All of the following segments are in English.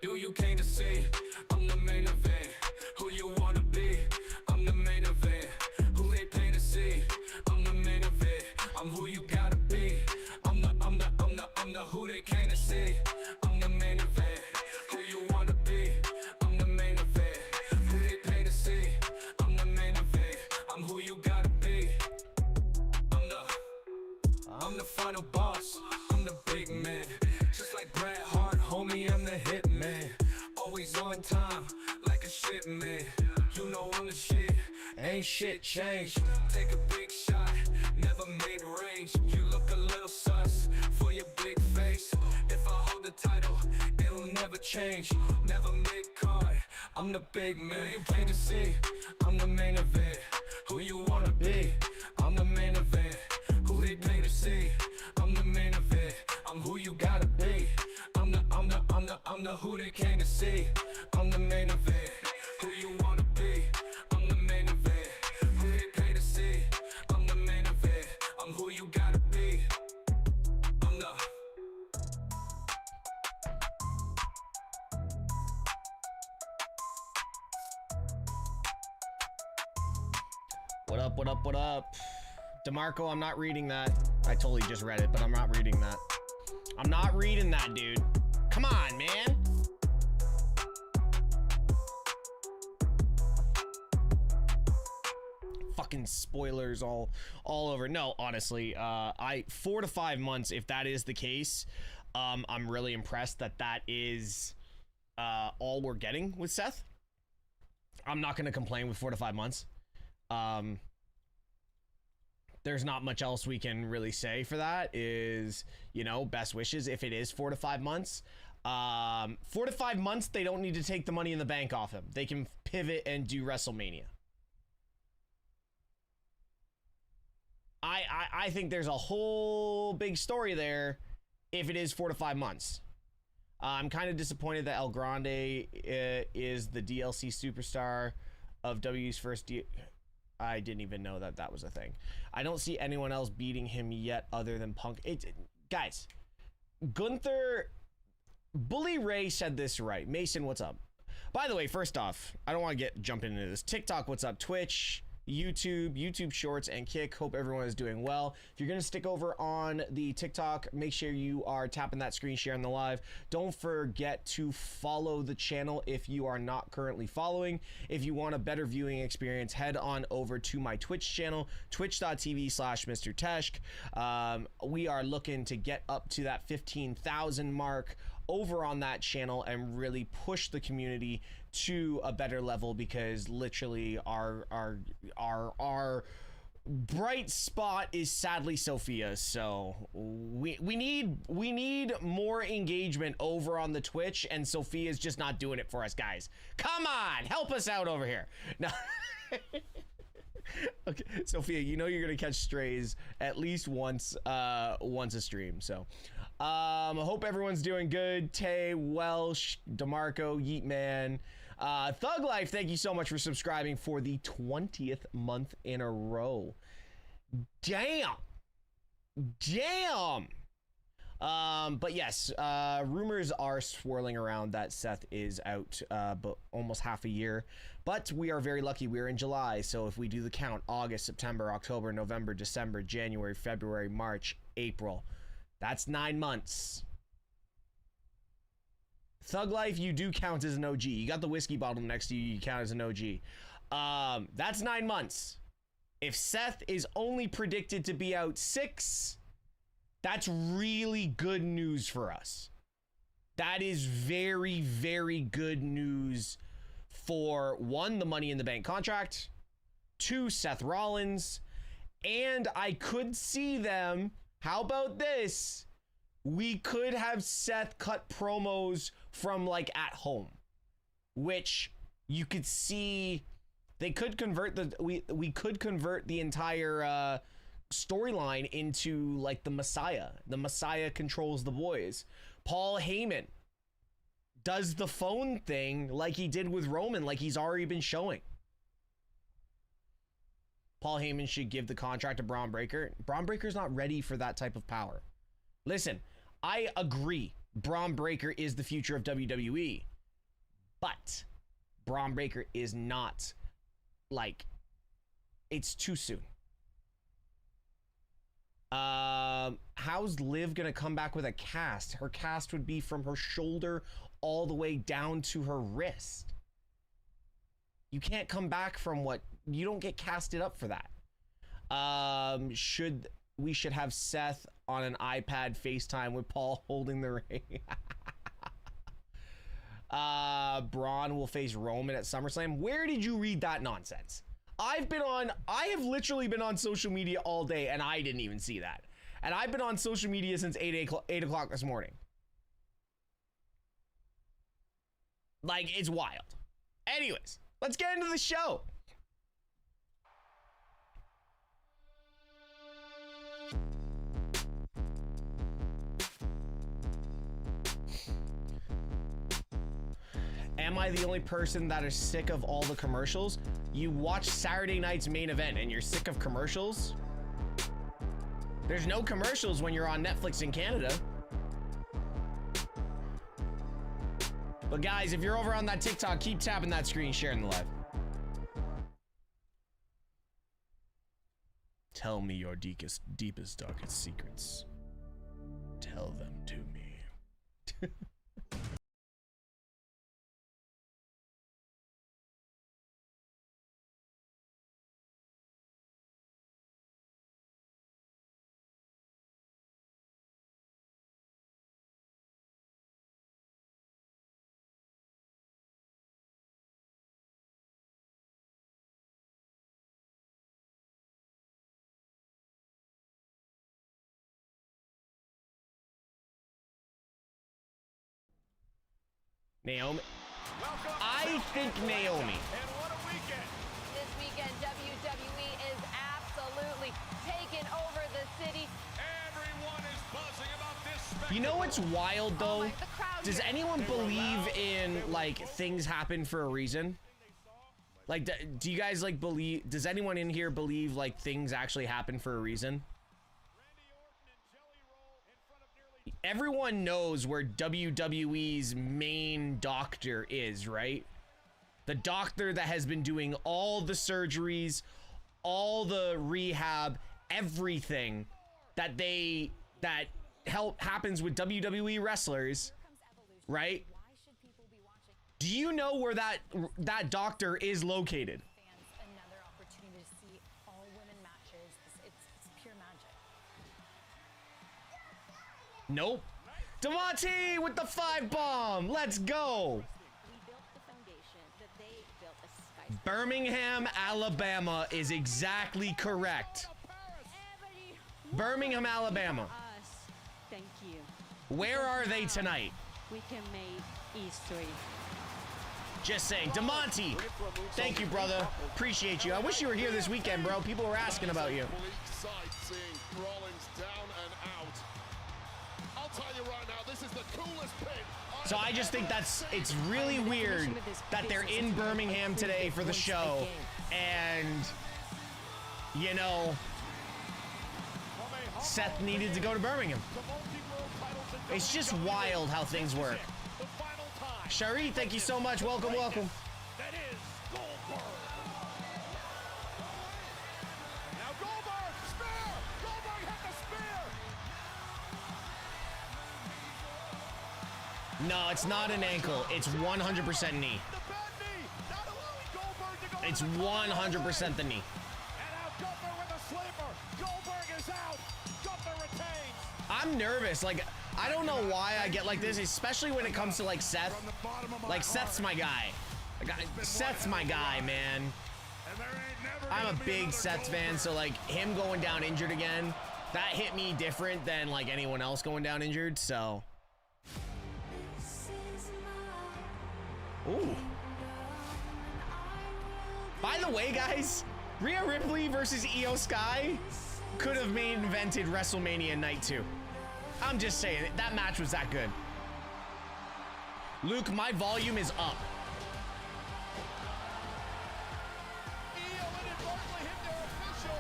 Do you came to see? I'm the main event. Who you wanna be? I'm the main event. Who they paying to see? I'm the main event. I'm who you gotta be. I'm the who they came to see. I'm the main event. Who you wanna be? I'm the main event. Who they pay to see? I'm the main event. I'm who you gotta be. I'm the final boss. I'm the big man. Just like Bret Hart, homie, I'm the hit man. Always on time, like a shit man. You know I'm the shit, ain't shit changed. Take a big shot, never made range. You look a little sus for your big face. If I hold the title, it'll never change. Never mid-card, I'm the big man. You came to see, I'm the main event. Who you wanna be? I'm the main event. Who they pay to see? I'm the main event. I'm who you gotta be. I'm the who they came to see. I'm the main event. Who you wanna be? I'm the main event. Who they pay to see? I'm the main event. I'm who you gotta be. I'm the What up, what up, what up? DeMarco, I'm not reading that. I totally just read it, but I'm not reading that. I'm not reading that, dude. Come on, man. Fucking spoilers all over. No, honestly, 4 to 5 months, if that is the case, I'm really impressed that is all we're getting with Seth. I'm not going to complain with 4 to 5 months. There's not much else we can really say for that. Is, you know, best wishes if it is 4 to 5 months. 4 to 5 months, they don't need to take the Money in the Bank off him. They can pivot and do WrestleMania. I think there's a whole big story there if it is 4 to 5 months. I'm kind of disappointed that El Grande is the DLC superstar of W's first I didn't even know that was a thing. I don't see anyone else beating him yet other than Punk. Guys, Gunther, Bully Ray said this right. Mason, what's up? By the way, first off, I don't want to jump into this. TikTok, what's up? Twitch, YouTube Shorts, and Kick. Hope everyone is doing well. If you're going to stick over on the TikTok, make sure you are tapping that screen share in the live. Don't forget to follow the channel if you are not currently following. If you want a better viewing experience, head on over to my Twitch channel, twitch.tv/MrTeshk. We are looking to get up to that 15,000 mark over on that channel and really push the community to a better level, because literally our bright spot is sadly Sophia. So we need more engagement over on the Twitch, and Sophia's just not doing it for us, guys. Come on, help us out over here. No. Okay, Sophia, you know you're gonna catch strays at least once a stream. So I hope everyone's doing good. Tay, Welsh, DeMarco, Yeet Man, Thug Life, thank you so much for subscribing for the 20th month in a row. Damn. But yes, rumors are swirling around that Seth is out but almost half a year, but we are very lucky. We're in July, so if we do the count, August, September, October, November, December, January, February, March, April, that's 9 months. Thug Life, you do count as an OG. You got the whiskey bottle next to you, you count as an OG. That's 9 months. If Seth is only predicted to be out 6, that's really good news for us. That is very, very good news for, 1, the Money in the Bank contract, 2, Seth Rollins, and I could see them, how about this? We could have Seth cut promos from like at home, which you could see they could convert we could convert the entire storyline into like the Messiah. The Messiah controls the boys. Paul Heyman does the phone thing like he did with Roman, like he's already been showing. Paul Heyman should give the contract to Braun Breaker. Braun Breaker's not ready for that type of power. Listen, I agree. Braun Breaker is the future of WWE. But Braun Breaker is not, like, it's too soon. How's Liv gonna come back with a cast? Her cast would be from her shoulder all the way down to her wrist. You can't come back from what, you don't get casted up for that. We should have Seth on an iPad FaceTime with Paul holding the ring. Braun will face Roman at SummerSlam. Where did you read that nonsense? I have literally been on social media all day and I didn't even see that. And I've been on social media since 8 o'clock this morning. Like, it's wild. Anyways, let's get into the show. Am I the only person that is sick of all the commercials? You watch Saturday night's main event and you're sick of commercials? There's no commercials when you're on Netflix in Canada. But guys, if you're over on that TikTok, keep tapping that screen, sharing the live. Tell me your deepest, darkest secrets. Tell them to me. Naomi. I think Naomi. And what a weekend. This weekend, WWE is absolutely taking over the city. Everyone is buzzing about this spectacle. You know what's wild though? The crowd Does here. anyone believe in like things happen for a reason? Like, do you guys like believe? Does anyone in here believe like things actually happen for a reason? Everyone knows where WWE's main doctor is, right? The doctor that has been doing all the surgeries, all the rehab, everything that happens with WWE wrestlers, right? Do you know where that doctor is located? Another opportunity to see all women matches. It's pure magic. Nope. Devontae with the 5-bomb. Let's go. We built the foundation that they built a skyscraper. Birmingham, Alabama is exactly correct. Birmingham, Alabama. Us, thank you. Where are they tonight? We can make history. Just saying. DeMonte, thank you, brother. Appreciate you. I wish you were here this weekend, bro. People were asking about you. So I just think it's really weird that they're in Birmingham today for the show. And, you know, Seth needed to go to Birmingham. It's just wild how things work. Shari, thank you so much. Welcome, welcome. That is Goldberg. Now Goldberg, spear! Goldberg had the spear! No, it's not an ankle. It's 100% knee. The bad knee, not allowing Goldberg to go. It's 100% the knee. And now Gunther with a sleeper. Goldberg is out. Gunther retains. I'm nervous. Like, I don't know why I get like this, especially when it comes to like Seth. Like, Seth's my guy. Seth's my guy, man. I'm a big Seth fan, so like him going down injured again, that hit me different than like anyone else going down injured, so. Ooh. By the way, guys, Rhea Ripley versus Io Sky could have main evented WrestleMania Night 2. I'm just saying, that match was that good. Luke, my volume is up. Io inadvertently hit their official.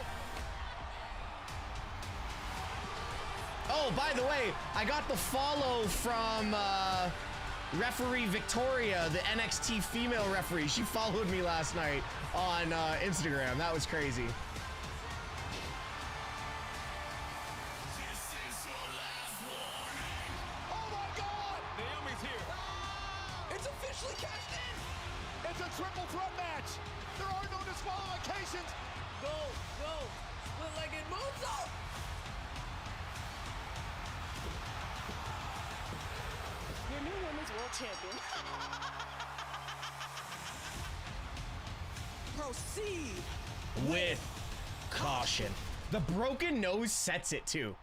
Oh, by the way, I got the follow from referee Victoria, the NXT female referee, she followed me last night on Instagram. That was crazy. Oh my God! Naomi's here. It's officially cashed in. It's a triple threat match. There are no disqualifications. Go, split-legged moonsault. Your new women's world champion. Proceed. With caution. The broken nose sets it too.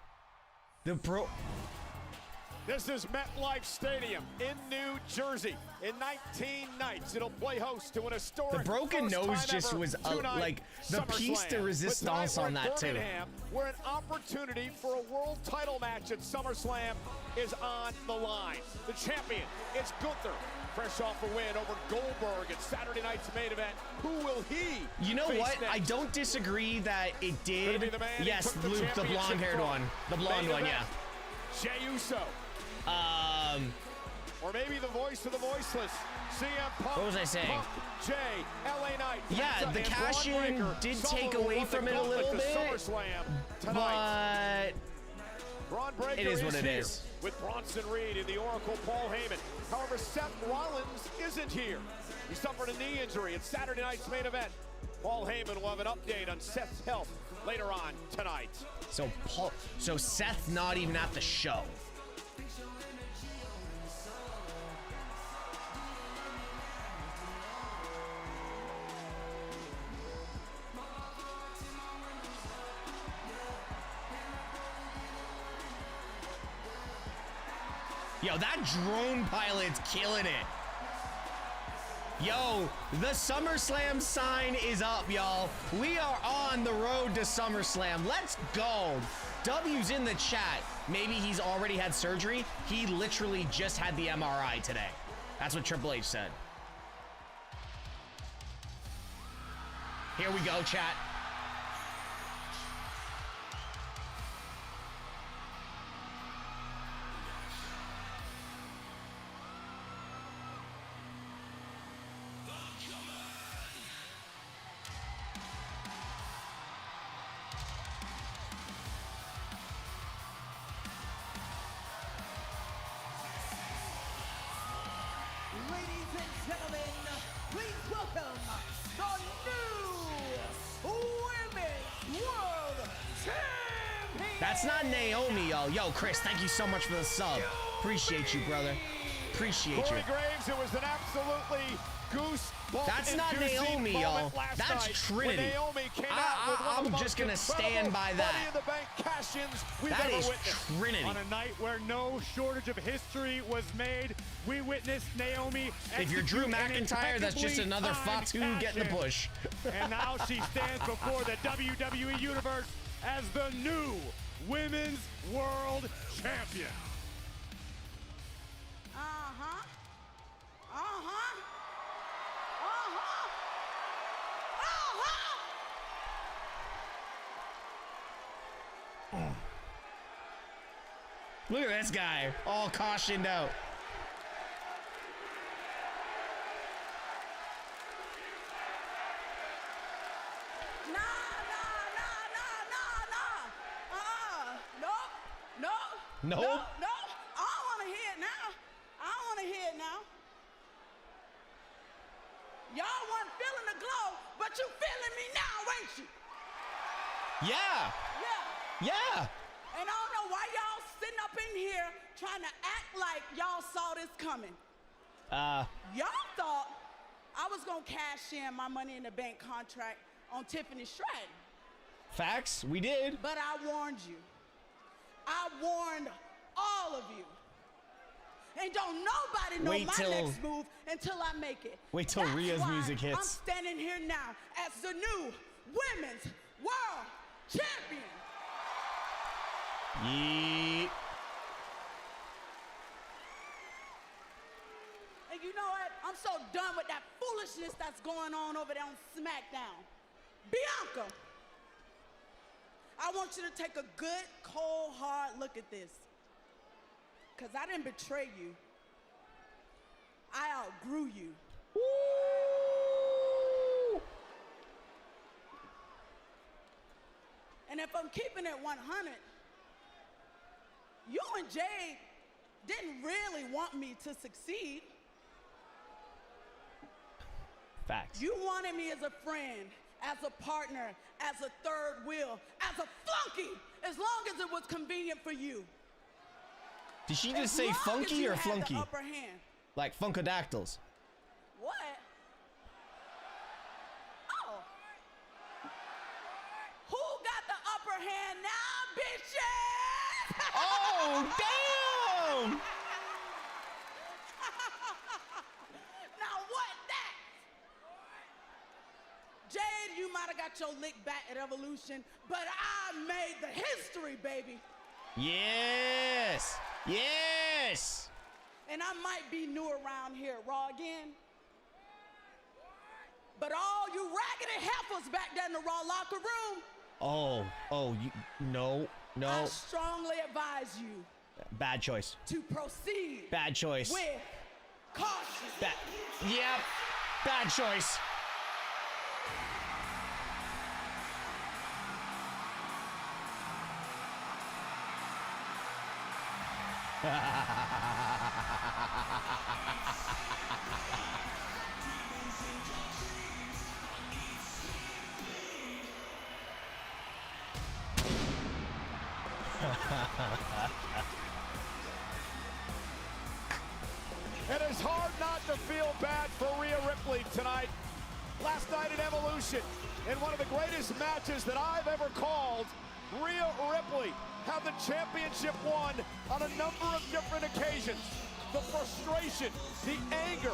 This is MetLife Stadium in New Jersey. In 19 nights, it'll play host to an historic The broken first nose time just ever was two-night like the piece de SummerSlam. resistance But on tonight that we're in too. Birmingham, where an opportunity for a world title match at SummerSlam is on the line. The champion, it's Gunther, fresh off a win over Goldberg at Saturday night's main event. Who will he You know face what? next? I don't disagree that it Gonna be did. the man he Yes, took the Luke, the championship blonde-haired from. one. The blonde Main one, yeah. event, Jey Uso. Or maybe the voice of the voiceless, CM Punk. What was I saying? Punk, Jay, LA Knight. Yeah, Penta, the and cash-in Braun Breaker. did Someone take will away won from the it a gauntlet little to bit, SummerSlam tonight. but Braun Breaker it is what it here is. with Bronson Reed and the Oracle Paul Heyman. However, Seth Rollins isn't here. He suffered a knee injury at Saturday night's main event. Paul Heyman will have an update on Seth's health later on tonight. so Seth not even at the show. Yo, that drone pilot's killing it. Yo, the SummerSlam sign is up, y'all. We are on the road to SummerSlam. Let's go. W's in the chat. Maybe he's already had surgery. He literally just had the MRI today. That's what Triple H said. Here we go, chat. Ladies and gentlemen, please welcome the new Women's World Champion. That's not Naomi, y'all. Yo, Chris, thank you so much for the sub. Appreciate you, brother. Appreciate you. Corey Graves, it was an absolutely goosebump. That's not Naomi, y'all. That's Trinity. I'm just gonna stand by that. That is Trinity. On a night where no shortage of history was made, we witnessed Naomi. If you're Drew execute an McIntyre, that's just impeccably another timed Fatu getting the action. push. And now she stands before the WWE Universe as the new Women's World Champion. Look at this guy, all cautioned out. No. Nope. No. I don't want to hear it now. I don't want to hear it now. Y'all weren't feeling the glow, but you feeling me now, ain't you? Yeah, Yeah. yeah. And I don't know why y'all sitting up in here trying to act like y'all saw this coming. Y'all thought I was gonna cash in my Money in the Bank contract on Tiffany Stratton. Facts, we did. But I warned you. I warned all of you. And don't nobody know Wait my till- next move until I make it. Wait till That's Rhea's why music hits. I'm standing here now as the new Women's World Champion. Yeet. And you know what? I'm so done with that foolishness that's going on over there on SmackDown. Bianca, I want you to take a good, cold, hard look at this. Because I didn't betray you. I outgrew you. Woo! And if I'm keeping it 100, you and Jade didn't really want me to succeed. Facts. You wanted me as a friend, as a partner, as a third wheel, as a flunky, as long as it was convenient for you. Did she just As say long as funky you or had flunky? the upper hand. Like funkadactyls. What? Oh. Who got the upper hand now, bitches? Oh, damn! Now what that? Jade, you might have got your lick back at Evolution, but I made the history, baby. Yes! Yes! And I might be new around here at Raw again, but all you raggedy heifers back there in the Raw locker room, no. I strongly advise you Bad choice. to proceed Bad choice. with caution. Yep. Bad choice. It is hard not to feel bad for Rhea Ripley tonight. Last night at Evolution, in one of the greatest matches that I've ever called, Rhea Ripley had the championship won on a number of different occasions. The frustration, the anger,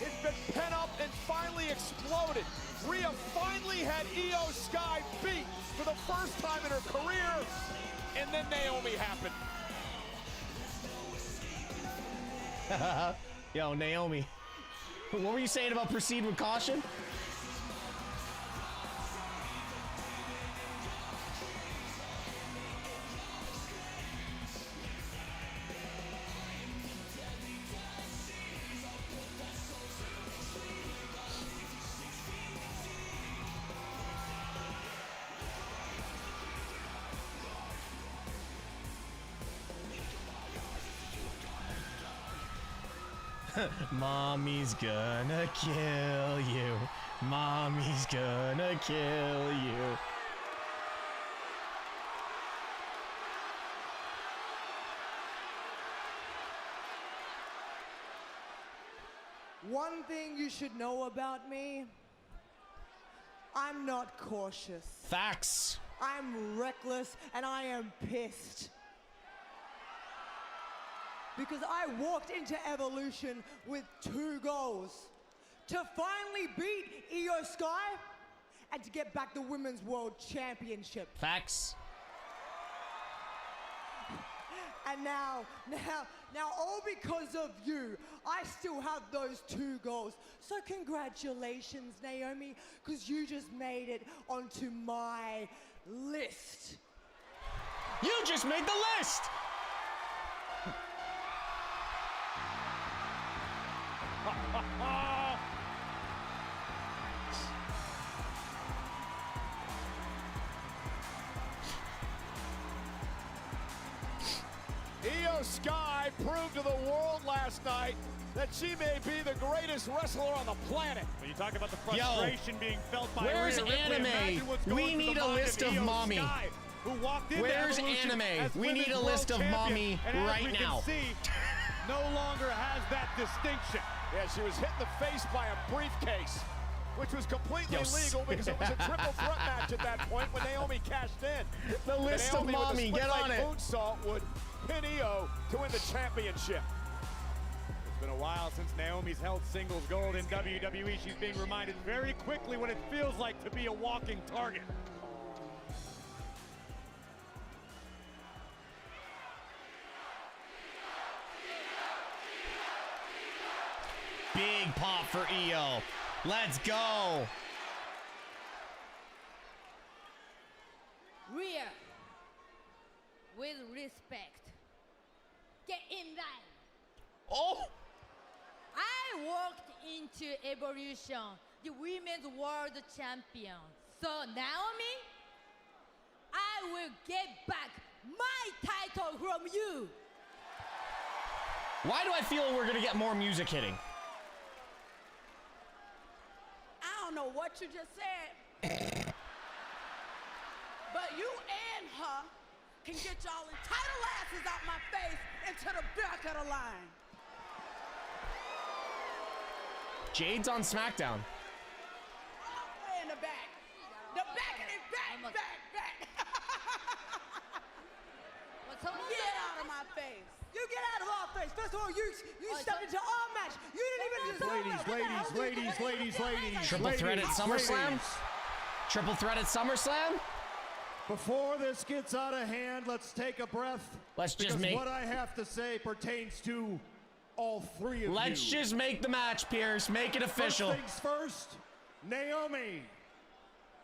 it's been pent up and finally exploded. Rhea finally had Io Sky beat for the first time in her career, and then Naomi happened. Yo, Naomi. What were you saying about proceed with caution? Mommy's gonna kill you. Mommy's gonna kill you. One thing you should know about me, I'm not cautious. Facts. I'm reckless and I am pissed. Because I walked into Evolution with 2 goals. To finally beat Io Sky and to get back the Women's World Championship. Facts. And now all because of you, I still have those 2 goals. So congratulations, Naomi, because you just made it onto my list. You just made the list! Io Sky proved to the world last night that she may be the greatest wrestler on the planet. When you talk about the frustration being felt by where's Rhea Ripley, anime? imagine what's going We through need the a mind list of Io mommy. Sky, who walked into Where's Evolution anime? as We need a Women's list World of Champion, mommy and as right we now. Can see, no longer has that distinction. Yeah, she was hit in the face by a briefcase, which was completely Yo, legal because it was a triple threat match at that point when Naomi cashed in. The list of Naomi mommy, with a get on it. moonsault would pin Io to win the championship. It's been a while since Naomi's held singles gold in WWE. She's being reminded very quickly what it feels like to be a walking target. Big pop for Io. Let's go. Rhea, with respect, get in line. Oh. I walked into Evolution, the women's world champion. So Naomi, I will get back my title from you. Why do I feel we're gonna get more music hitting? I don't know what you just said, but you and her can get y'all entitled asses out my face into the back of the line. Jade's on SmackDown. Way in the back. The back of the back. Get out of my face. You get out of our face. First of all, you stepped into our match. You didn't even deserve Ladies. Triple threat at SummerSlam? Triple threat at SummerSlam? Before this gets out of hand, let's take a breath. Let's just because make... what I have to say pertains to all three of you. Let's just make the match, Pierce. Make it official. First things first, Naomi,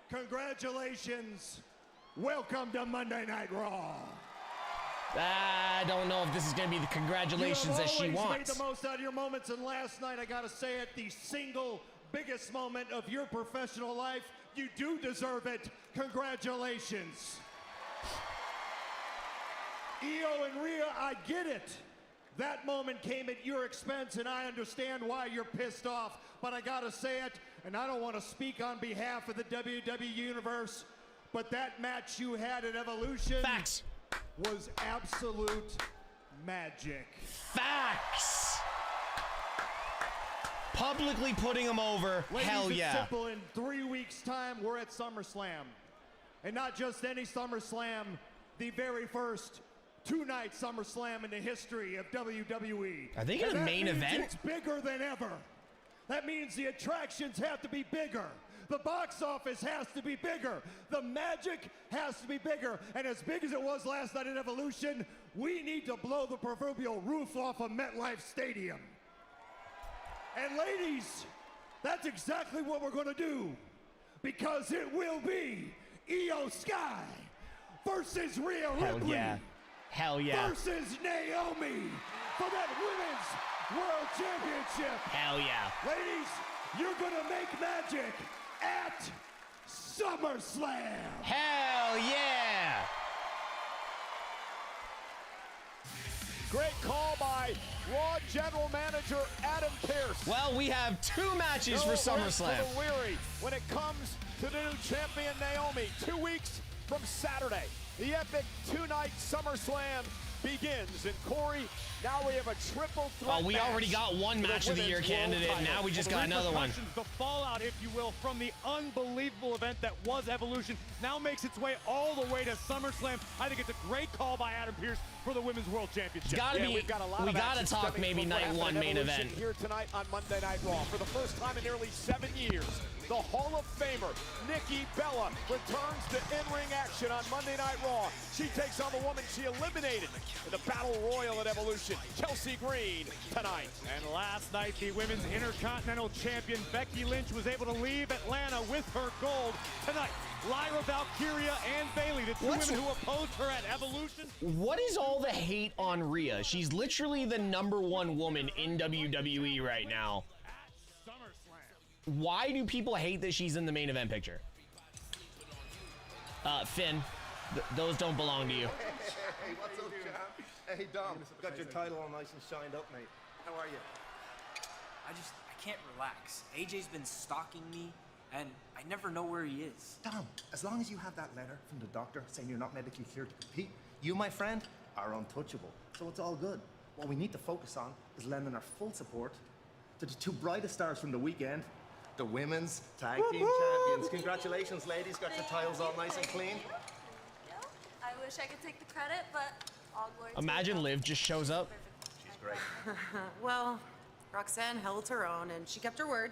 congratulations. Welcome to Monday Night Raw. I don't know if this is going to be the congratulations that she You have always wants. made the most out of your moments, and last night, I gotta say it, the single biggest moment of your professional life. You do deserve it. Congratulations. Io and Rhea, I get it. That moment came at your expense, and I understand why you're pissed off, but I gotta say it, and I don't want to speak on behalf of the WWE Universe, but that match you had at Evolution... Facts. ...was absolute magic. Facts. Publicly putting him over. Ladies, Hell it's yeah. simple. In 3 weeks' time, we're at SummerSlam. And not just any SummerSlam, the very first two-night SummerSlam in the history of WWE. Are they gonna main event? It's bigger than ever. That means the attractions have to be bigger. The box office has to be bigger. The magic has to be bigger. And as big as it was last night at Evolution, we need to blow the proverbial roof off of MetLife Stadium. And ladies, that's exactly what we're going to do. Because it will be Io Sky versus Rhea Ripley. Hell yeah. Hell yeah. Versus Naomi for that Women's World Championship. Hell yeah. Ladies, you're going to make magic at SummerSlam. Hell yeah. Great call by Raw General Manager Adam Pearce. Well, we have 2 matches for SummerSlam. For the weary when it comes to the new champion Naomi. 2 weeks from Saturday, the epic 2-night SummerSlam begins. And Corey, now we have a triple threat. Oh, we already got one match of the year candidate. Now we just got another one. The fallout, if you will, from the unbelievable event that was Evolution now makes its way all the way to SummerSlam. I think it's a great call by Adam Pearce for the Women's World Championship. It's gotta be, we've got a lot we of gotta action talk stemming maybe from what night happened one at main Evolution event. here tonight on Monday Night Raw. For the first time in nearly 7 years, the Hall of Famer Nikki Bella returns to in-ring action on Monday Night Raw. She takes on the woman she eliminated in the Battle Royal at Evolution, Chelsea Green, tonight. And last night, the Women's Intercontinental Champion Becky Lynch was able to leave Atlanta with her gold. Tonight, Lyra Valkyria and Bayley, the two women who opposed her at Evolution. What is all the hate on Rhea? She's literally the #1 woman in WWE right now. At SummerSlam. Why do people hate that she's in the main event picture? Finn, those don't belong to you. Hey, what's up, champ? Hey, Dom, got your title all nice and shined up, mate. How are you? I can't relax. AJ's been stalking me, and I never know where he is. Dom, as long as you have that letter from the doctor saying you're not medically cleared to compete, you, my friend, are untouchable. So it's all good. What we need to focus on is lending our full support to the 2 brightest stars from the weekend, the Women's Tag Team Champions. Congratulations, ladies. Got your titles all nice and clean. I wish I could take the credit, but all glory to Imagine Liv just shows up. She's great. Well, Roxanne held her own and she kept her word,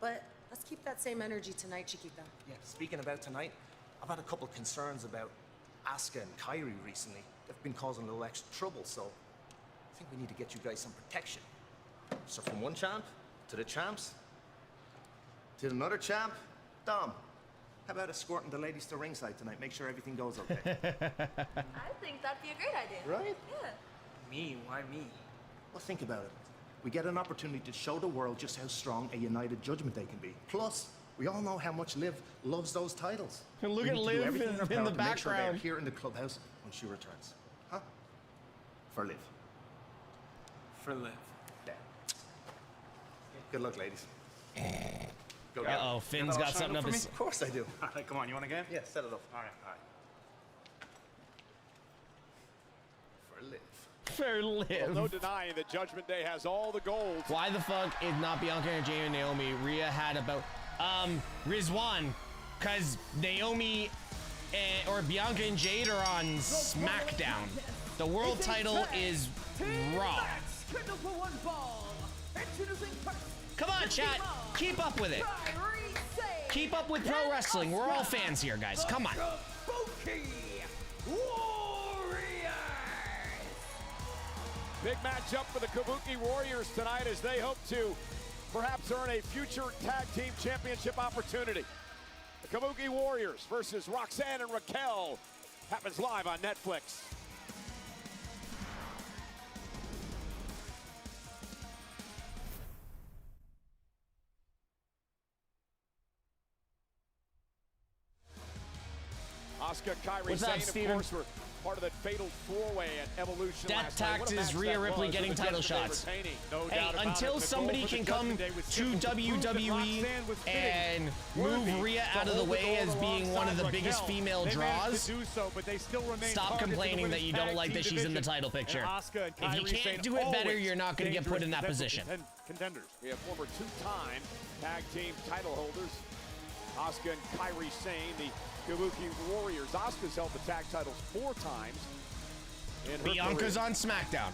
but let's keep that same energy tonight, Chiquita. Yeah, speaking about tonight, I've had a couple of concerns about Asuka and Kyrie recently. They've been causing a little extra trouble, so I think we need to get you guys some protection. So from one champ to the champs to another champ, Dom, how about escorting the ladies to ringside tonight? Make sure everything goes okay. I think that'd be a great idea. Right? Yeah. Me? Why me? Well, think about it. we get an opportunity to show the world just how strong a united Judgment Day can be. Plus, we all know how much Liv loves those titles. And look We at need to do Liv everything in our the power to make sure they're background. here in the clubhouse when she returns. Huh? For Liv. For Liv. Yeah. Good luck, ladies. Go Uh-oh, Finn's got something up his... Of course I do. All right, come on, you want a game? Yeah, set it up. All right, all right. For Liv. For Liv. Well, no denying that Judgment Day has all the gold. Why the fuck is not Bianca and Jay and Naomi? Rhea had about Rizwan, because Naomi or Bianca and Jade are on SmackDown. The world title is Raw. Come on, chat. Keep up with it. Keep up with pro wrestling. We're all fans here, guys. Come on. Big matchup for the Kabuki Warriors tonight as they hope to perhaps earn a future tag team championship opportunity. The Kabuki Warriors versus Roxanne and Raquel happens live on Netflix. Asuka, Kairi What's up, Sane, Steven? of course, were part of that fatal four-way at Evolution Death last night. What a Tax is match Rhea that Ripley was, getting with the title Judgment Day shots. retaining. No Hey, doubt about until it. The somebody goal for can the come Judgment Day was to simple, to prove that WWE Roxanne was fitting, and worthy move Rhea to out of the hold way gold as being one of the alongside biggest Raquel. female They managed draws, to do so, but they still remain stop targets in the complaining that you women's don't like tag that team she's in the division. title picture. And Asuka and If you Kairi can't Sane do it better, always you're not going to get put in that dangerous position. Contenders. We have former two-time tag team title holders, Asuka and Kairi Sane, the Kabuki Warriors. Asuka's held the tag titles 4 times in her Bianca's career. on SmackDown.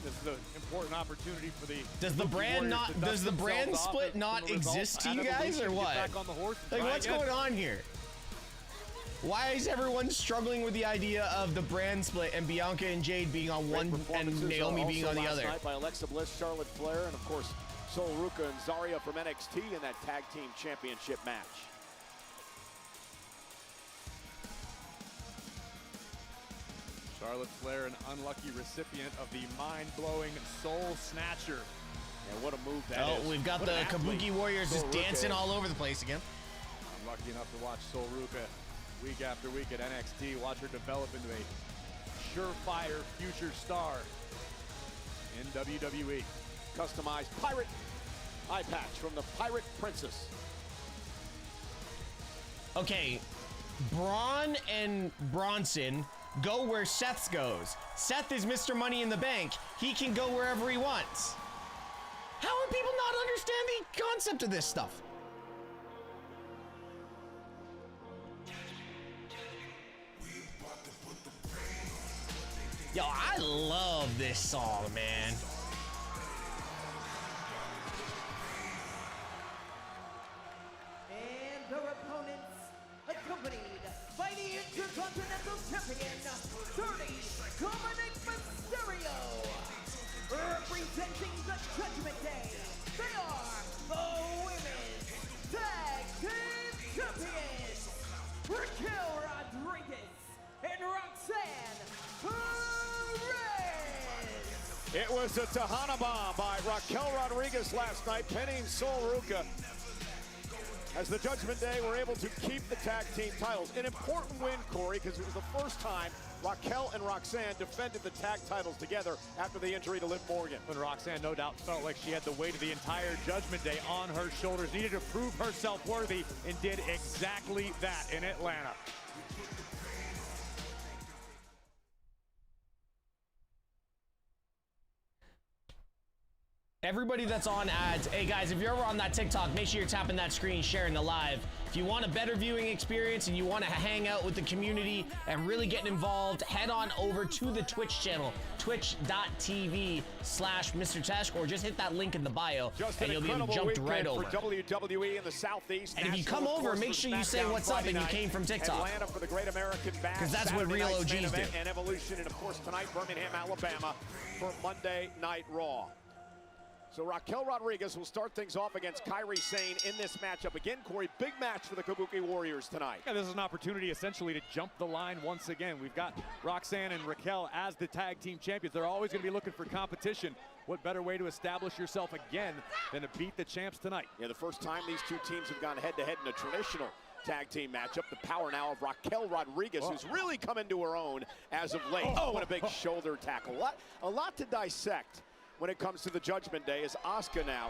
This is an important opportunity for the Does the Kabuki brand Warriors not? to dust Does the brand themselves off split from not the result exist to at you guys, or Evolution, what? get back on the horse and Like, try what's again. going on here? Why is everyone struggling with the idea of the brand split and Bianca and Jade being on one and Performances, Naomi being also on the last other? night by Alexa Bliss, Charlotte Flair, and of course Sol Ruca and Zarya from NXT in that tag team championship match. Charlotte Flair, an unlucky recipient of the mind-blowing Soul Snatcher. And what a move that is. Oh, we've got What the an athlete Kabuki Warriors Sol just Ruca dancing is. all over the place again. I'm lucky enough to watch Sol Ruca week after week at NXT, watch her develop into a surefire future star in WWE. Customized pirate eye patch from the Pirate Princess. Okay, Braun and Bronson go where Seth goes. Seth is Mr. Money in the Bank. He can go wherever he wants. How are people not understand the concept of this stuff? Yo, I love this song, man. And their opponents, accompanied by the Intercontinental Champion, Dominic Mysterio. Representing the Judgment Day, they are the Women's Tag Team Champions, Raquel Rodriguez and Roxanne Perez. It was a Tejana bomb by Raquel Rodriguez last night, pinning Sol Ruca. As the Judgment Day were able to keep the tag team titles. An important win, Corey, because it was the first time Raquel and Roxanne defended the tag titles together after the injury to Liv Morgan. And Roxanne no doubt felt like she had the weight of the entire Judgment Day on her shoulders, needed to prove herself worthy, and did exactly that in Atlanta. Everybody that's on ads, hey guys, if you're ever on that TikTok, make sure you're tapping that screen, sharing the live. If you want a better viewing experience and you want to hang out with the community and really get involved, head on over to the Twitch channel, twitch.tv/MrTeshk, or just hit that link in the bio and you'll be jumped right over. For WWE in the Southeast. And if you come National, of over, course, make for sure you say SmackDown what's up Friday and you night. came from TikTok. Atlanta for the Great American Bash. 'Cause that's what Saturday real night's main OGs do. event, and Evolution, and of course tonight Birmingham, Alabama for Monday Night Raw. So Raquel Rodriguez will start things off against Kairi Sane in this matchup. Again, Corey, big match for the Kabuki Warriors tonight. Yeah, this is an opportunity essentially to jump the line once again. We've got Roxanne and Raquel as the tag team champions. They're always going to be looking for competition. What better way to establish yourself again than to beat the champs tonight? Yeah, the first time these two teams have gone head-to-head in a traditional tag team matchup. The power now of Raquel Rodriguez, who's really come into her own as of late. Oh, and a big shoulder tackle. A lot to dissect when it comes to the Judgment Day as Asuka now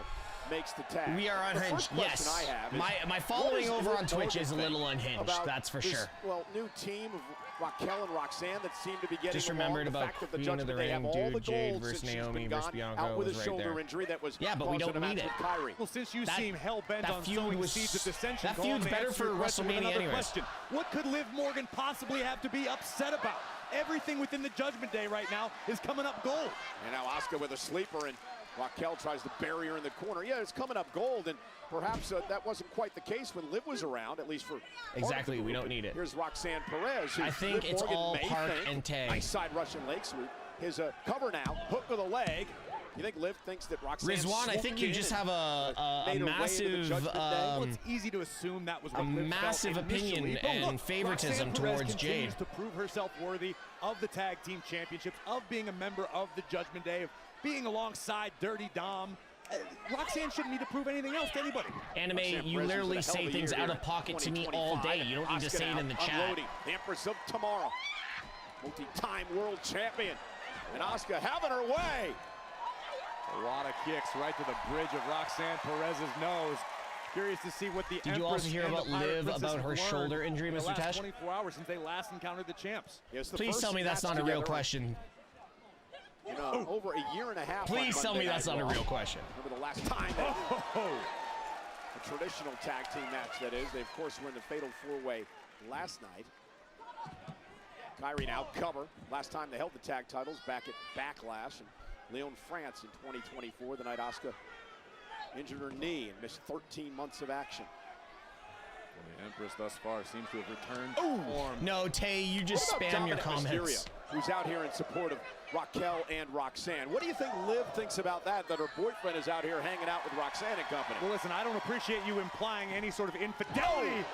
makes the tag. We are unhinged, yes. I have is, my following over on Twitch is a little unhinged, that's for sure. Well, new team of Raquel and Roxanne that seem to be getting just remembered about Queen of the Ring, dude, Jade versus Naomi versus Bianca out with was a right shoulder there. Injury that was yeah, but we don't need it. Well, since you seem hell-bent on sowing seeds of dissension, that feud's better for WrestleMania anyways. What could Liv Morgan possibly have to be upset about? Everything within the Judgment Day right now is coming up gold. And now Asuka with a sleeper, and Raquel tries to bury her in the corner. Yeah, it's coming up gold, and perhaps that wasn't quite the case when Liv was around, at least for exactly. We don't need it. Here's Roxanne Perez. I think it's all park and tag. Nice side Russian leg sweep. His cover now, hook with a leg. You think Liv thinks that Roxanne? Rizwan, I think you just have a massive. Well, it's easy to assume that was what a Liv massive felt opinion and favoritism towards Jade. To prove herself worthy of the tag team championships, of being a member of the Judgment Day, of being alongside Dirty Dom. Roxanne shouldn't need to prove anything else to anybody. Anime, you literally say things out of pocket to me all day. You don't need to say it in the chat. Unloading. The Empress of Tomorrow, multi-time world champion, and Asuka having her way. A lot of kicks right to the bridge of Roxanne Perez's nose. Curious to see what the Did you also hear about Liv about her shoulder injury, Mr. Tesh? 24 hours since they last encountered the champs. Yes, please tell me that's not a real question. You know, over a year and a half. Please tell me that's not a real question. Remember the last time that a traditional tag team match, that is. They, of course, were in the Fatal 4-Way last night. Kairi now cover. Last time they held the tag titles back at Backlash in Lyon, France in 2024. The night Asuka injured her knee and missed 13 months of action. Well, the Empress thus far seems to have returned to form. No, Tay, you just spam your comments. Mysterio, who's out here in support of Raquel and Roxanne. What do you think Liv thinks about that her boyfriend is out here hanging out with Roxanne and company? Well, listen, I don't appreciate you implying any sort of infidelity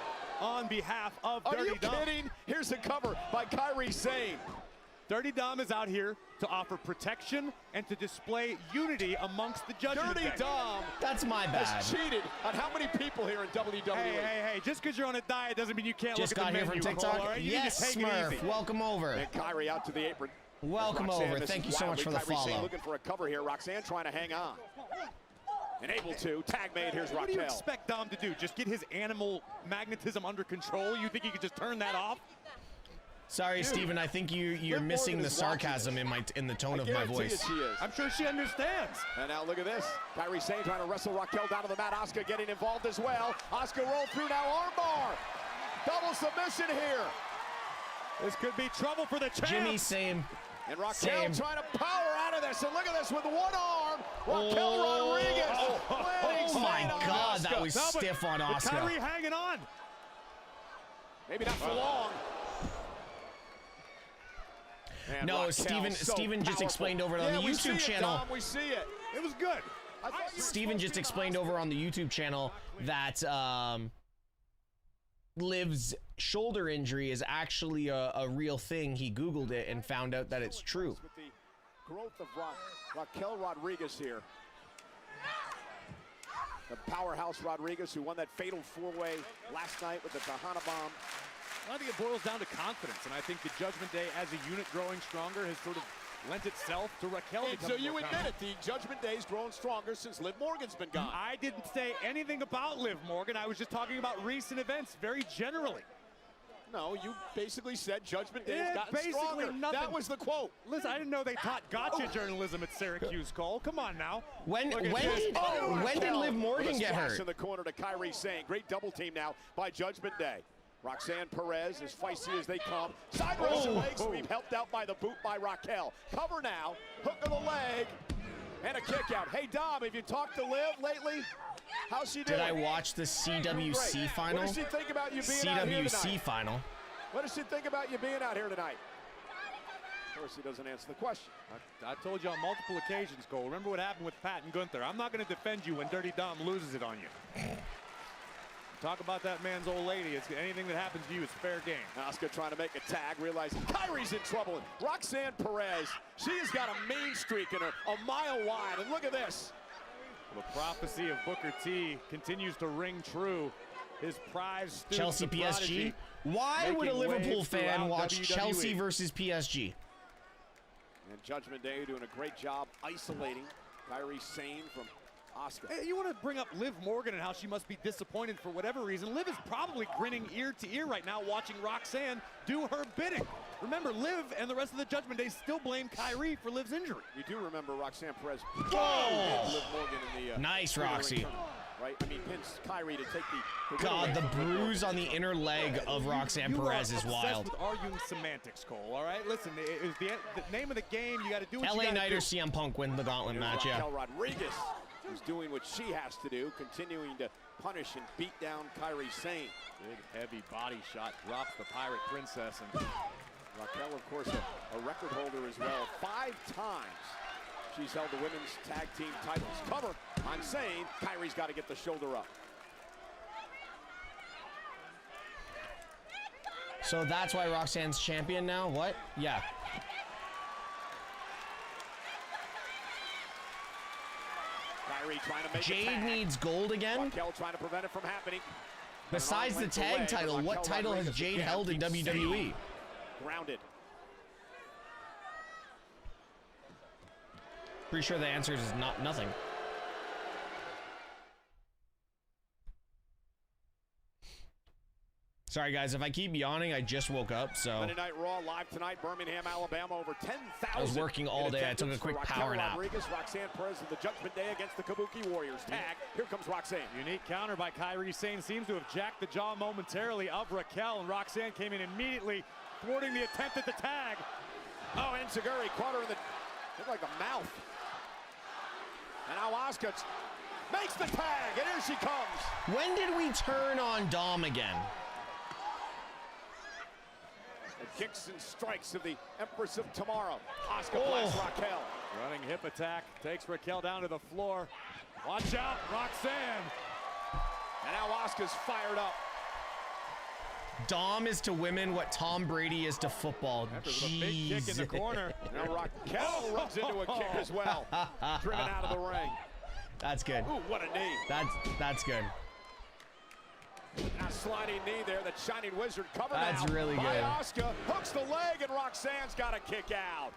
on behalf of Dirty Dom. Are you kidding? Here's a cover by Kairi Sane. Dirty Dom is out here to offer protection and to display unity amongst the Judgment Day. Dirty Dom, that's my bad, has cheated on how many people here in WWE? Hey, just because you're on a diet doesn't mean you can't just look at the menu. Just got here from TikTok? Right? Yes, Smurf, welcome over. And Kairi out to the apron. Welcome over, thank you so much for the Kairi follow. Looking for a cover here, Roxanne trying to hang on. And able to, tag made, here's Raquel. What do you expect Dom to do? Just get his animal magnetism under control? You think he could just turn that off? Sorry, Steven, I think you're missing the sarcasm in the tone of my voice. I'm sure she understands. And now look at this. Kairi Sane trying to wrestle Raquel down to the mat. Asuka getting involved as well. Asuka rolled through now, armbar. Double submission here. This could be trouble for the champs. Jimmy, same. And Raquel trying to power out of this. And look at this with one arm. Raquel Rodriguez. Oh my God, that was stiff on Asuka. Kairi hanging on. Maybe not for long. And no, Raquel, Steven just explained over on the YouTube channel. Tom, we see it. It was good. Steven just explained over on the YouTube channel that Liv's shoulder injury is actually a real thing. He Googled it and found out that it's true. With the growth of Raquel Rodriguez here. The powerhouse Rodriguez who won that fatal 4-way last night with the Tahana Bomb. I think it boils down to confidence, and I think the Judgment Day as a unit growing stronger has sort of lent itself to Raquel. And so you admit it, the Judgment Day's grown stronger since Liv Morgan's been gone. I didn't say anything about Liv Morgan. I was just talking about recent events very generally. No, you basically said Judgment Day has gotten basically stronger. Nothing. That was the quote. Listen, I didn't know they taught gotcha journalism at Syracuse, Cole. Come on now. When did Liv Morgan get hurt? In the corner to Kairi Sane. Great double team now by Judgment Day. Roxanne Perez, as feisty as they come. Side Russian leg sweep helped out by the boot by Raquel. Cover now, hook of the leg, and a kick out. Hey Dom, have you talked to Liv lately? How's she doing? Did I watch the CWC final? What does she think about you being out here tonight? CWC final. What does she think about you being out here tonight? course, he doesn't answer the question. I told you on multiple occasions, Cole. Remember what happened with Pat and Gunther. I'm not going to defend you when Dirty Dom loses it on you. Talk about that man's old lady. It's anything that happens to you is fair game. Asuka trying to make a tag, realizing Kairi's in trouble. And Roxanne Perez, she has got a mean streak in her, a mile wide. And look at this. The prophecy of Booker T continues to ring true. His prize student, Chelsea PSG. Why would a Liverpool fan watch Chelsea versus PSG? And Judgment Day doing a great job isolating Kairi Sane from Asuka. Hey, you want to bring up Liv Morgan and how she must be disappointed for whatever reason. Liv is probably grinning ear to ear right now watching Roxanne do her bidding. Remember, Liv and the rest of the Judgment Day still blame Kairi for Liv's injury. You do remember Roxanne Perez. Whoa! Liv Morgan in the nice, Roxy. Right? I mean, pins Kairi to take the God, the bruise on the inner leg of Roxanne Perez is wild. With arguing semantics, Cole. All right, listen, it was the name of the game. You got to do what LA you got to Knight do. or CM Punk win the gauntlet match, yeah. Raquel Rodriguez, who's doing what she has to do, continuing to punish and beat down Kairi Sane. Good heavy body shot drops the Pirate Princess, and Raquel, of course, a record holder as well. 5 times she's held the women's tag team titles. Cover on Sane. Kairi's got to get the shoulder up. So that's why Roxanne's champion now? What? Yeah. Kairi trying to make Jade needs gold again? Raquel trying to prevent it from happening. Besides the tag title, what title has Jade held in WWE? Grounded. Pretty sure the answer is nothing. Sorry guys, if I keep yawning, I just woke up, so. Monday Night Raw live tonight, Birmingham, Alabama. Over 10,000. I was working all day. I took a quick power nap. Rodriguez, Roxanne Perez in the Judgment Day against the Kabuki Warriors. Tag. Here comes Roxanne. Unique counter by Kairi Sane seems to have jacked the jaw momentarily of Raquel, and Roxanne came in immediately, thwarting the attempt at the tag. Oh, Enziguri caught her in the, looked like a mouth. And now Asuka makes the tag, and here she comes. When did we turn on Dom again? The kicks and strikes of the Empress of Tomorrow. Asuka blasts Raquel. Running hip attack, takes Raquel down to the floor. Watch out, Roxanne. And now Asuka's fired up. Dom is to women what Tom Brady is to football. Jeez. A big kick in the corner. Now Raquel runs into a kick as well. Driven out of the ring. That's good. Ooh, what a knee. That's good. Now sliding knee there, the Shining Wizard cover now. That's really good. Asuka hooks the leg, and Roxanne's got a kick out.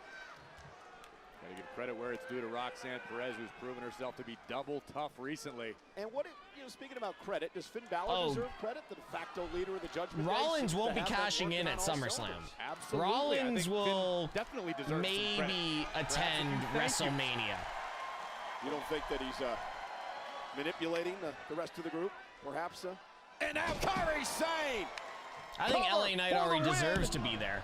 Gotta give credit where it's due to Roxanne Perez, who's proven herself to be double tough recently. And what, speaking about credit, does Finn Balor deserve credit, the de facto leader of the Judgment Day? Rollins won't be cashing in at SummerSlam. Absolutely. Rollins will definitely deserve maybe attend WrestleMania. You don't think that he's manipulating the rest of the group, perhaps? And now Kairi Sane! I think LA Knight already deserves to be there.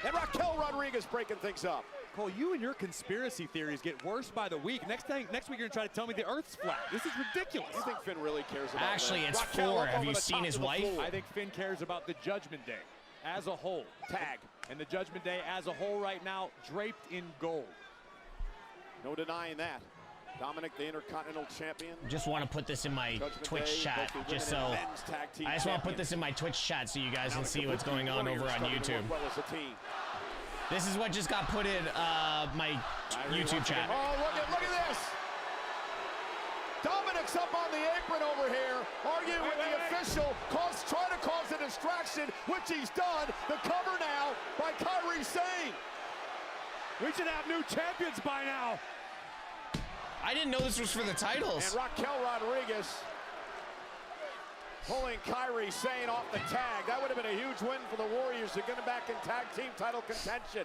And Raquel Rodriguez breaking things up. Cole, you and your conspiracy theories get worse by the week. Next week you're gonna try to tell me the Earth's flat. This is ridiculous. You think Finn really cares about Actually, that? it's Raquel 4. Have you seen his wife? I think Finn cares about the Judgment Day as a whole. Tag. And the Judgment Day as a whole right now, draped in gold. No denying that. Dominic, the Intercontinental Champion. Just want to put this in my Twitch chat, just so. I just want to put this in my Twitch chat so you guys can see what's going on over on YouTube. This is what just got put in my YouTube chat. Oh, look at this! Dominic's up on the apron over here, arguing with the official, trying to cause a distraction, which he's done. The cover now by Kairi Sane. We should have new champions by now. I didn't know this was for the titles. And Raquel Rodriguez pulling Kairi Sane off the tag. That would have been a huge win for the Warriors to get them back in tag team title contention.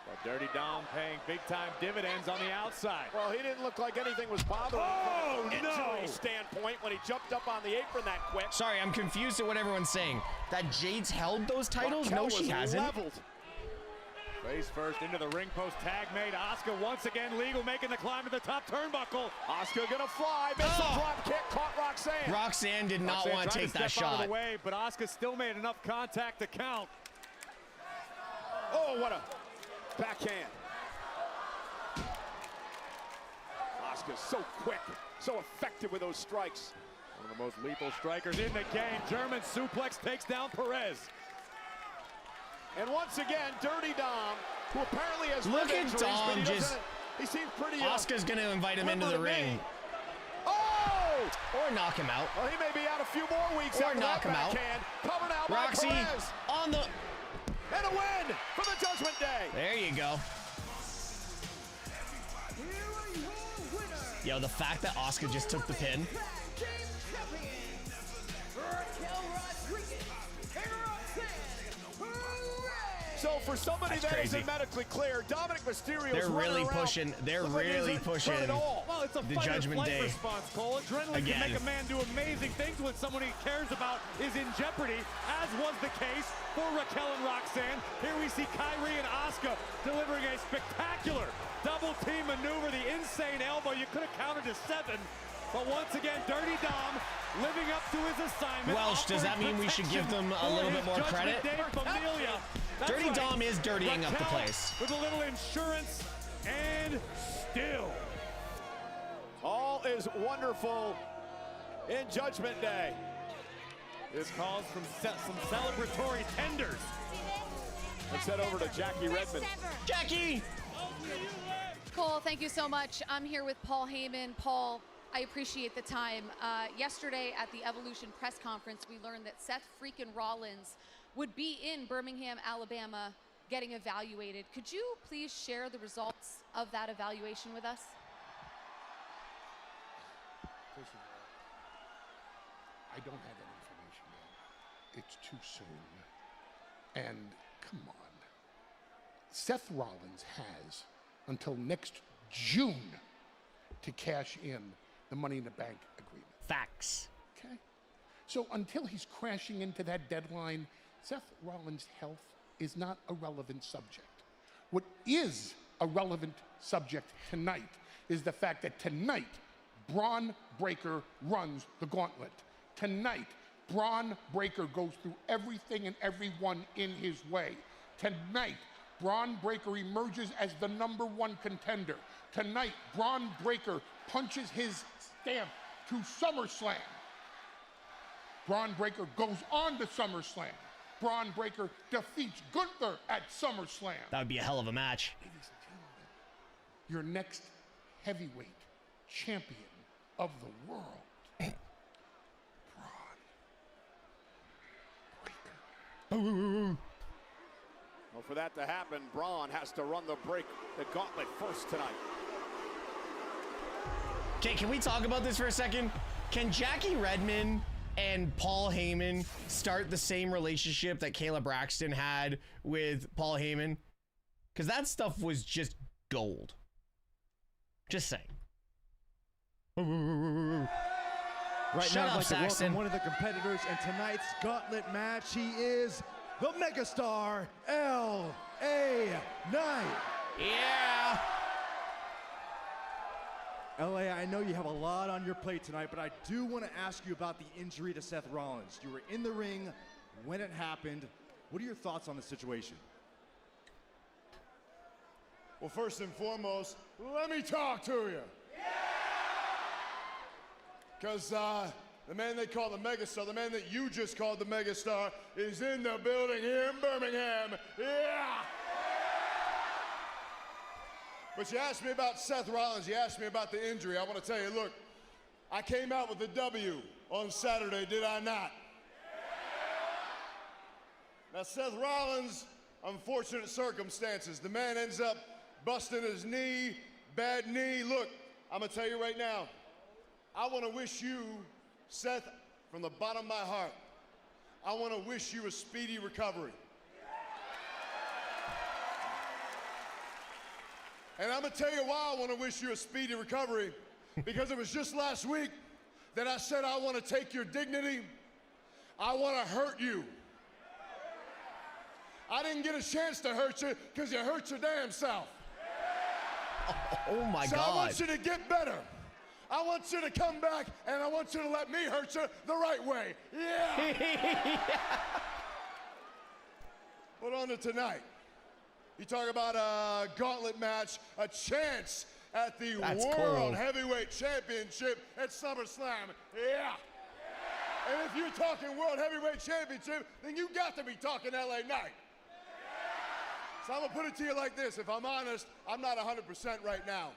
Well, Dirty Dom paying big-time dividends on the outside. Well, he didn't look like anything was bothering him from an injury standpoint when he jumped up on the apron that quick. Sorry, I'm confused at what everyone's saying. That Jade's held those titles? Raquel no, she hasn't. Leveled. Face first into the ring post, tag made. Asuka once again legal, making the climb to the top turnbuckle. Asuka gonna fly, missile drop kick, caught Roxanne. Roxanne did not want to take that shot. Out of the way, but Asuka still made enough contact to count. Oh, what a backhand. Asuka's so quick, so effective with those strikes. One of the most lethal strikers in the game. German suplex takes down Perez. And once again, Dirty Dom, who apparently has look at injuries, Dom but just. he seems pretty. Asuka's gonna invite him into the ring. Oh! Or knock him out. Well, he may be out a few more weeks. Or knock him out. Covered out Roxy by Perez. on the. And a win for the Judgment Day. There you go. Yo, the fact that Asuka just took the pin. So for somebody That's that crazy. isn't medically clear, Dominic Mysterio They're really pushing. They're really pushing Well, it's a the fight or Judgment flight Day. response, Cole. Adrenaline Again. can make a man do amazing things when someone he cares about is in jeopardy, as was the case for Raquel and Roxanne. Here we see Kyrie and Asuka delivering a spectacular double team maneuver, the insane elbow. You could have counted to 7. But once again, Dirty Dom living up to his assignment. Welsh, does that mean we should give them a little bit more credit? Dirty Dom is dirtying up the place. With a little insurance and still. All is wonderful in Judgment Day. This calls from some celebratory tenders. Let's head over to Jackie Redmond. Jackie! Cole, thank you so much. I'm here with Paul Heyman. Paul, I appreciate the time. Yesterday at the Evolution press conference, we learned that Seth freaking Rollins would be in Birmingham, Alabama, getting evaluated. Could you please share the results of that evaluation with us? First of all, I don't have that information yet. It's too soon. And come on. Seth Rollins has until next June to cash in the Money in the Bank agreement. Facts. Okay? So until he's crashing into that deadline, Seth Rollins' health is not a relevant subject. What is a relevant subject tonight is the fact that tonight, Braun Breaker runs the gauntlet. Tonight, Braun Breaker goes through everything and everyone in his way. Tonight, Braun Breaker emerges as the #1 contender. Tonight, Braun Breaker punches his stamp to SummerSlam. Braun Breaker goes on to SummerSlam. Braun Breaker defeats Gunther at SummerSlam. That would be a hell of a match. Ladies and gentlemen, your next heavyweight champion of the world, Braun Breaker. Well, for that to happen, Braun has to run the gauntlet first tonight. Okay, can we talk about this for a second? Can Jackie Redmond and Paul Heyman start the same relationship that Kayla Braxton had with Paul Heyman? Because that stuff was just gold. Just saying. Right Shut now, up, I'd like to Saxton. welcome one of the competitors in tonight's gauntlet match. He is the megastar, L.A. Knight. Yeah. L.A., I know you have a lot on your plate tonight, but I do want to ask you about the injury to Seth Rollins. You were in the ring when it happened. What are your thoughts on the situation? Well, first and foremost, let me talk to you. Because the man they call the megastar, the man that you just called the megastar, is in the building here in Birmingham. Yeah! But you asked me about Seth Rollins, you asked me about the injury. I want to tell you, look, I came out with a W on Saturday, did I not? Now, Seth Rollins, unfortunate circumstances. The man ends up busting his knee, bad knee. Look, I'm going to tell you right now, I want to wish you, Seth, from the bottom of my heart, I want to wish you a speedy recovery. And I'm going to tell you why I want to wish you a speedy recovery, because it was just last week that I said I want to take your dignity, I want to hurt you. I didn't get a chance to hurt you because you hurt your damn self. Oh my So God. I want you to get better. I want you to come back, and I want you to let me hurt you the right way. Yeah! But on to tonight. You talk about a gauntlet match, a chance at the That's World cold. Heavyweight Championship at SummerSlam. Yeah. And if you're talking World Heavyweight Championship, then you got to be talking LA Knight. So I'm gonna put it to you like this. If I'm honest, I'm not 100% right now.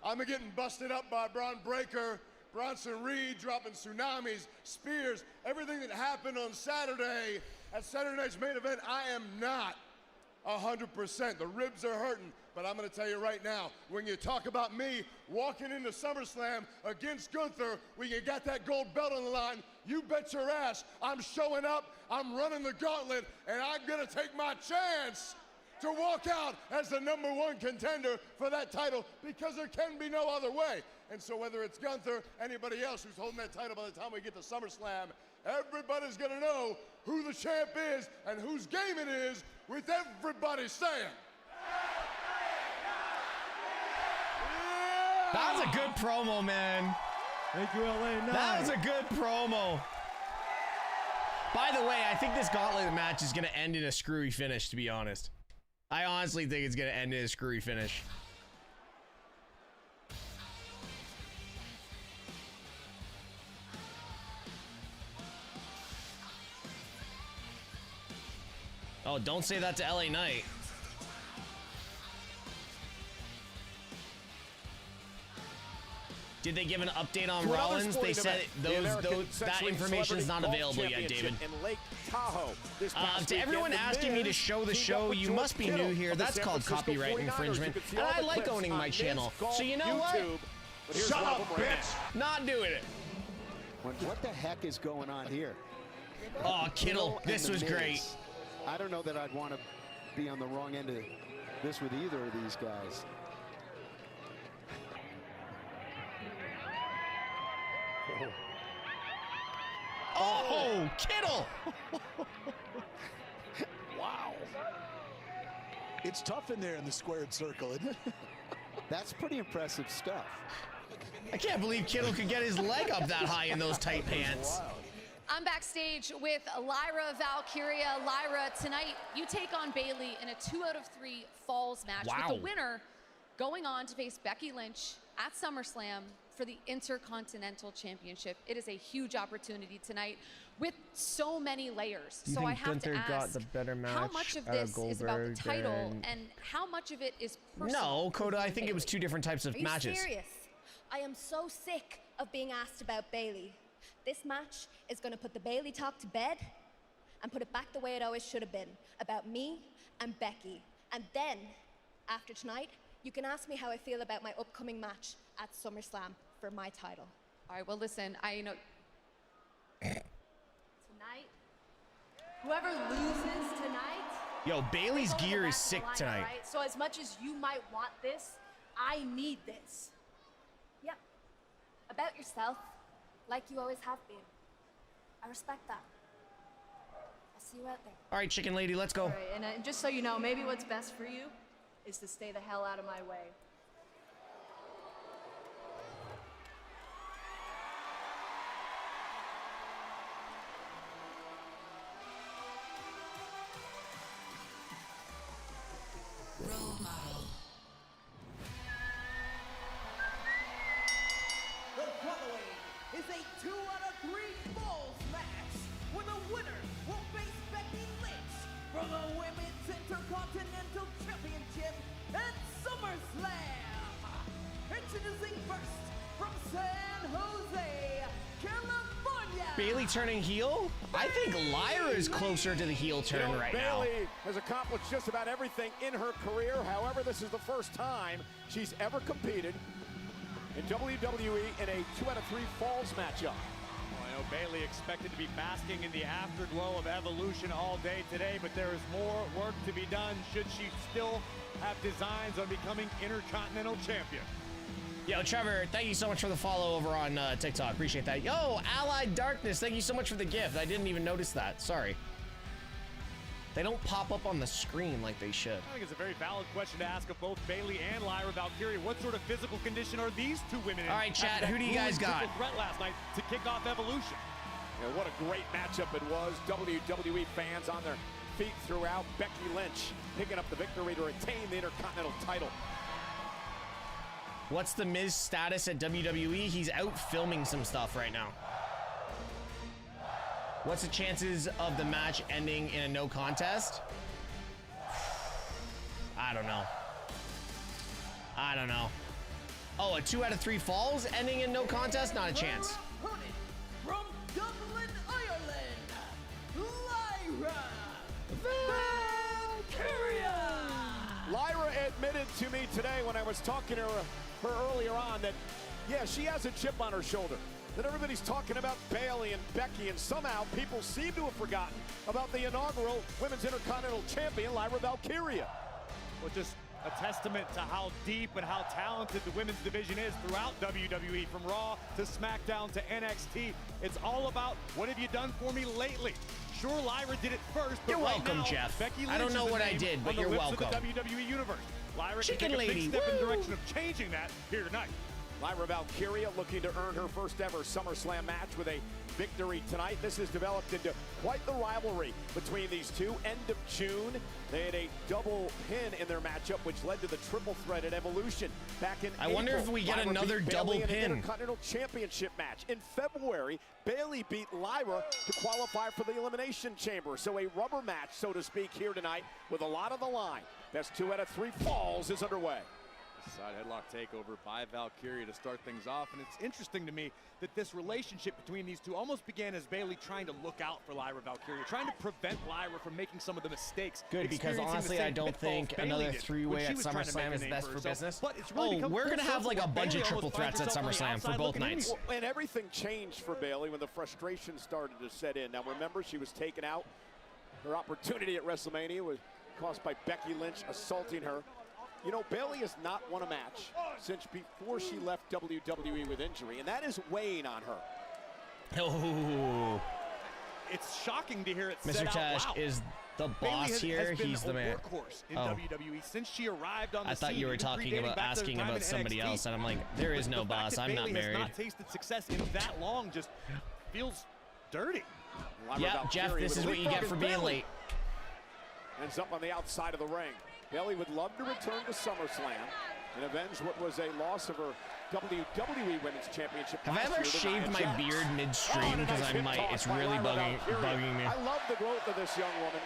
I'm getting busted up by Braun Breaker, Bronson Reed dropping tsunamis, spears, everything that happened on Saturday at Saturday night's main event. I am not 100%. The ribs are hurting, but I'm gonna tell you right now, when you talk about me walking into SummerSlam against Gunther, when you got that gold belt on the line, you bet your ass I'm showing up, I'm running the gauntlet, and I'm gonna take my chance to walk out as the #1 contender for that title, because there can be no other way. And so whether it's Gunther, anybody else who's holding that title by the time we get to SummerSlam, everybody's gonna know who the champ is and whose game it is, with everybody saying. Yeah! That was a good promo, man. Thank you, LA Knight. That was a good promo. By the way, I think this gauntlet match is going to end in a screwy finish, to be honest. I honestly think it's going to end in a screwy finish. Oh, don't say that to LA Knight. Did they give an update on Rollins? They said that information is not available yet, David. To everyone asking me to show the show, you must be new here. That's called copyright infringement. And I like owning my channel. So you know what? Shut up, bitch! Not doing it. What the heck is going on here? Oh, Kittle, this was great. I don't know that I'd want to be on the wrong end of this with either of these guys. Oh, Kittle! Wow. It's tough in there in the squared circle, isn't it? That's pretty impressive stuff. I can't believe Kittle could get his leg up that high in those tight pants. I'm backstage with Lyra Valkyria. Lyra, tonight you take on Bayley in a 2 out of 3 falls match, with the winner going on to face Becky Lynch at SummerSlam for the Intercontinental Championship. It is a huge opportunity tonight with so many layers. So I have to ask, got the better match how much of this is about the title and how much of it is personal? No, Coda, I think it was 2 different types of matches. Are you serious? I am so sick of being asked about Bayley. This match is going to put the Bayley talk to bed and put it back the way it always should have been, about me and Becky. And then, after tonight, you can ask me how I feel about my upcoming match at SummerSlam for my title. All right, well, listen, I know. Tonight, whoever loses tonight. Yo, Bayley's gear is sick tonight. Right? So as much as you might want this, I need this. Yep. About yourself, like you always have been. I respect that. I'll see you out there. All right, chicken lady, let's go. All right, and just so you know, maybe what's best for you is to stay the hell out of my way. Role model. The following is a 2 out of 3 falls match, where the winner will face Becky Lynch for the Women's Intercontinental Championship at SummerSlam. Introducing first from San Jose, California. Bayley turning heel? I think Lyra is closer to the heel turn right now. Bayley has accomplished just about everything in her career. However, this is the first time she's ever competed in WWE in a 2 out of 3 falls matchup. Well, I know Bayley expected to be basking in the afterglow of Evolution all day today, but there is more work to be done should she still have designs on becoming Intercontinental Champion. Yo, Trevor, thank you so much for the follow over on TikTok. Appreciate that. Yo, Allied Darkness, thank you so much for the gift. I didn't even notice that. Sorry. They don't pop up on the screen like they should. I think it's a very valid question to ask of both Bayley and Lyra Valkyria. What sort of physical condition are these 2 women in? All right, chat, who do you guys got? Threat last night to kick off Evolution. And what a great matchup it was. WWE fans on their feet throughout. Becky Lynch picking up the victory to retain the Intercontinental title. What's the Miz status at WWE? He's out filming some stuff right now. What's the chances of the match ending in a no contest? I don't know. I don't know. Oh, a 2 out of 3 falls ending in no contest? Not a chance. From Dublin, Ireland, Lyra Valkyria. Lyra admitted to me today when I was talking to her earlier on that, yeah, she has a chip on her shoulder. That everybody's talking about Bayley and Becky, and somehow people seem to have forgotten about the inaugural Women's Intercontinental Champion, Lyra Valkyria. Well, just a testament to how deep and how talented the women's division is throughout WWE, from Raw to SmackDown to NXT. It's all about, what have you done for me lately? Sure, Lyra did it first, but you're right welcome, now, Jeff. Becky Lynch I don't know is what the I name did, but on the you're lips welcome. Of the WWE Universe. Lyra Chicken can take lady. a big step in the direction of changing that here tonight. Lyra Valkyria looking to earn her first ever SummerSlam match with a victory tonight. This has developed into quite the rivalry between these two. End of June, they had a double pin in their matchup, which led to the triple threat at Evolution back in I wonder April. if we get Lyra another beat double Bayley in pin. an Intercontinental Championship match. In February, Bayley beat Lyra to qualify for the Elimination Chamber. So a rubber match, so to speak, here tonight with a lot on the line. Best 2 out of 3 falls is underway. Side headlock takeover by Valkyria to start things off. And it's interesting to me that this relationship between these two almost began as Bayley trying to look out for Lyra Valkyria, trying to prevent Lyra from making some of the mistakes. Good, because honestly, I don't think another 3-way at SummerSlam is best for business. But it's really oh, we're going to have like a bunch of triple threats at SummerSlam for both nights. And everything changed for Bayley when the frustration started to set in. Now remember, she was taken out. Her opportunity at WrestleMania was caused by Becky Lynch assaulting her. You know, Bayley has not won a match since before she left WWE with injury, and that is weighing on her. Oh. It's shocking to hear it Mr. said out Tesh loud. is the boss here. He's the man. Workhorse in Oh. WWE since she arrived on the I thought scene, you were even talking predating about back to asking the time about in somebody NXT. else, and I'm like, there is no The fact boss. that I'm not Bayley married. has not tasted success in that long just feels dirty. Yeah, Jeff, this is what you get for being late. Ends up on the outside of the ring. Bayley would love to return to SummerSlam and avenge what was a loss of her WWE Women's Championship. Have I ever shaved my beard midstream? Because I might. It's really bugging me. I love the growth of this young woman.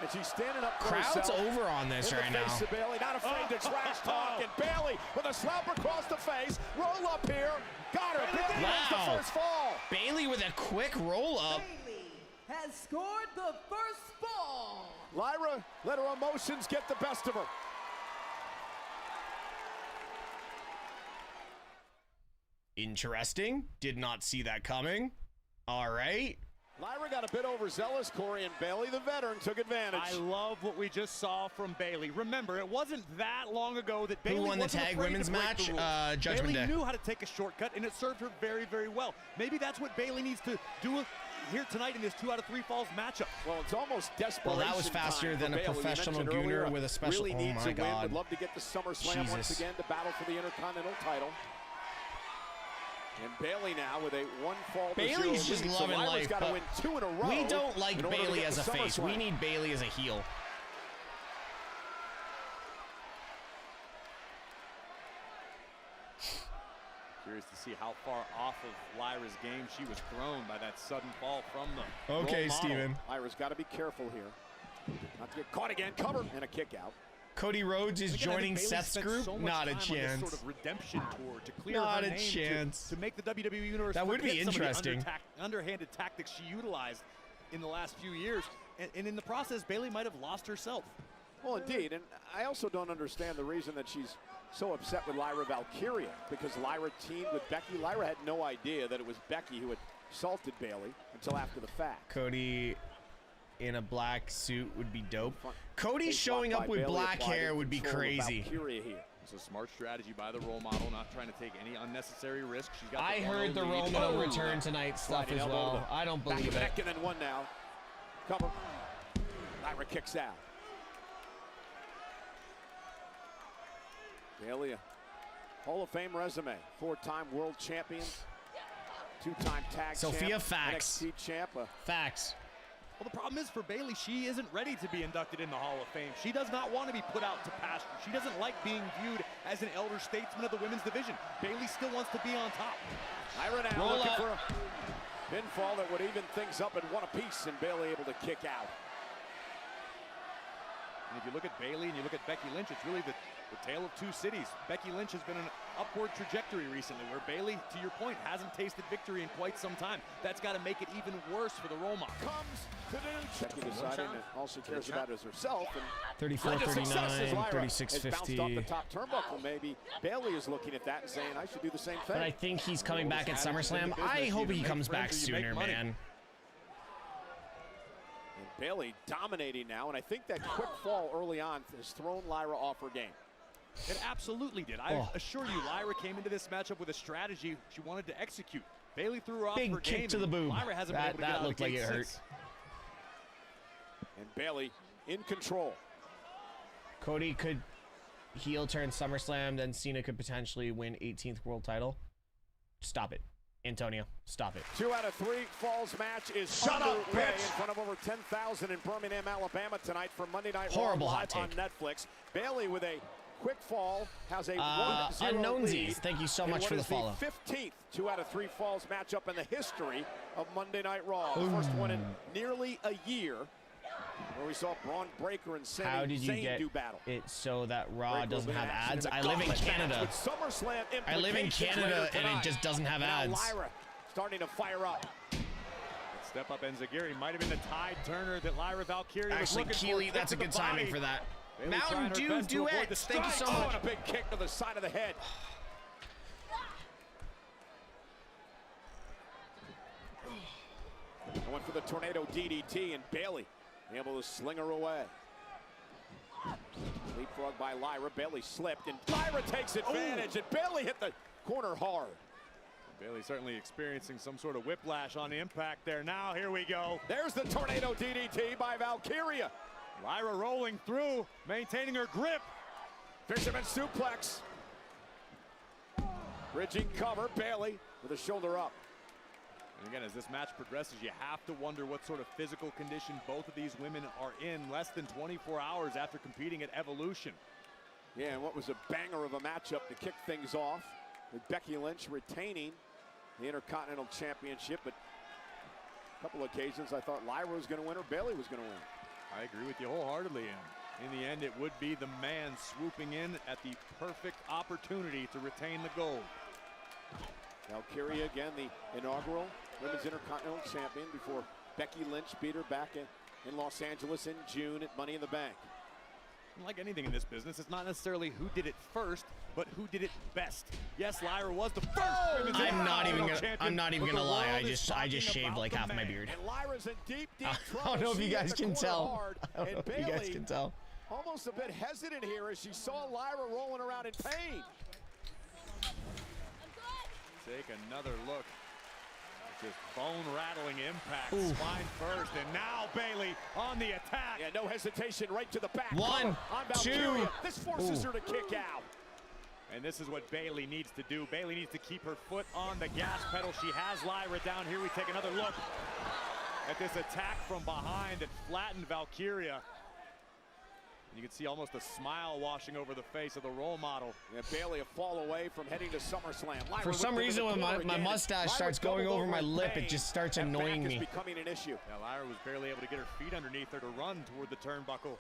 And she's standing up for Crowd's herself. over on this right now. Face of Bayley, not afraid to trash talk. And Bayley with a slap across the face. Roll up here. Got her. Bayley wins the first fall. Bayley with a quick roll up. Bayley has scored the first fall. Lyra let her emotions get the best of her. Interesting. Did not see that coming. All right. Lyra got a bit overzealous, Corey, and Bayley, the veteran, took advantage. I love what we just saw from Bayley. Remember, it wasn't that long ago that Bayley won the wasn't tag afraid women's to break match? the rules. Judgment Bayley Day. knew how to take a shortcut, and it served her very, very well. Maybe that's what Bayley needs to do here tonight in this 2 out of 3 falls matchup. Well, it's almost desperation. Well, that was faster time than for a Bayley. You professional mentioned gooner earlier, with a special. Really Oh needs my a win. God. Would love to get the SummerSlam once again to battle for the Intercontinental title. And Bayley now with a 1-fall. Bayley's just loving life. Got to win 2 in a row. We don't like in order to Bayley get as the a face. SummerSlam. We need Bayley as a heel. Curious to see how far off of Lyra's game she was thrown by that sudden fall from the Okay, role model. Steven. Lyra's got to be careful here. Not to get caught again. Cover and a kick out. Cody Rhodes is Again, I think joining Bayley Seth's spent group. so much Not a time on this chance. sort of redemption tour to clear Not her a name chance. to make the WWE Universe That would be forget some of the interesting. underhanded tactics she utilized in the last few years. And in the process, Bayley might have lost herself. Well, indeed. And I also don't understand the reason that she's so upset with Lyra Valkyria, because Lyra teamed with Becky. Lyra had no idea that it was Becky who had assaulted Bayley until after the fact. Cody in a black suit would be dope. Cody showing up with black hair would be crazy. It's a smart strategy by the role model, not trying to take any unnecessary risk. She's got I heard the Roman will return tonight stuff as well. I don't believe it. Back and then one now. Cover. Lyra kicks out. Bayley, a Hall of Fame resume. 4-time world champion. 2-time tag Sophia champ. Facts. NXT champ. Facts. Well, the problem is for Bayley, she isn't ready to be inducted in the Hall of Fame. She does not want to be put out to pasture. She doesn't like being viewed as an elder statesman of the women's division. Bayley still wants to be on top. Lyra now looking for a pinfall that would even things up in one apiece, and Bayley able to kick out. And if you look at Bayley and you look at Becky Lynch, it's really the tale of two cities. Becky Lynch has been on an upward trajectory recently, where Bayley, to your point, hasn't tasted victory in quite some time. That's got to make it even worse for the role model. Comes to the Becky deciding that all she cares about is herself. And 34-39, 36-50. Bounced off the top turnbuckle. Maybe Bayley is looking at that and saying, I should do the same thing. But I think he's coming back at SummerSlam. I hope he comes back sooner, man. Bayley dominating now, and I think that quick fall early on has thrown Lyra off her game. It absolutely did. I assure you, Lyra came into this matchup with a strategy she wanted to execute. Bayley threw her off her game. Big kick to the boob. Lyra hasn't been able to get out looked of the like it hurt. And Bayley in control. Cody could heel turn SummerSlam, then Cena could potentially win 18th world title. Stop it. Antonio, stop it. 2 out of 3 falls match is underway in front of over 10,000 in Birmingham, Alabama tonight for Monday Night Raw live on Netflix. Bayley with a quick fall has a 1-0 Unknownsies, lead. thank you so much for the follow. The 15th 2 out of 3 falls matchup in the history of Monday Night Raw. The first one in nearly a year, where we saw Braun Breaker and How did you get do battle. it so that Raw Breaker doesn't have ads? I live in gauntlet Canada. with SummerSlam I live in Canada and it just doesn't have ads. Now Lyra starting to fire up. Step up Enziguri might have been the tide turner that Lyra Valkyria Actually, was looking Keely, for. that's a good timing for that. Bayley Mountain Dew duets. Thank you so much. And a big kick to the side of the head. Going for the tornado DDT, and Bayley able to sling her away. Leapfrog by Lyra. Bayley slipped, and Lyra takes advantage, and Bayley hit the corner hard. Bayley certainly experiencing some sort of whiplash on impact there. Now, here we go. There's the tornado DDT by Valkyria. Lyra rolling through, maintaining her grip. Fisherman suplex. Bridging cover, Bayley with a shoulder up. And again, as this match progresses, you have to wonder what sort of physical condition both of these women are in less than 24 hours after competing at Evolution. Yeah, and what was a banger of a matchup to kick things off, with Becky Lynch retaining the Intercontinental Championship. But a couple occasions I thought Lyra was going to win or Bayley was going to win. I agree with you wholeheartedly. And in the end, it would be the man swooping in at the perfect opportunity to retain the gold. Valkyria again, the inaugural Women's Intercontinental Champion, before Becky Lynch beat her back in Los Angeles in June at Money in the Bank. Like anything in this business, it's not necessarily who did it first, but who did it best. Yes, Lyra was the first women's I'm not even gonna lie. I just shaved like half my beard. And Lyra's in deep I don't know if you guys can tell. I don't know if you guys can tell. Almost a bit hesitant here as she saw Lyra rolling around in pain. Take another look. Just bone-rattling impact. Ooh. Spine first, and now Bayley on the attack. Yeah, no hesitation, right to the back. 1, 2. This forces her to kick out. And this is what Bayley needs to do. Bayley needs to keep her foot on the gas pedal. She has Lyra down here. We take another look at this attack from behind that flattened Valkyria. You can see almost a smile washing over the face of the role model. Yeah, Bayley a fall away from heading to SummerSlam. Lyra For some reason, when my mustache starts going over my lip, it just starts annoying me. Becoming an issue. Yeah, Lyra was barely able to get her feet underneath her to run toward the turnbuckle.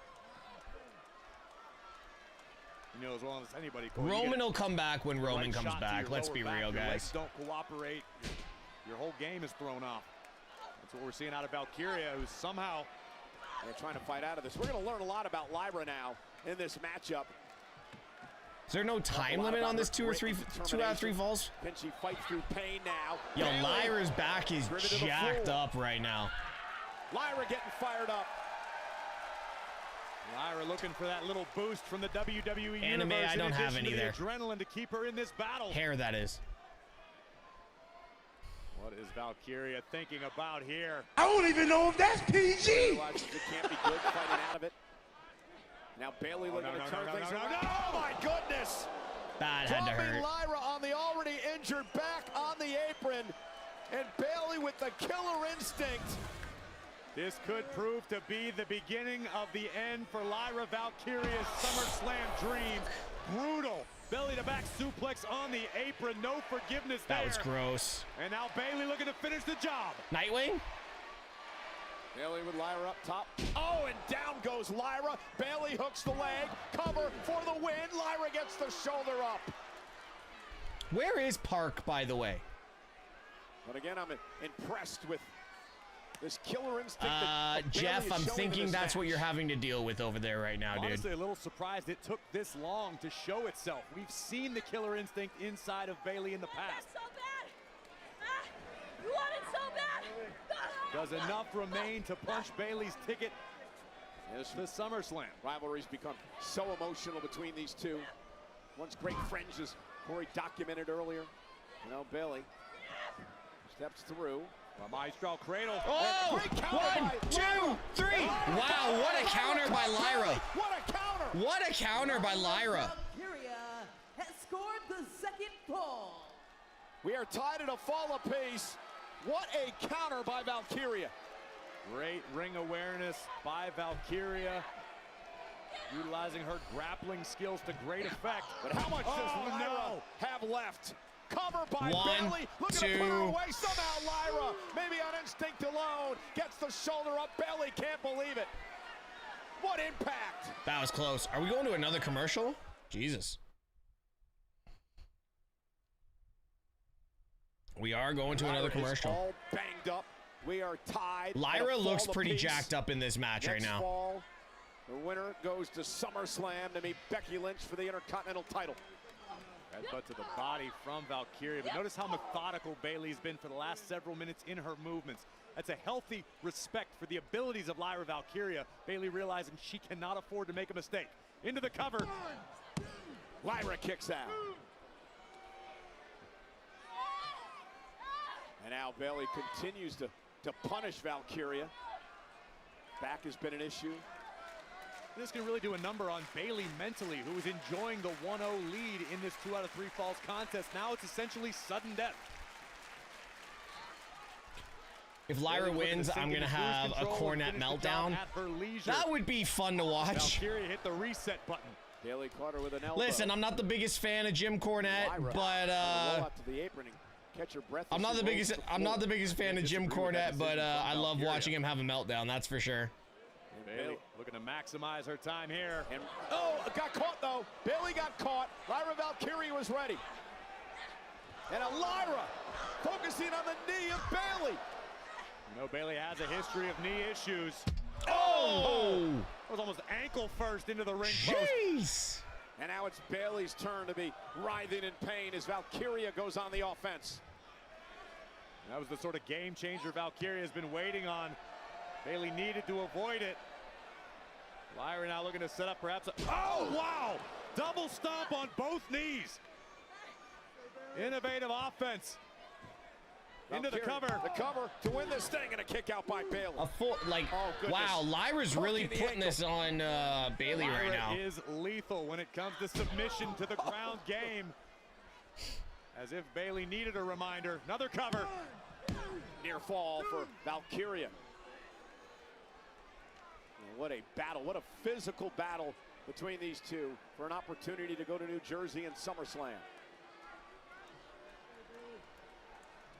You know as well as anybody. Roman will come back when Roman comes back. Let's be real, guys. Legs don't cooperate. Your whole game is thrown off. That's what we're seeing out of Valkyria, who's somehow they're trying to fight out of this. We're going to learn a lot about Lyra now in this matchup. Is there no time limit on this 2 out of 3 falls? Can she fight through pain now? Yo, Lyra's back is jacked up right now. Lyra getting fired up. Lyra looking for that little boost from the WWE Anime, universe. I don't have any there. Adrenaline to keep her in this battle. Hair, that is. What is Valkyria thinking about here? I don't even know if that's PG. Realizes it can't be good fighting out of it. Now Bayley looking to turn things around. Oh my goodness! That had to hurt. Lyra on the already injured back on the apron, and Bayley with the killer instinct. This could prove to be the beginning of the end for Lyra Valkyria's SummerSlam dream. Brutal belly-to-back suplex on the apron. No forgiveness there. That was gross. And now Bayley looking to finish the job. Nightwing? Bayley with Lyra up top. Oh, and down goes Lyra. Bayley hooks the leg. Cover for the win. Lyra gets the shoulder up. Where is Park, by the way? But again, I'm impressed with this killer instinct. Jeff, I'm thinking that's what you're having to deal with over there right now, dude. Honestly, a little surprised it took this long to show itself. We've seen the killer instinct inside of Bayley in the past. So bad. You want it so bad. Does enough remain to punch Bayley's ticket to SummerSlam. Rivalries become so emotional between these two. Once great friends, as Corey documented earlier. You know, Bayley steps through. A maestro cradle. Oh! 1, 2, 3! Wow, what a counter by Lyra. What a counter! What a counter by Lyra. Valkyria has scored the second fall. We are tied at a fall apiece. What a counter by Valkyria. Great ring awareness by Valkyria. Utilizing her grappling skills to great effect. But how much does Lyra have left? Cover by 1, Bayley. Looking to put her away. Somehow Lyra, maybe on instinct alone, gets the shoulder up. Bayley can't believe it. What impact. That was close. Are we going to another commercial? Jesus. We are going to another commercial. All banged up. We are tied. Lyra looks pretty jacked up in this match right now. Fall, the winner goes to SummerSlam to meet Becky Lynch for the Intercontinental title. Headbutt to the body from Valkyria, but notice how methodical Bayley's been for the last several minutes in her movements. That's a healthy respect for the abilities of Lyra Valkyria. Bayley realizing she cannot afford to make a mistake. Into the cover. Lyra kicks out. And now Bayley continues to punish Valkyria. Back has been an issue. This can really do a number on Bayley mentally, who was enjoying the 1-0 lead in this 2 out of 3 falls contest. Now it's essentially sudden death. If Lyra wins, I'm going to have a Cornette meltdown. That would be fun to watch. Valkyria hit the reset button. Bayley caught her with an elbow. Listen, I'm not the biggest fan of Jim Cornette, Lyra but roll up to the apron and catch her breath. I'm not the biggest fan of Jim Cornette, but I love watching him have a meltdown. That's for sure. Bayley looking to maximize her time here. And got caught though. Bayley got caught. Lyra Valkyria was ready. And a Lyra focusing on the knee of Bayley. You know, Bayley has a history of knee issues. Oh! That was almost ankle first into the ring post. Jeez! And now it's Bayley's turn to be writhing in pain as Valkyria goes on the offense. That was the sort of game changer Valkyria has been waiting on. Bayley needed to avoid it. Lyra now looking to set up perhaps a, oh, wow! Double stomp on both knees. Innovative offense. Into the cover. The cover to win this thing, and a kick out by Bayley. A full, like, wow, Lyra's really putting this on Bayley right now. Lyra is lethal when it comes to submission to the ground game. As if Bayley needed a reminder. Another cover. Near fall for Valkyria. What a battle, what a physical battle between these two for an opportunity to go to New Jersey in SummerSlam.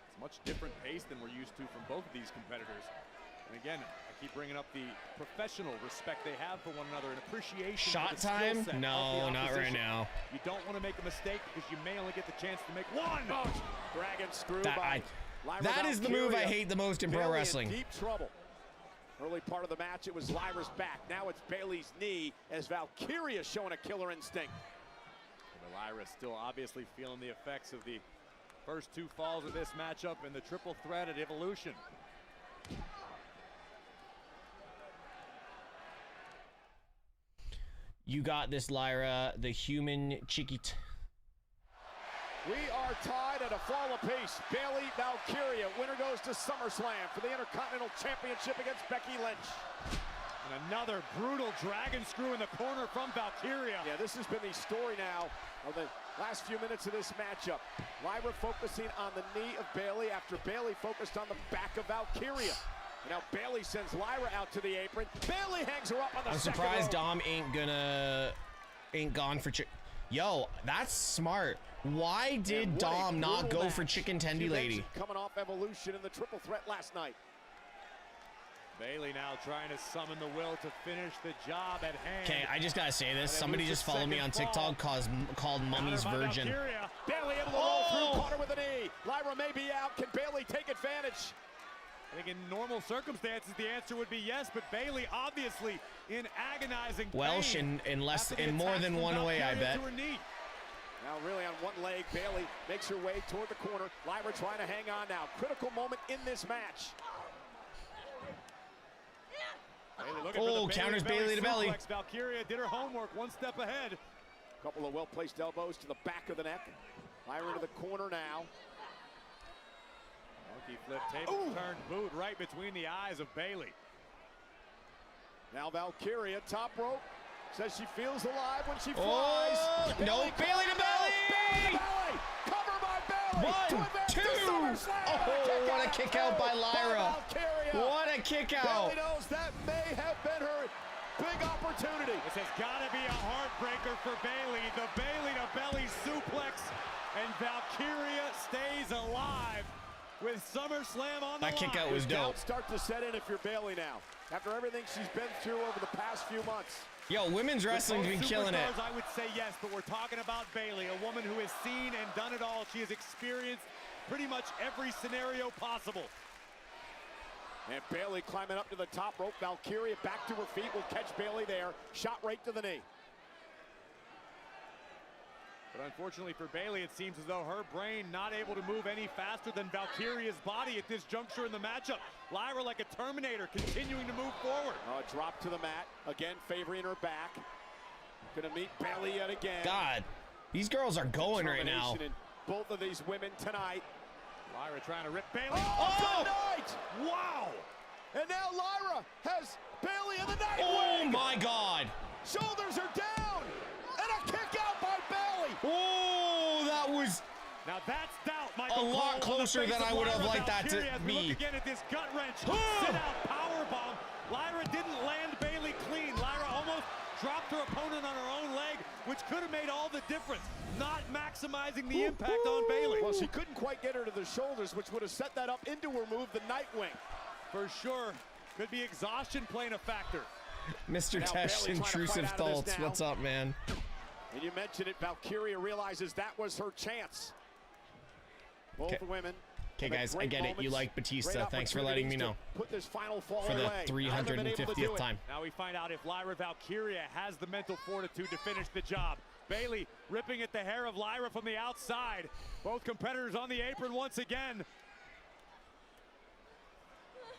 It's a much different pace than we're used to from both of these competitors. And again, I keep bringing up the professional respect they have for one another and appreciation. Shot time? No, not right now. You don't want to make a mistake because you may only get the chance to make one. Oh, dragon screw by Lyra that is the move I hate the most in pro wrestling. In deep trouble. Early part of the match, it was Lyra's back. Now it's Bayley's knee as Valkyria showing a killer instinct. But Lyra still obviously feeling the effects of the first 2 falls of this matchup in the triple threat at Evolution. You got this, Lyra, the human chiquit. We are tied at a fall apiece. Bayley, Valkyria. Winner goes to SummerSlam for the Intercontinental Championship against Becky Lynch. And another brutal dragon screw in the corner from Valkyria. Yeah, this has been the story now of the last few minutes of this matchup. Lyra focusing on the knee of Bayley after Bayley focused on the back of Valkyria. Now Bayley sends Lyra out to the apron. Bayley hangs her up on the I'm second surprised rope. Dom ain't gone for Yo, that's smart. Why did Dom not go for Chicken Tendy Lady? Coming off Evolution in the triple threat last night. Bayley now trying to summon the will to finish the job at hand. Okay, I just gotta say this. Somebody just followed me on TikTok called Mummy's Virgin. Bayley able to roll through, caught her with a knee. Lyra may be out. Can Bayley take advantage? I think in normal circumstances the answer would be yes, but Bayley obviously in agonizing pain. Welsh in more than one way, I bet. Now really on one leg, Bayley makes her way toward the corner. Lyra trying to hang on now. Critical moment in this match. Counters Bayley to belly. Valkyria did her homework, one step ahead. Couple of well-placed elbows to the back of the neck. Lyra into the corner now. Monkey flip, table turn, boot right between the eyes of Bayley. Now Valkyria, top rope. Says she feels alive when she flies. No, Bayley to belly! Bayley to belly! Cover by Bayley! 1, 2! Oh, what a kick out by Lyra. What a kick out. Bayley knows that may have been her big opportunity. This has got to be a heartbreaker for Bayley. The Bayley to belly suplex, and Valkyria stays alive with SummerSlam on the line. That kick out was dope. Start to set in if you're Bayley now. After everything she's been through over the past few months. Yo, women's wrestling's been killing it. I would say yes, but we're talking about Bayley, a woman who has seen and done it all. She has experienced pretty much every scenario possible. And Bayley climbing up to the top rope. Valkyria back to her feet. Will catch Bayley there. Shot right to the knee. But unfortunately for Bayley, it seems as though her brain not able to move any faster than Valkyria's body at this juncture in the matchup. Lyra like a Terminator, continuing to move forward. Drop to the mat. Again, favoring her back. Gonna meet Bayley yet again. God, these girls are going right now. In both of these women tonight. Lyra trying to rip Bayley. Oh! Good night! Wow! And now Lyra has Bayley in the night. Oh my God! Shoulders are down! And a kick out by Bayley! Oh, that was now that's doubt, Michael. a lot closer than I would have liked that to be. Look again at this gut wrench. Sit out power bomb. Lyra didn't land Bayley clean. Lyra almost dropped her opponent on her own leg, which could have made all the difference. Not maximizing the impact on Bayley. Well, she couldn't quite get her to the shoulders, which would have set that up into her move, the Nightwing. For sure. Could be exhaustion playing a factor. MrTeshk, intrusive thoughts. What's up, man? And you mentioned it, Valkyria realizes that was her chance. Both women. Okay, guys, I get it. You like Batista. Thanks for letting me know. Put this final fall for the away. 350th time. Now we find out if Lyra Valkyria has the mental fortitude to finish the job. Bayley ripping at the hair of Lyra from the outside. Both competitors on the apron once again.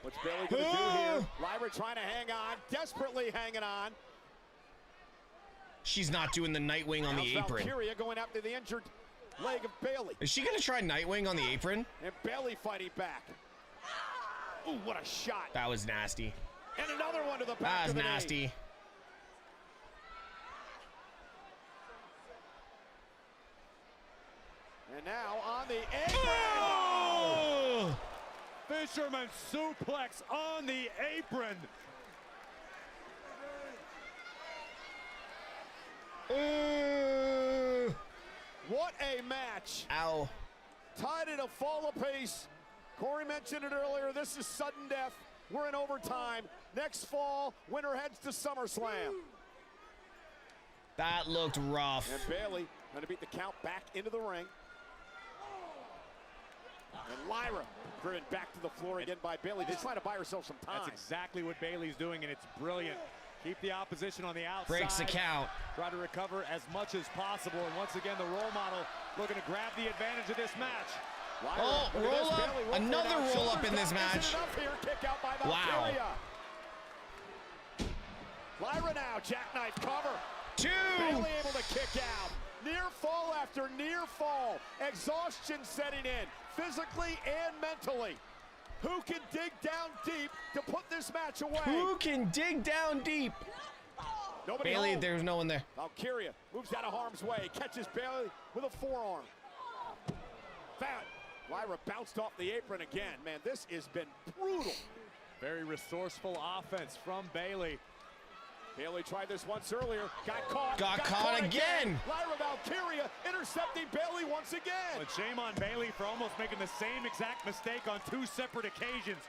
What's Bayley going to do here? Lyra trying to hang on, desperately hanging on. She's not doing the Nightwing on the apron. Valkyria going after the injured leg of Bayley. Is she going to try Nightwing on the apron? And Bayley fighting back. Ooh, what a shot. That was nasty. And another one to the back of the knee. That was nasty. And now on the apron. Oh! Fisherman suplex on the apron. What a match. Ow. Tied at a fall apace. Corey mentioned it earlier. This is sudden death. We're in overtime. Next fall, winner heads to SummerSlam. That looked rough. And Bayley going to beat the count back into the ring. And Lyra driven back to the floor again by Bayley, just trying to buy herself some time. That's exactly what Bayley's doing, and it's brilliant. Keep the opposition on the outside. Breaks the count. Try to recover as much as possible. And once again, the role model looking to grab the advantage of this match. Lyra, roll up. Another roll up in this match. Here. Kick out by Valkyria. Lyra now, jackknife cover. 2. Bayley able to kick out. Near fall after near fall. Exhaustion setting in, physically and mentally. Who can dig down deep to put this match away? Who can dig down deep? Nobody Bayley, home. there's no one there. Valkyria moves out of harm's way, catches Bayley with a forearm. Lyra bounced off the apron again. Man, this has been brutal. Very resourceful offense from Bayley. Bayley tried this once earlier, got caught. Got caught again. Lyra Valkyria intercepting Bayley once again. But shame on Bayley for almost making the same exact mistake on 2 separate occasions.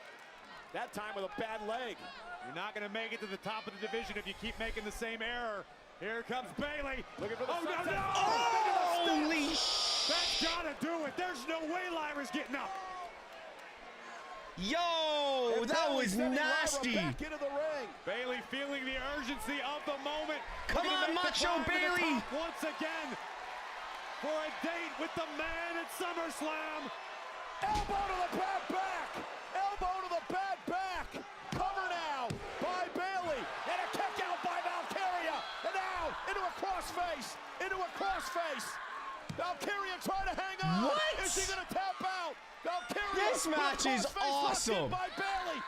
That time with a bad leg. You're not going to make it to the top of the division if you keep making the same error. Here comes Bayley. Looking for the no! Holy That's got to do it. There's no way Lyra's getting up. Yo, that was nasty. Back into the ring. Bayley feeling the urgency of the moment. Come on, Macho Bayley. Once again for a date with the man at SummerSlam. Elbow to the bad back. Elbow to the bad back. Cover now by Bayley. And a kick out by Valkyria. And now into a crossface. Into a crossface. Valkyria trying to hang on. What? Is she going to tap out? Valkyria. This match is awesome. By Bayley.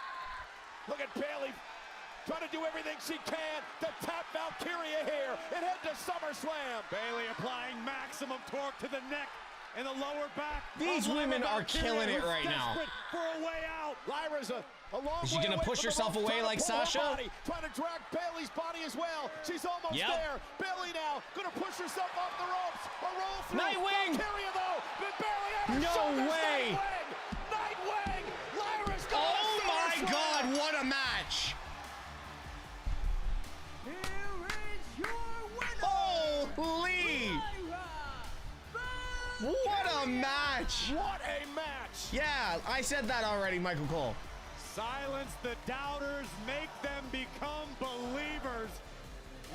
Look at Bayley trying to do everything she can to tap Valkyria here and head to SummerSlam. Bayley applying maximum torque to the neck and the lower back. These women are killing it right now. For a way out. Lyra's a long Is she way gonna away push from the herself ropes, away trying to like pull her Sasha? body, trying to drag Bayley's body as well. She's almost there. Bayley now gonna push herself off the ropes. A roll through. Nightwing! Valkyria though, but Bayley out of No shoulders. way! Nightwing! Lyra's going Oh to my SummerSlam. God, what a match! Here is your winner, Holy! What a match! What a match! Yeah, I said that already, Michael Cole. Silence the doubters, make them become believers.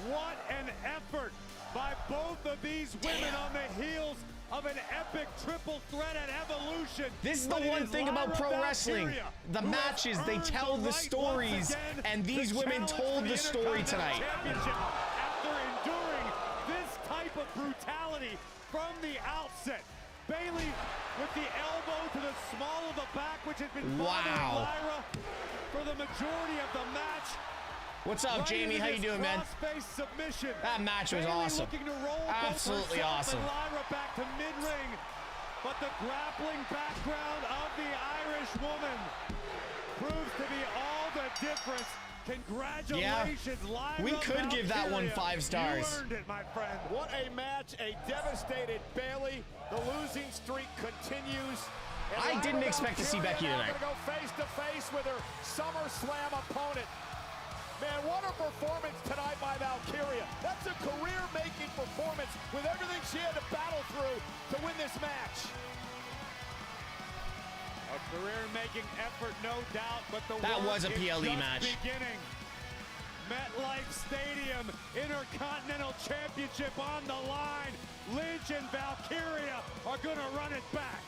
What an effort by both of these women on the heels of an epic triple threat at Evolution. This is the one thing about pro wrestling. The matches, they tell the stories, and these women told the story tonight. After enduring this type of brutality from the outset, Bayley with the elbow to the small of the back, which has been bothering Lyra for the majority of the match. What's up, Jamie? How you doing, man? Submission. That match was awesome. Absolutely awesome. Lyra back to mid-ring, but the grappling background of the Irish woman proves to be all the difference. Congratulations, Lyra. We could give that one 5 stars. You earned it, my friend. What a match, a devastated Bayley. The losing streak continues. I didn't expect to see Becky tonight. Gonna go face to face with her SummerSlam opponent. Man, what a performance tonight by Valkyria. That's a career-making performance with everything she had to battle through to win this match. A career-making effort, no doubt, but the that work was a PLE is just match. Beginning. MetLife Stadium, Intercontinental Championship on the line. Lynch and Valkyria are gonna run it back.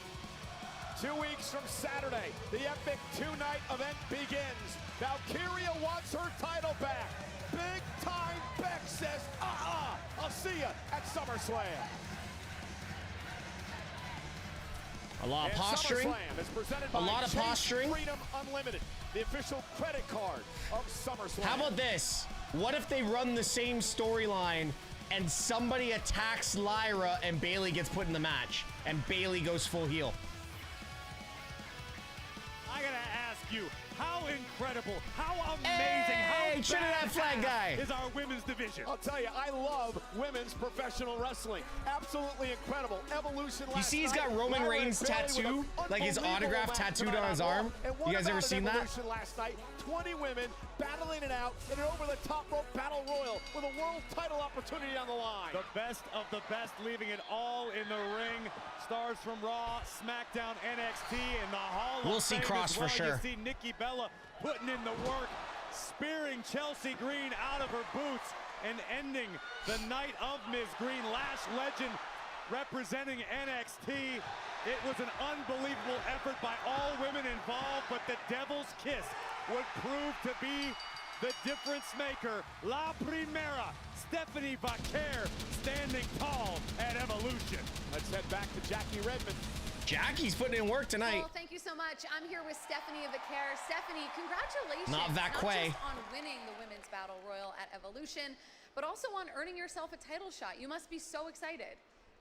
2 weeks from Saturday, the epic 2-night event begins. Valkyria wants her title back. Big time Beck says, I'll see ya at SummerSlam. A lot of posturing. SummerSlam is presented by A lot of Chase posturing. Freedom Unlimited, the official credit card of SummerSlam. How about this? What if they run the same storyline and somebody attacks Lyra and Bayley gets put in the match and Bayley goes full heel? I gotta ask you, how incredible, how amazing, how Trinidad Flag guy is our women's division? I'll tell you, I love women's professional wrestling. Absolutely incredible. Evolution last You see he's got night, Roman Lyra Reigns and Bayley tattoo? with an Like his unbelievable autograph match tattooed tonight on his Raw. arm? And what You guys about ever an seen that? Evolution last night? 20 women battling it out in an over-the-top rope battle royal with a world title opportunity on the line. The best of the best, leaving it all in the ring. Stars from Raw, SmackDown, NXT, and the Hall We'll of see Fame Cross as for well. sure. You see Nikki Bella putting in the work, spearing Chelsea Green out of her boots, and ending the night of Ms. Green. Lash Legend representing NXT. It was an unbelievable effort by all women involved, but the Devil's Kiss would prove to be the difference maker. La Primera, Stephanie Vaquer, standing tall at Evolution. Let's head back to Jackie Redmond. Jackie's putting in work tonight. Well, thank you so much. I'm here with Stephanie Vaquer. Stephanie, congratulations. Not Vaquer. Not just on winning the Women's Battle Royal at Evolution, but also on earning yourself a title shot. You must be so excited.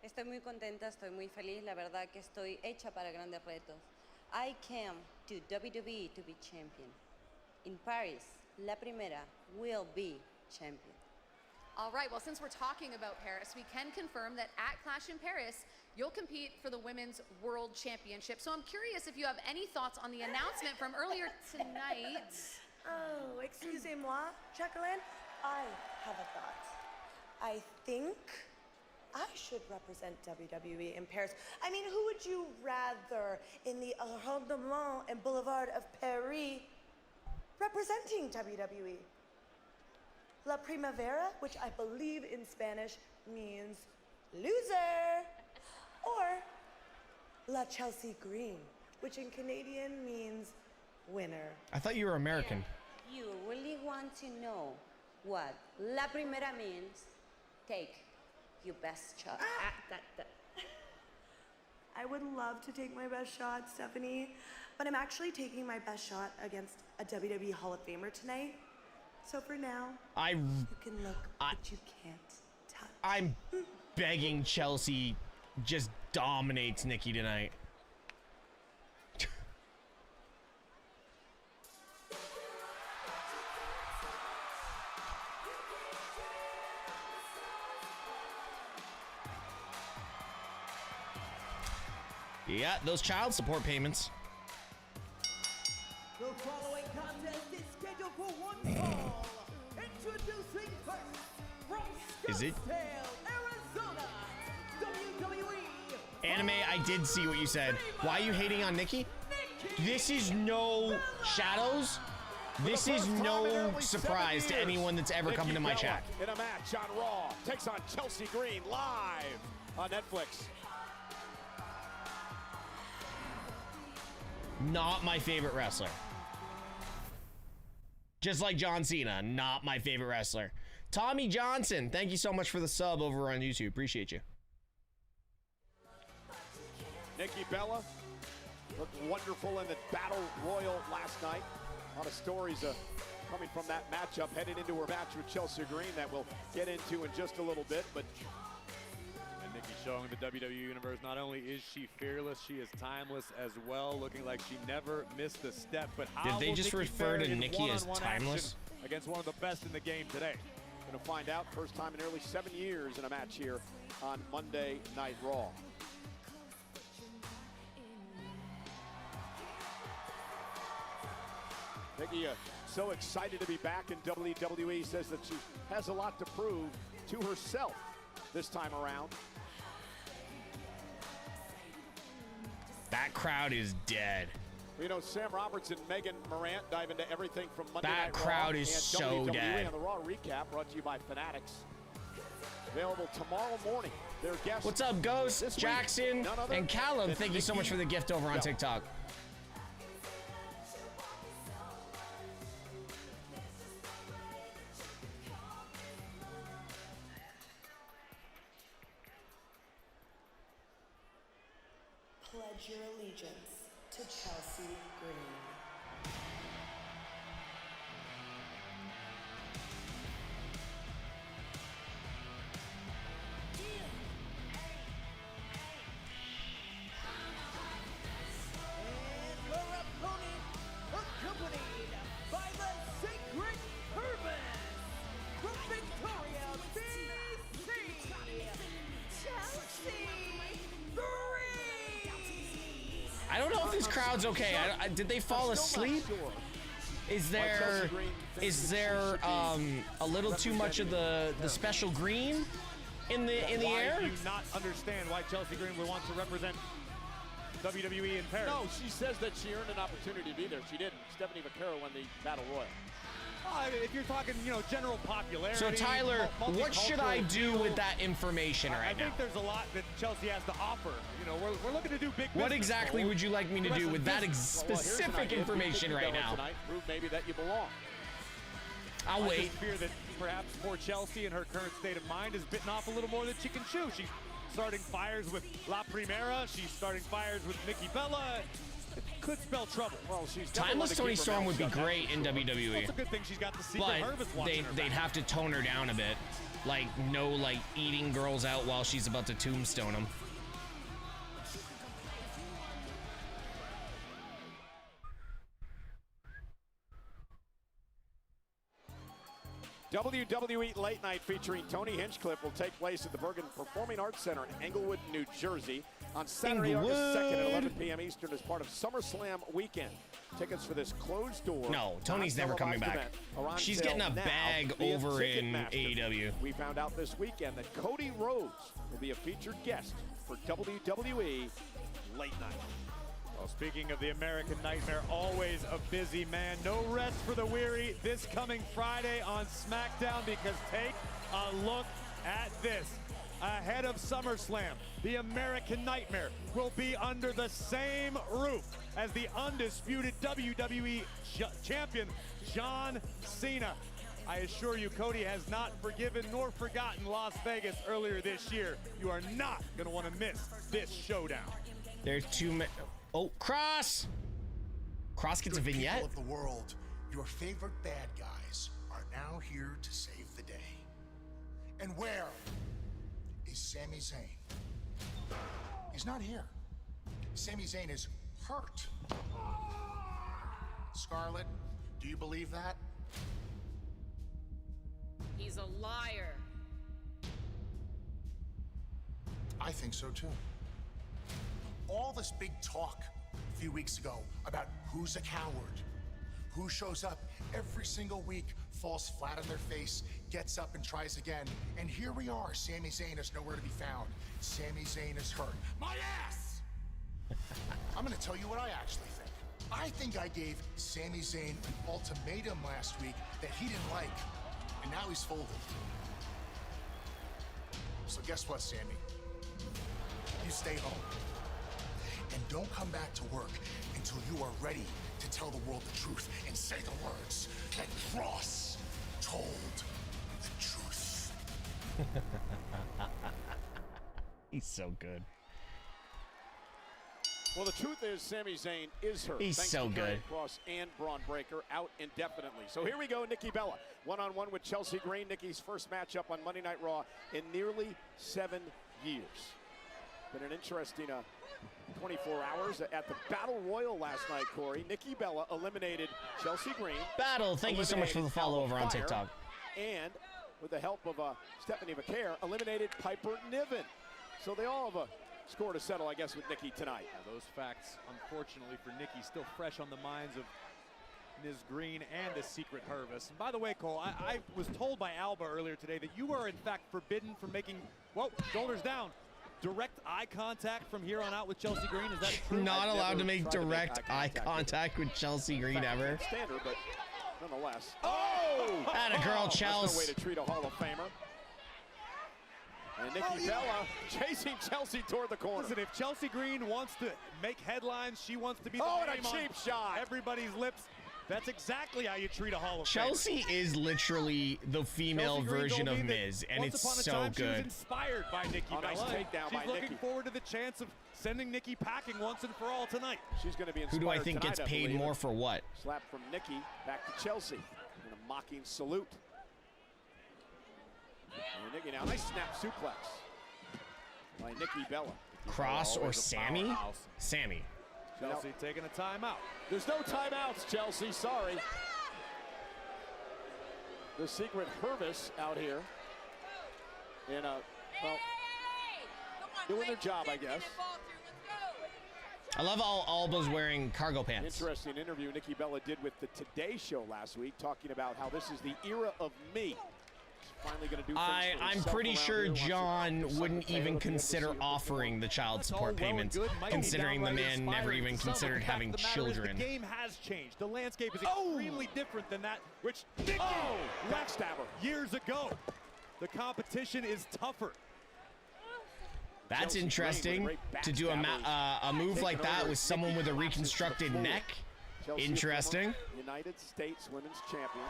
Estoy muy contenta, estoy muy feliz. La verdad que estoy hecha para grandes retos. I came to WWE to be champion. in Paris, la primera will be champion. All right, well, since we're talking about Paris, we can confirm that at Clash in Paris, you'll compete for the Women's World Championship. So I'm curious if you have any thoughts on the announcement from earlier tonight. Oh, excusez-moi, Jacqueline. I have a thought. I think I should represent WWE in Paris. I mean, who would you rather in the Arrondissement and Boulevard of Paris representing WWE? La Primavera, which I believe in Spanish means loser, or La Chelsea Green, which in Canadian means winner. I thought you were American. You really want to know what la primera means? Take your best shot. I would love to take my best shot, Stephanie, but I'm actually taking my best shot against a WWE Hall of Famer tonight. So for now, you can look, but you can't touch. I'm begging Chelsea just dominates Nikki tonight. Yeah, those child support payments. The following contest is scheduled for one fall. Introducing first from Is it? Scottsdale, Arizona, WWE. Anime, I did see what you said. Why are you hating on Nikki? This is no shadows. This is no surprise to anyone that's ever come into my chat. In a match on Raw, takes on Chelsea Green live on Netflix. Not my favorite wrestler. Just like John Cena, not my favorite wrestler. Tommy Johnson, thank you so much for the sub over on YouTube. Appreciate you. Nikki Bella looked wonderful in the Battle Royal last night. A lot of stories coming from that matchup, headed into her match with Chelsea Green that we'll get into in just a little bit. But Nikki showing the WWE Universe, not only is she fearless, she is timeless as well, looking like she never missed a step. But how Did they will just Nikki refer fare to in Nikki as one-on-one timeless? action against one of the best in the game today? Gonna find out, first time in nearly 7 years in a match here on Monday Night Raw. Nikki so excited to be back in WWE, says that she has a lot to prove to herself this time around. That crowd is dead. You know, Sam Roberts and Megan Morant dive into everything from Monday That Night crowd Raw is and so WWE dead. on the Raw recap brought to you by Fanatics. Available tomorrow morning. Their guests. What's up, Ghost, this week, Jackson, none other and Callum? than Thank you so much Nikki for the gift over on Bella. TikTok. Pledge your allegiance to Chelsea Green. And your opponent, accompanied by the Sacred Purpose from Victoria, BC, Chelsea Green. I don't know if this crowd's okay. Did they fall asleep? Is there a little too much of the special green in the Why air? do you not understand why Chelsea Green would want to represent WWE in Paris? No, she says that she earned an opportunity to be there. She didn't. Stephanie Vaquero won the Battle Royal. If you're talking, general popularity. So Tyler, what should I do multicultural with that information right I now? think there's a lot that Chelsea has to offer. We're looking to do big What business. exactly would you like me to do with that specific information right now? Tonight, prove maybe that you belong. I'll I wait. just fear that perhaps poor Chelsea in her current state of mind is bitten off a little more than she can chew. She's starting fires with La Primera. She's starting fires with Nikki Bella. It could spell trouble. Well, she's Timeless Tony Storm would be great in WWE. It's a good thing she's got the secret But Hervis watching her they'd back. have to tone her down a bit. Like, no, eating girls out while she's about to tombstone them. WWE Late Night featuring Tony Hinchcliffe will take place at the Bergen Performing Arts Center in Englewood, New Jersey on Saturday, August 2nd at 11 p.m. Eastern as part of SummerSlam weekend. Tickets for this closed door. No, Tony's never coming back. She's getting a bag over in AEW. We found out this weekend that Cody Rhodes will be a featured guest for WWE Late Night. Well, speaking of the American Nightmare, always a busy man. No rest for the weary this coming Friday on SmackDown, because take a look at this. Ahead of SummerSlam, the American Nightmare will be under the same roof as the undisputed WWE champion, John Cena. I assure you, Cody has not forgiven nor forgotten Las Vegas earlier this year. You are not going to want to miss this showdown. There's too many. Oh, Cross! Cross gets a vignette. People of the world, your favorite bad guys are now here to save the day. And where is Sami Zayn? He's not here. Sami Zayn is hurt. Scarlett, do you believe that? He's a liar. I think so too. All this big talk a few weeks ago about who's a coward, who shows up every single week, falls flat on their face, gets up and tries again. And here we are, Sami Zayn is nowhere to be found. Sami Zayn is hurt. My ass! I'm gonna tell you what I actually think. I think I gave Sami Zayn an ultimatum last week that he didn't like, and now he's folded. So guess what, Sami? You stay home. And don't come back to work until you are ready to tell the world the truth and say the words that Cross told the truth. He's so good. Well, the truth is, Sami Zayn is hurt. He's thanks so to good. Karrion Kross and Braun Breaker out indefinitely. So here we go, Nikki Bella, one-on-one with Chelsea Green. Nikki's first matchup on Monday Night Raw in nearly 7 years. Been an interesting 24 hours at the Battle Royal last night, Corey. Nikki Bella eliminated Chelsea Green. Battle, thank you so much for the follow over on TikTok. And with the help of Stephanie Vaquer, eliminated Piper Niven. So they all have a score to settle, I guess, with Nikki tonight. Yeah, those facts, unfortunately for Nikki, still fresh on the minds of Ms. Green and the Secret Hervis. And by the way, Cole, I was told by Alba earlier today that you are, in fact, forbidden from making, whoa, shoulders down, direct eye contact from here on out with Chelsea Green. Is that true? Not allowed to make direct eye contact with Chelsea Green ever. Standard, but nonetheless. Oh! Atta girl, Chelsea. That's no way to treat a Hall of Famer. And Nikki Bella chasing Chelsea toward the corner. Listen, if Chelsea Green wants to make headlines, she wants to be the and name a cheap shot. Everybody's lips. That's exactly how you treat a Hall of Famer. Chelsea is literally the female version of Miz, and it's so She was good. inspired by Nikki Bella. Nice takedown by She's looking Nikki. forward to the chance of sending Nikki packing once and for all tonight. She's going to be inspired. Who do I think tonight, gets paid more for what? Slap from Nikki back to Chelsea. And a mocking salute. And Nikki now, nice snap suplex by Nikki Bella. Cross or Sammy? Sammy. Chelsea taking a timeout. There's no timeouts, Chelsea. Sorry. The Secret Hervis out here. And, well, doing their job, I guess. I love how Alba's wearing cargo pants. Interesting interview Nikki Bella did with the Today Show last week, talking about how this is the era of me. Finally gonna do I'm pretty sure John wouldn't even consider offering the child support payments, considering the man never even considered having children. The game has changed. The landscape is extremely different than that which Nikki backstabber years ago. The competition is tougher. That's interesting to do a move like that with someone with a reconstructed neck. Interesting. United States Women's Champion.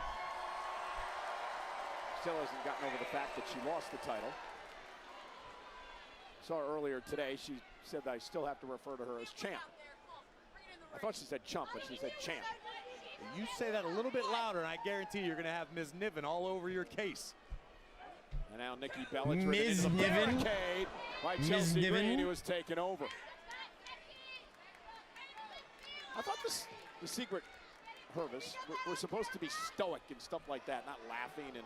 Still hasn't gotten over the fact that she lost the title. Saw her earlier today. She said that I still have to refer to her as champ. I thought she said chump, but she said champ. You say that a little bit louder, and I guarantee you're going to have Ms. Niven all over your case. And now Nikki Bella Ms. Niven. By Chelsea Green, who was taken over. I thought the Secret Hervis. We're supposed to be stoic and stuff like that, not laughing and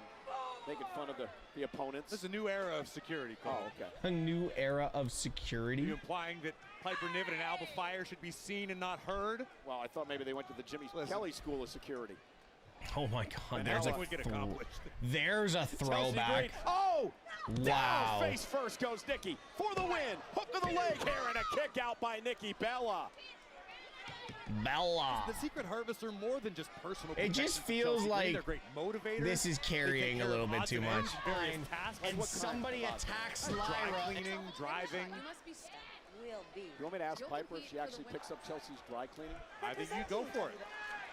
making fun of the opponents. This is a new era of security, Cole. Oh, okay. A new era of security? Are you implying that Piper Niven and Alba Fire should be seen and not heard? Well, I thought maybe they went to the Jimmy Kelly School of Security. Oh my God! And There's would get accomplished. There's a throwback. Oh! Wow! Down face first goes Nikki for the win. Hook of the leg here and a kick out by Nikki Bella. Bella. The Secret Harvest are more than just personal. It just feels like they're great motivators. this is carrying a little bit too much. And somebody attacks Dry Lyra. cleaning, driving. You must be stuck. Will be. You want me to ask Piper if she actually picks up Chelsea's dry cleaning? I think you go for it.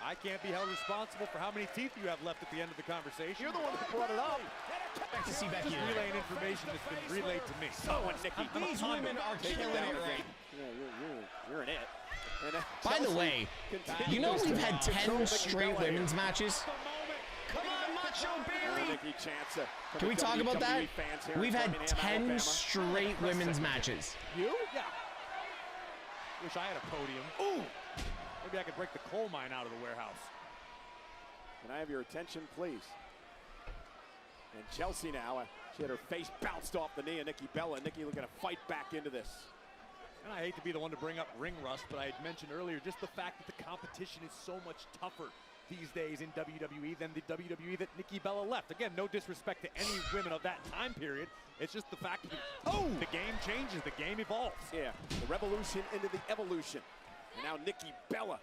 I can't be held responsible for how many teeth you have left at the end of the conversation. You're the one who brought it up. Back to see Becky. Just relaying information that's been relayed to me. Oh, and Nikki. These women are killing it right. Yeah, you're in it. And, By the way, you know we've had 10 straight women's matches? Come on, Macho Bailey! Can we talk about that? We've had 10 straight women's matches. You? Yeah. Wish I had a podium. Ooh! Maybe I could break the coal mine out of the warehouse. Can I have your attention, please? And Chelsea now, she had her face bounced off the knee of Nikki Bella. Nikki looking to fight back into this. And I hate to be the one to bring up ring rust, but I had mentioned earlier just the fact that the competition is so much tougher these days in WWE than the WWE that Nikki Bella left. Again, no disrespect to any women of that time period. It's just the fact that the game changes, the game evolves. Yeah, the revolution into the evolution. And now Nikki Bella,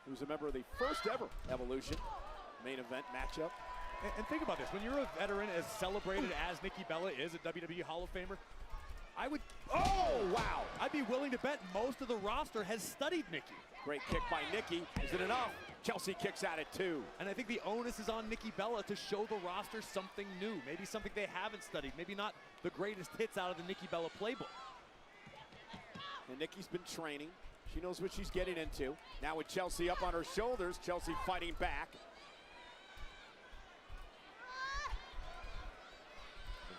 who's a member of the first ever Evolution main event matchup. And think about this, when you're a veteran as celebrated as Nikki Bella is, a WWE Hall of Famer, I would, wow! I'd be willing to bet most of the roster has studied Nikki. Great kick by Nikki. Is it enough? Chelsea kicks out at 2. And I think the onus is on Nikki Bella to show the roster something new, maybe something they haven't studied, maybe not the greatest hits out of the Nikki Bella playbook. And Nikki's been training. She knows what she's getting into. Now with Chelsea up on her shoulders, Chelsea fighting back.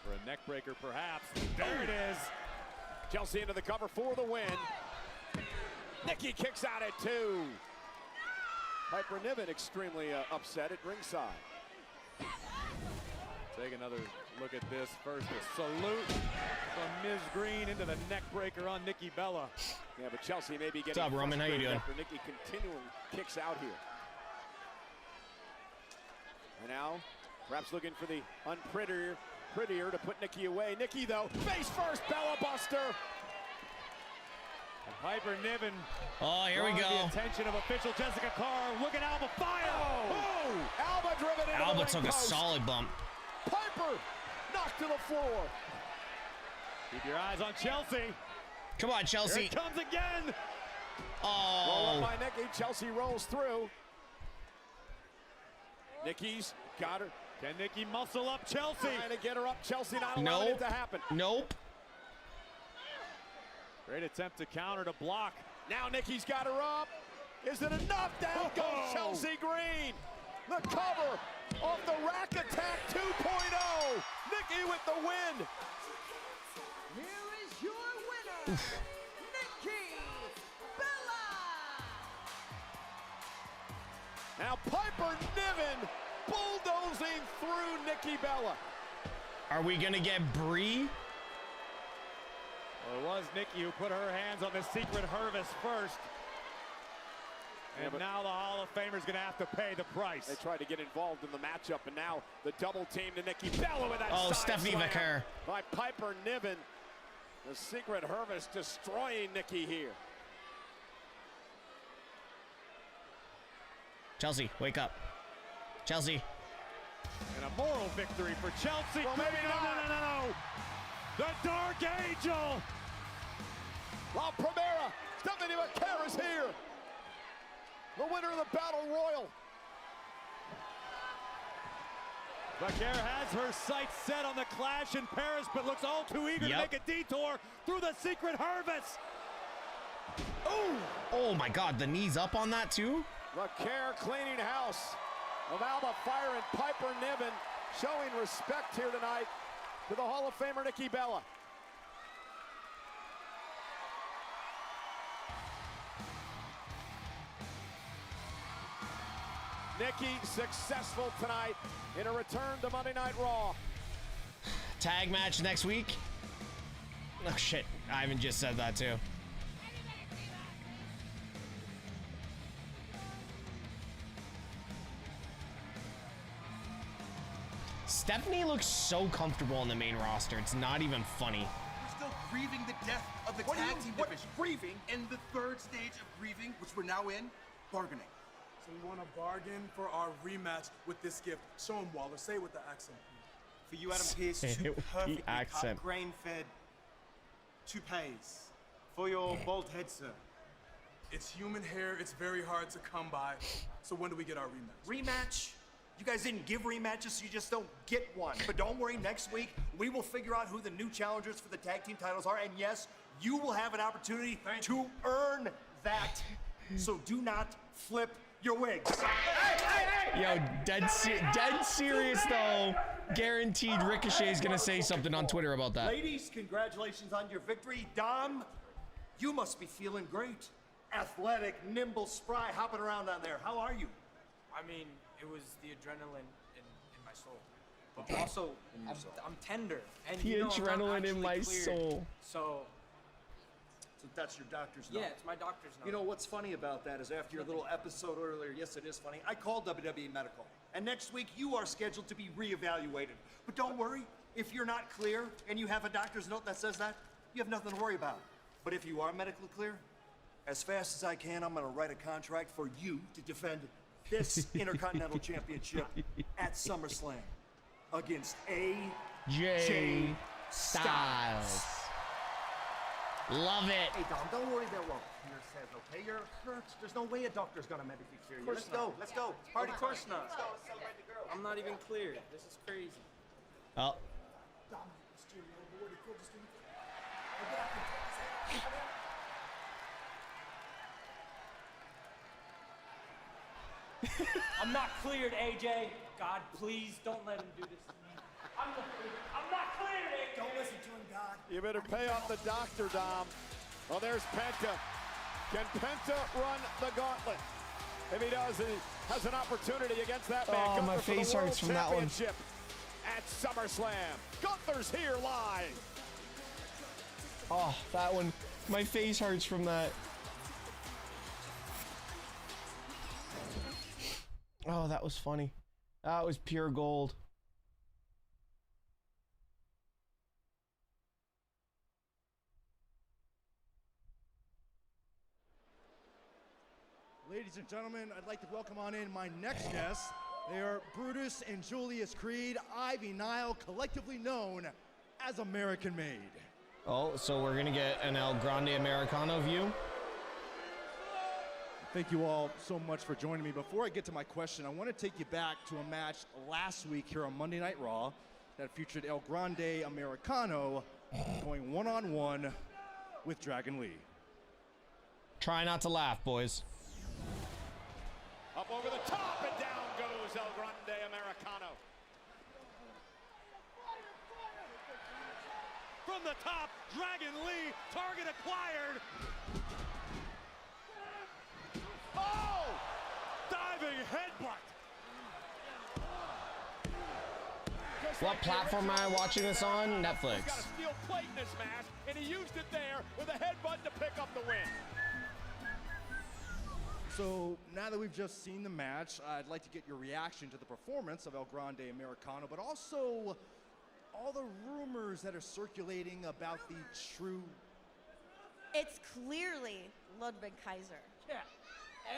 For a neck breaker, perhaps. There it is. Chelsea into the cover for the win. Nikki kicks out at 2. Piper Niven extremely upset at ringside. Take another look at this. First, a salute from Ms. Green into the neck breaker on Nikki Bella. Yeah, but Chelsea may be getting What's up, Roman? How you doing? after Nikki continually kicks out here. And now, perhaps looking for the prettier to put Nikki away. Nikki, though, face first, Bella Buster. And Piper Niven. Oh, here we go. The attention of official Jessica Carr. Look at Alba Fire. Oh! Alba driven into Alba the took ring a post. solid bump. Piper knocked to the floor. Keep your eyes on Chelsea. Come on, Chelsea. Here it comes again. Roll Oh. up by Nikki. Chelsea rolls through. Nikki's got her. Can Nikki muscle up Chelsea? Trying to get her up. Chelsea not allowing it to happen. Nope. Great attempt to counter to block. Now Nikki's got her up. Is it enough? Down goes Chelsea Green. The cover off the rack attack 2.0. Nikki with the win. Here is your winner, Nikki Bella! Now Piper Niven bulldozing through Nikki Bella. Are we going to get Brie? Well, it was Nikki who put her hands on the Secret Harvest first. And now the Hall of Famer's going to have to pay the price. They tried to get involved in the matchup, and now the double team to Nikki Bella with that Oh, side Stephanie slam Vicker. by Piper Niven. The Secret Harvest destroying Nikki here. Chelsea, wake up. Chelsea. And a moral victory for Chelsea. Well, maybe not. No. The Dark Angel. La Primera, Stephanie Vicker is here. The winner of the Battle Royal. Vicker has her sights set on the clash in Paris, but looks all too eager to make a detour through the Secret Harvest. Oh my God, the knees up on that too? Vicker cleaning house of Alba Fire and Piper Niven, showing respect here tonight to the Hall of Famer Nikki Bella. Nikki successful tonight in a return to Monday Night Raw. Tag match next week. Oh shit, Ivan just said that too. Stephanie looks so comfortable on the main roster. It's not even funny. We're still grieving the death of the tag team division. Grieving? And the third stage of grieving, which we're now in, bargaining. So we want to bargain for our rematch with this gift. Show him, Waller. Say it with the accent. For you, Adam Pearce, two perfectly cut, grain-fed toupees. For your bald head, sir. It's human hair. It's very hard to come by. So when do we get our rematch? Rematch? You guys didn't give rematches, so you just don't get one. But don't worry, next week, we will figure out who the new challengers for the tag team titles are. And yes, you will have an opportunity to earn that. So do not flip your wigs. Yo, dead serious though. Guaranteed Ricochet is gonna say something on Twitter about that. Ladies, congratulations on your victory. Dom, you must be feeling great. Athletic, nimble, spry, hopping around down there. How are you? I mean, it was the adrenaline in my soul. But also, I'm tender. And The you know, I'm not adrenaline in actually my cleared. soul. So that's your doctor's note. Yeah, it's my doctor's note. You know what's funny about that is after your little episode earlier, yes, it is funny, I called WWE Medical. And next week, you are scheduled to be reevaluated. But don't worry, if you're not clear and you have a doctor's note that says that, you have nothing to worry about. But if you are medically clear, as fast as I can, I'm gonna write a contract for you to defend this Intercontinental Championship at SummerSlam against AJ Styles. Love it. Hey, Dom, don't worry about what Pierce says, okay? You're hurt. There's no way a doctor's gonna medically clear you. Let's go. Let's go. Party Of course not. I'm not even clear. This is crazy. Oh. I'm not cleared, AJ. God, please don't let him do this to me. I'm not cleared, AJ. Don't listen to him, God. You better pay off the doctor, Dom. Well, there's Penta. Can Penta run the gauntlet? If he does, he has an opportunity against that man. Oh, Gunther my for the face World hurts from that one. Championship at SummerSlam. Gunther's here live. Oh, that one. My face hurts from that. Oh, that was funny. That was pure gold. Ladies and gentlemen, I'd like to welcome on in my next guests. They are Brutus and Julius Creed, Ivy Nile, collectively known as American Made. Oh, so we're gonna get an El Grande Americano view? Thank you all so much for joining me. Before I get to my question, I want to take you back to a match last week here on Monday Night Raw that featured El Grande Americano going one-on-one with Dragon Lee. Try not to laugh, boys. Up over the top and down goes El Grande Americano. From the top, Dragon Lee, target acquired. Oh! Diving headbutt. What platform am I watching this on? He's got Netflix. a steel plate in this match, and he used it there with a headbutt to pick up the win. So now that we've just seen the match, I'd like to get your reaction to the performance of El Grande Americano, but also all the rumors that are circulating about the true... It's clearly Ludwig Kaiser. Yeah,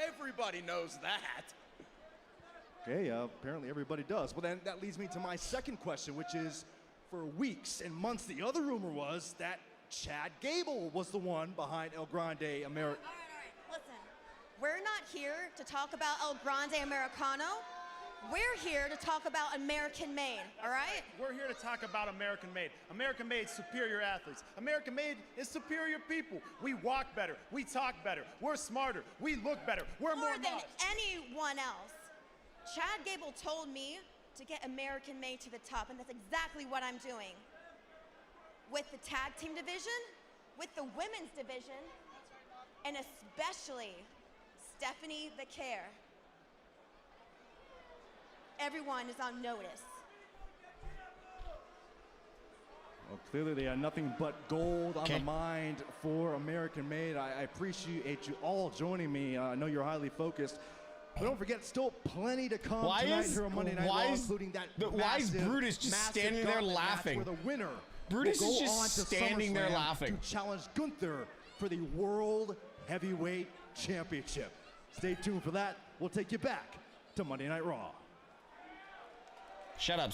everybody knows that. Okay, apparently everybody does. Well, then that leads me to my second question, which is, for weeks and months, the other rumor was that Chad Gable was the one behind El Grande Americano. All right, listen. We're not here to talk about El Grande Americano. We're here to talk about American Made, all right? We're here to talk about American Made. American Made superior athletes. American Made is superior people. We walk better. We talk better. We're smarter. We look better. We're more than modest. anyone else. Chad Gable told me to get American Made to the top, and that's exactly what I'm doing. With the tag team division, with the women's division, and especially Stephanie the Care. everyone is on notice. Well, clearly they have nothing but gold on the mind for American Made. I appreciate you all joining me. I know you're highly focused. But don't forget, still plenty to come tonight here on Monday Night Raw, including that why is Brutus just standing there laughing? Where the winner Brutus will is go just on to standing there SummerSlam laughing. to challenge Gunther for the World Heavyweight Championship. Stay tuned for that. We'll take you back to Monday Night Raw. Shut up.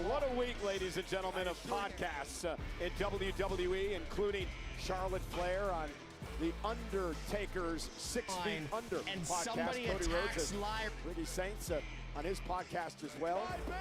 What a week, ladies and gentlemen, of podcasts in WWE, including Charlotte Flair on the Undertaker's 6 Feet Under and podcast. somebody Cody Rhodes attacks and Ricky Saints on his podcast as well.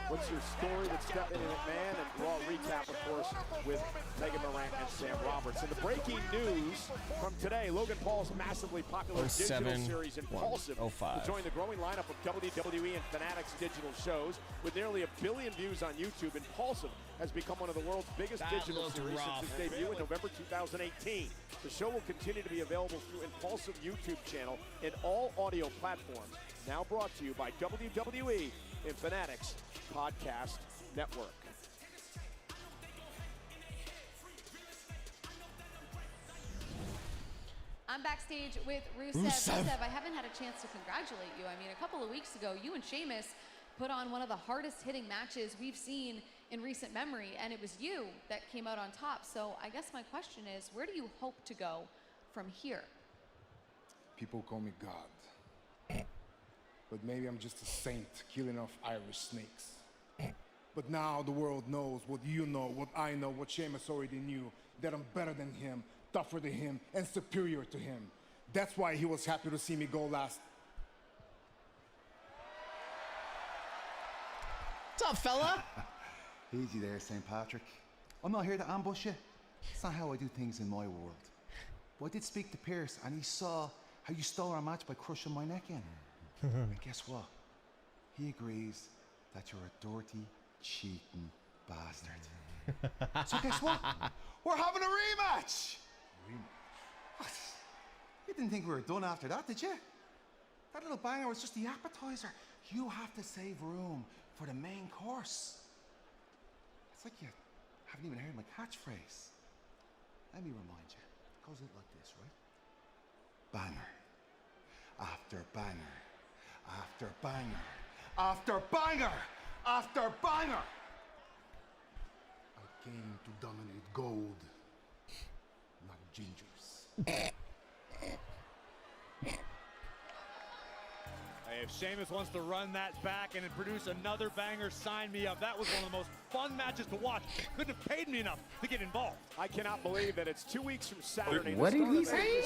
What's your story with Stephanie McMahon? And Raw recap, of course, with Megan Morant and Sam Roberts. And the breaking news from today, Logan Paul's massively popular digital series Impulsive will join the growing lineup of WWE and Fanatics digital shows. With nearly 1 billion views on YouTube, Impulsive has become one of the world's biggest digital series since its debut in November 2018. The show will continue to be available through Impulsive YouTube channel in all audio platforms. Now brought to you by WWE and Fanatics Podcast Network. I'm backstage with Rusev. Rusev, I haven't had a chance to congratulate you. I mean, a couple of weeks ago, you and Sheamus put on one of the hardest hitting matches we've seen in recent memory, and it was you that came out on top. So I guess my question is, where do you hope to go from here? People call me God. But maybe I'm just a saint killing off Irish snakes. But now the world knows what you know, what I know, what Sheamus already knew, that I'm better than him, tougher than him, and superior to him. That's why he was happy to see me go last. What's up, fella? Easy there, St. Patrick. I'm not here to ambush you. It's not how I do things in my world. But I did speak to Pierce, and he saw how you stole our match by crushing my neck in. And guess what? He agrees that you're a dirty, cheating bastard. So guess what? We're having a rematch! What? You didn't think we were done after that, did you? That little banger was just the appetizer. You have to save room for the main course. It's like you haven't even heard my catchphrase. Let me remind you. It goes like this, right? Banger. After banger. After banger. After banger. After banger. I came to dominate gold, not gingers. If Sheamus wants to run that back and produce another banger, sign me up. That was one of the most fun matches to watch. Couldn't have paid me enough to get involved. I cannot believe that it's 2 weeks from Saturday. What did he say?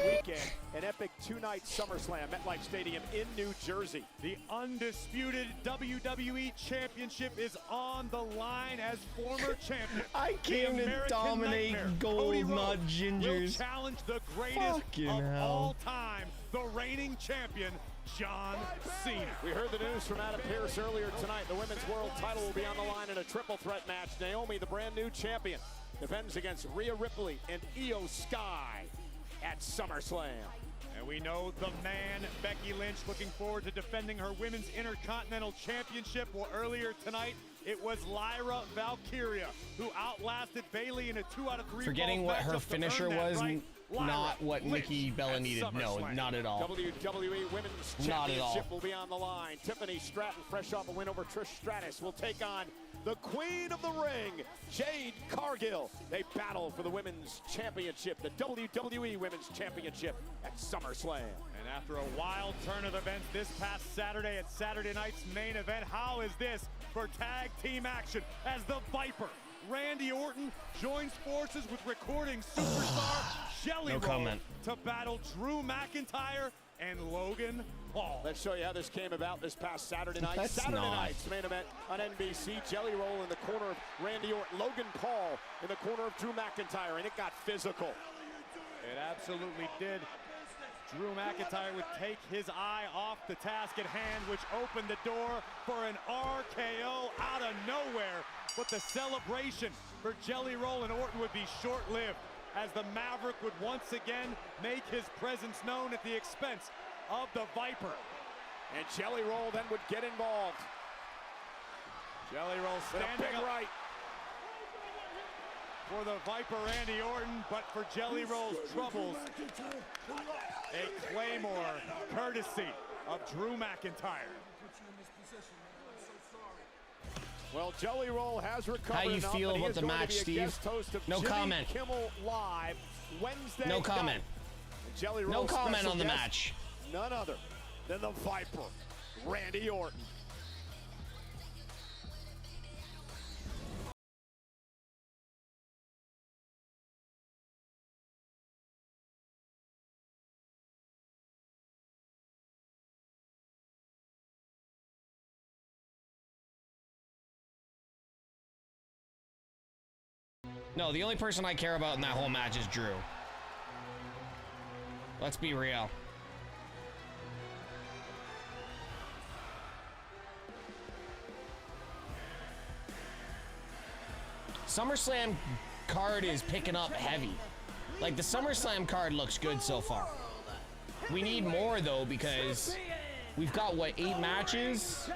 Weekend, an epic 2-night SummerSlam, MetLife Stadium in New Jersey. The undisputed WWE Championship is on the line as former champion. I came to dominate gold, not gingers. Will challenge the greatest of all time, the reigning champion, John Cena. We heard the news from Adam Pearce earlier tonight. The women's world title will be on the line in a triple threat match. Naomi, the brand new champion, defends against Rhea Ripley and Io Sky at SummerSlam. And we know the man, Becky Lynch, looking forward to defending her Women's Intercontinental Championship. Well, earlier tonight, it was Lyra Valkyria who outlasted Bayley in a 2 out of 3. Forgetting what her finisher was, not what Nikki Bella needed. No, not at all. WWE Women's Championship will be on the line. Tiffany Stratton, fresh off a win over Trish Stratus, will take on the Queen of the Ring, Jade Cargill. They battle for the Women's Championship, the WWE Women's Championship at SummerSlam. And after a wild turn of events this past Saturday at Saturday night's main event, how is this for tag team action as the Viper, Randy Orton, joins forces with recording superstar Jelly Roll to battle Drew McIntyre and Logan Paul. Let's show you how this came about this past Saturday night. Saturday night's main event on NBC. Jelly Roll in the corner of Randy Orton, Logan Paul in the corner of Drew McIntyre, and it got physical. It absolutely did. Drew McIntyre would take his eye off the task at hand, which opened the door for an RKO out of nowhere. But the celebration for Jelly Roll and Orton would be short-lived, as the Maverick would once again make his presence known at the expense of the Viper. And Jelly Roll then would get involved. Jelly Roll standing up right for the Viper Randy Orton, but for Jelly Roll's troubles, a Claymore courtesy of Drew McIntyre. Well, Jelly Roll has recovered. How you enough, feel and he about is the going to match, be a Steve? guest host of No Jimmy comment. Kimmel Live Wednesday No night. comment. And Jelly Roll's No comment special on the guest, match. None other than the Viper, Randy Orton. No, the only person I care about in that whole match is Drew. Let's be real. SummerSlam card is picking up heavy. Like, the SummerSlam card looks good so far. We need more, though, because we've got, what, 8 matches?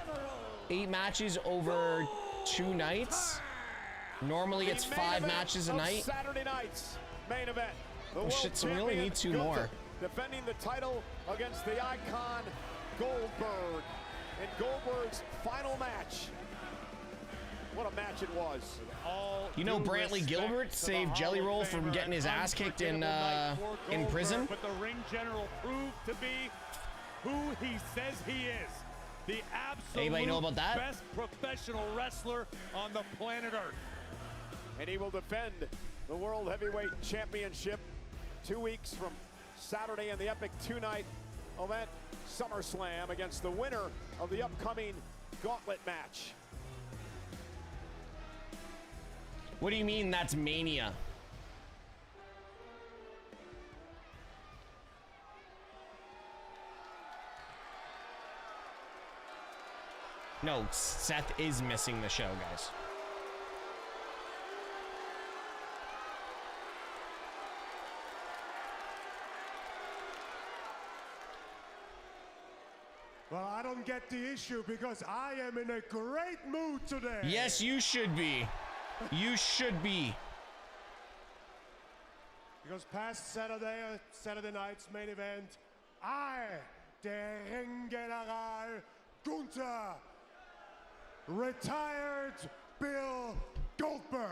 8 matches over 2 nights? Normally it's 5 matches a night. Saturday night's main event. Oh shit, so we only need 2 more. Defending the title against the icon Goldberg in Goldberg's final match. What a match it was. You know, Brantley Gilbert saved Jelly Roll from getting his ass kicked in prison. But the ring general proved to be who he says he is. The absolute Anybody know about that? best professional wrestler on the planet Earth. And he will defend the World Heavyweight Championship 2 weeks from Saturday in the epic 2-night event SummerSlam against the winner of the upcoming gauntlet match. What do you mean that's Mania? No, Seth is missing the show, guys. Well, I don't get the issue because I am in a great mood today. Yes, you should be. You should be. Because past Saturday night's main event, I, der Ringgeneral Gunther, retired Bill Goldberg.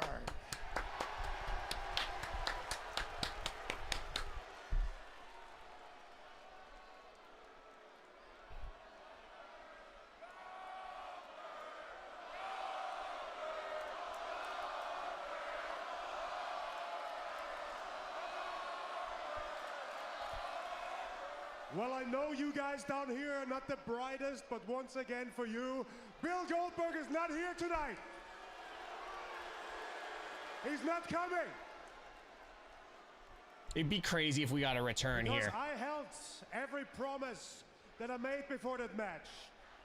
Well, I know you guys down here are not the brightest, but once again for you, Bill Goldberg is not here tonight. He's not coming. It'd be crazy if we got a return Because here. I held every promise that I made before that match.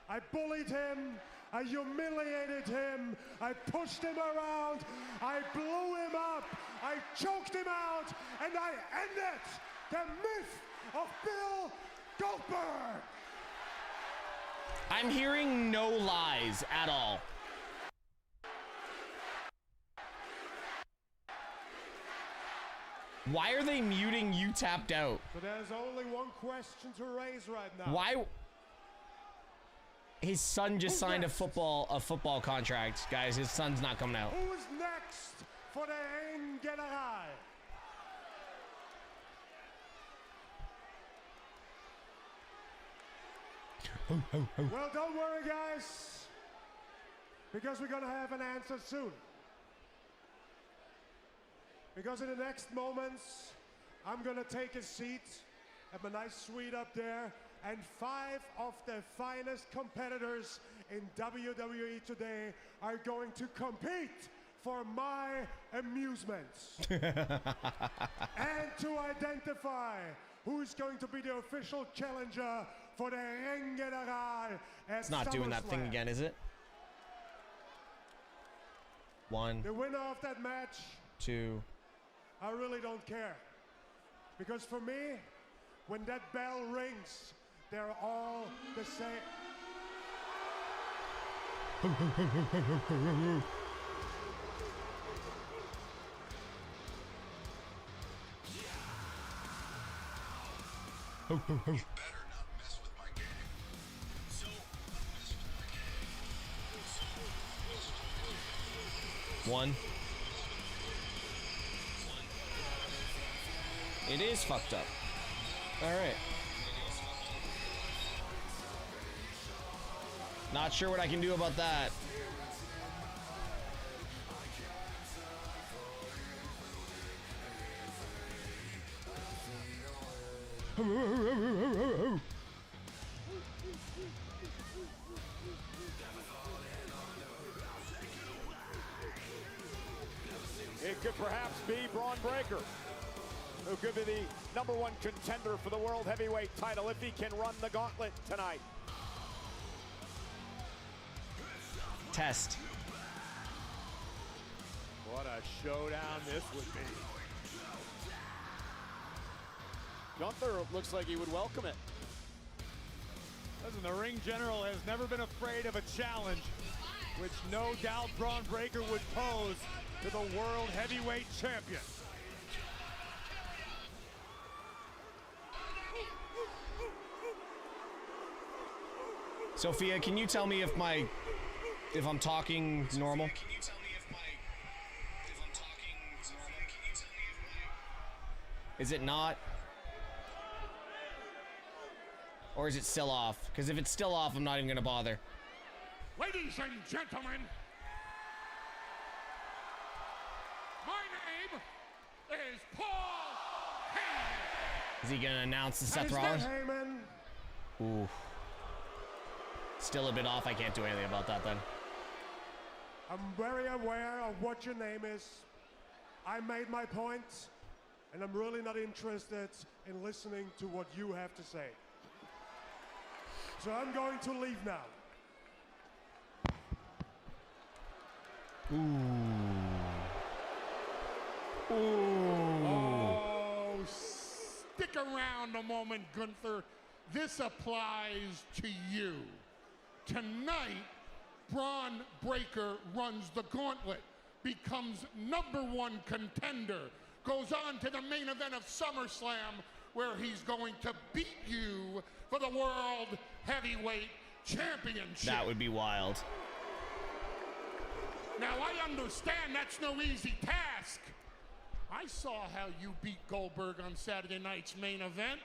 I bullied him, I humiliated him, I pushed him around, I blew him up, I choked him out, and I ended the myth of Bill Goldberg. I'm hearing no lies at all. Why are they muting You Tapped Out? So there's only one question to raise right now. Why? His son just signed a football contract, guys. His son's not coming out. Who is next for the Ring General? Well, don't worry, guys, because we're gonna have an answer soon. Because in the next moments, I'm gonna take a seat at my nice suite up there, and 5 of the finest competitors in WWE today are going to compete for my amusement. And to identify who's going to be the official challenger for the Ring General at It's not doing that thing SummerSlam. again, is it? 1, The winner of that match, 2. I really don't care. Because for me, when that bell rings, they're all the same. One. It is fucked up. All right. Not sure what I can do about that. It could perhaps be Braun Breaker, who could be the #1 contender for the World Heavyweight title if he can run the gauntlet tonight. Test. What a showdown this would be. Gunther looks like he would welcome it. Listen, the ring general has never been afraid of a challenge, which no doubt Braun Breaker would pose to the World Heavyweight Champion. Sophia, can you tell me if I'm talking normal? Is it not? Or is it still off? Because if it's still off, I'm not even gonna bother. Ladies and gentlemen, my name is Paul Heyman. Is he gonna announce the Seth Mr. Rollins? Heyman, Ooh. Still a bit off. I can't do anything about that then. I'm very aware of what your name is. I made my point, and I'm really not interested in listening to what you have to say. So I'm going to leave now. Oh, stick around a moment, Gunther. This applies to you. Tonight, Braun Breaker runs the gauntlet, becomes #1 contender, goes on to the main event of SummerSlam, where he's going to beat you for the World Heavyweight Championship. That would be wild. Now, I understand that's no easy task. I saw how you beat Goldberg on Saturday night's main event.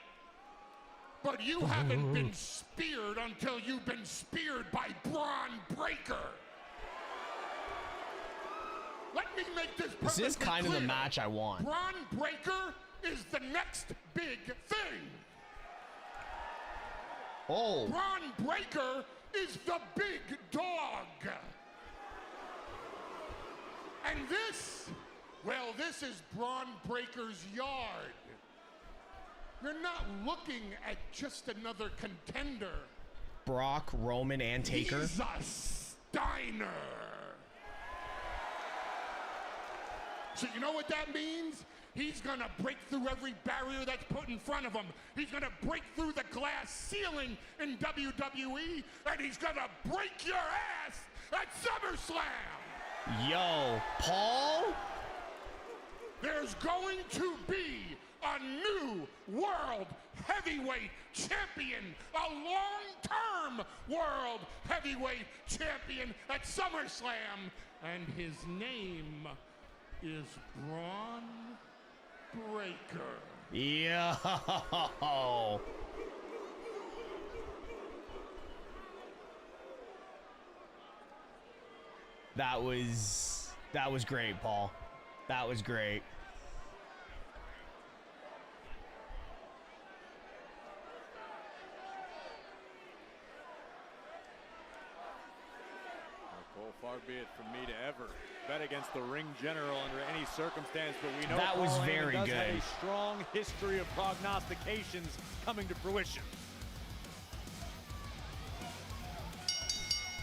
But you haven't been speared until you've been speared by Braun Breaker. Let me make this perfectly This is kind of the clear. match I want. Braun Breaker is the next big thing. Oh. Braun Breaker is the big dog. And this, well, this is Braun Breaker's yard. You're not looking at just another contender. Brock, Roman, and Taker. He's a Steiner. So you know what that means? He's gonna break through every barrier that's put in front of him. He's gonna break through the glass ceiling in WWE, and he's gonna break your ass at SummerSlam. Yo, Paul? There's going to be a new World Heavyweight Champion, a long-term World Heavyweight Champion at SummerSlam, and his name is Braun Breaker. Yo. That was great, Paul. That was great. Cole far be it from me to ever bet against the ring general under any circumstance, but we know that was Paul Heyman very does good. have a strong history of prognostications coming to fruition.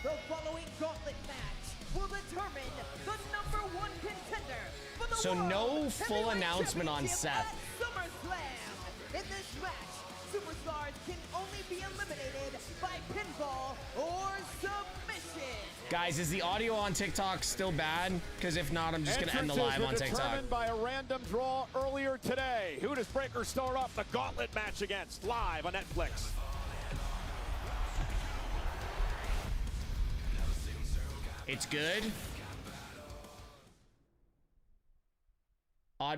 The following gauntlet match will determine the #1 contender for the So World no full Heavyweight announcement on Championship Seth. at SummerSlam. In this match, superstars can only be eliminated by pinfall or submission. Guys, is the audio on TikTok still bad? Because if not, I'm just going to end the live on TikTok. Determined by a random draw earlier today. Who does Breakker start off the gauntlet match against? Live on Netflix. It's good.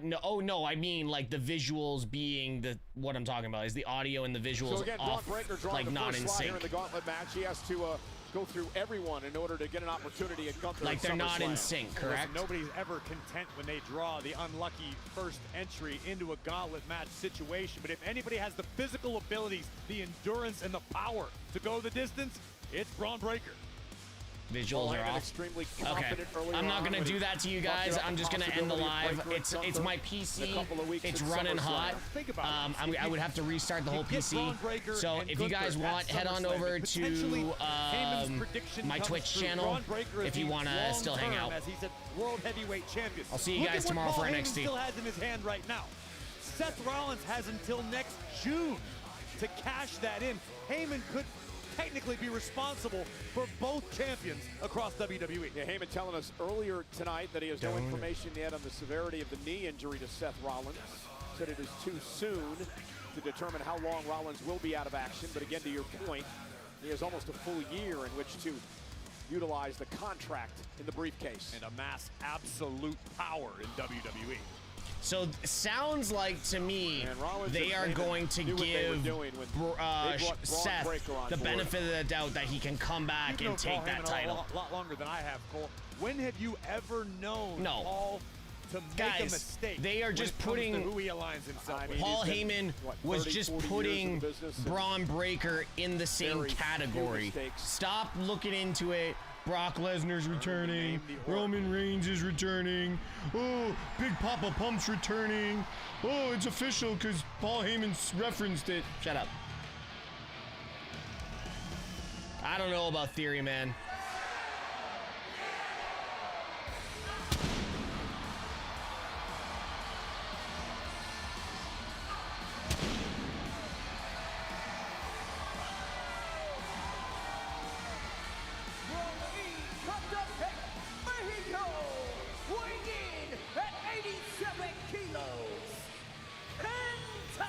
No, oh no, I mean like the visuals being what I'm talking about is the audio and the visuals So again, off, Braun Breakker drawing like the not first in slot sync. here in the gauntlet match. He has to go through everyone in order to get an opportunity at Gunther. Like at they're not in SummerSlam. sync, correct? Listen, nobody's ever content when they draw the unlucky first entry into a gauntlet match situation. But if anybody has the physical abilities, the endurance, and the power to go the distance, it's Braun Breakker. Visuals are off. Extremely Okay, confident earlier I'm not on gonna when do he that to you bumped guys. up I'm the just gonna end the possibility of live. Breakker It's and my Gunther in PC. a couple of weeks It's at running SummerSlam. hot. Think about it. I would have to restart the whole PC. So if you guys want, head on over to my Twitch channel if you want to still hang out. As he's a world heavyweight champion. I'll see you Look guys at what tomorrow Paul for Heyman NXT. Still has in his hand right now. Seth Rollins has until next June to cash that in. Heyman could technically be responsible for both champions across WWE. Yeah, Heyman telling us earlier tonight that he has no information yet on the severity of the knee injury to Seth Rollins. Said it is too soon to determine how long Rollins will be out of action. But again, to your point, he has almost a full year in which to utilize the contract in the briefcase. And amass absolute power in WWE. So sounds like to me they and are Heyman going to knew what they were give doing when they brought Braun Seth Breakker on the board. benefit of the doubt that he can come back You know and take Paul that Heyman title. a lot longer than I have, Cole. When have you ever known Paul to make Guys, a mistake? they are when just it comes putting- to who he aligns himself with? Paul Heyman was just putting Braun Breakker in the same Very few category. mistakes. Stop looking into it. Brock Lesnar's returning. Roman Reigns is returning. Oh, Big Papa Pump's returning. Oh, it's official because Paul Heyman's referenced it. Shut up. I don't know about Theory, man. Mexico, weighing in at 87 kilos, Penta!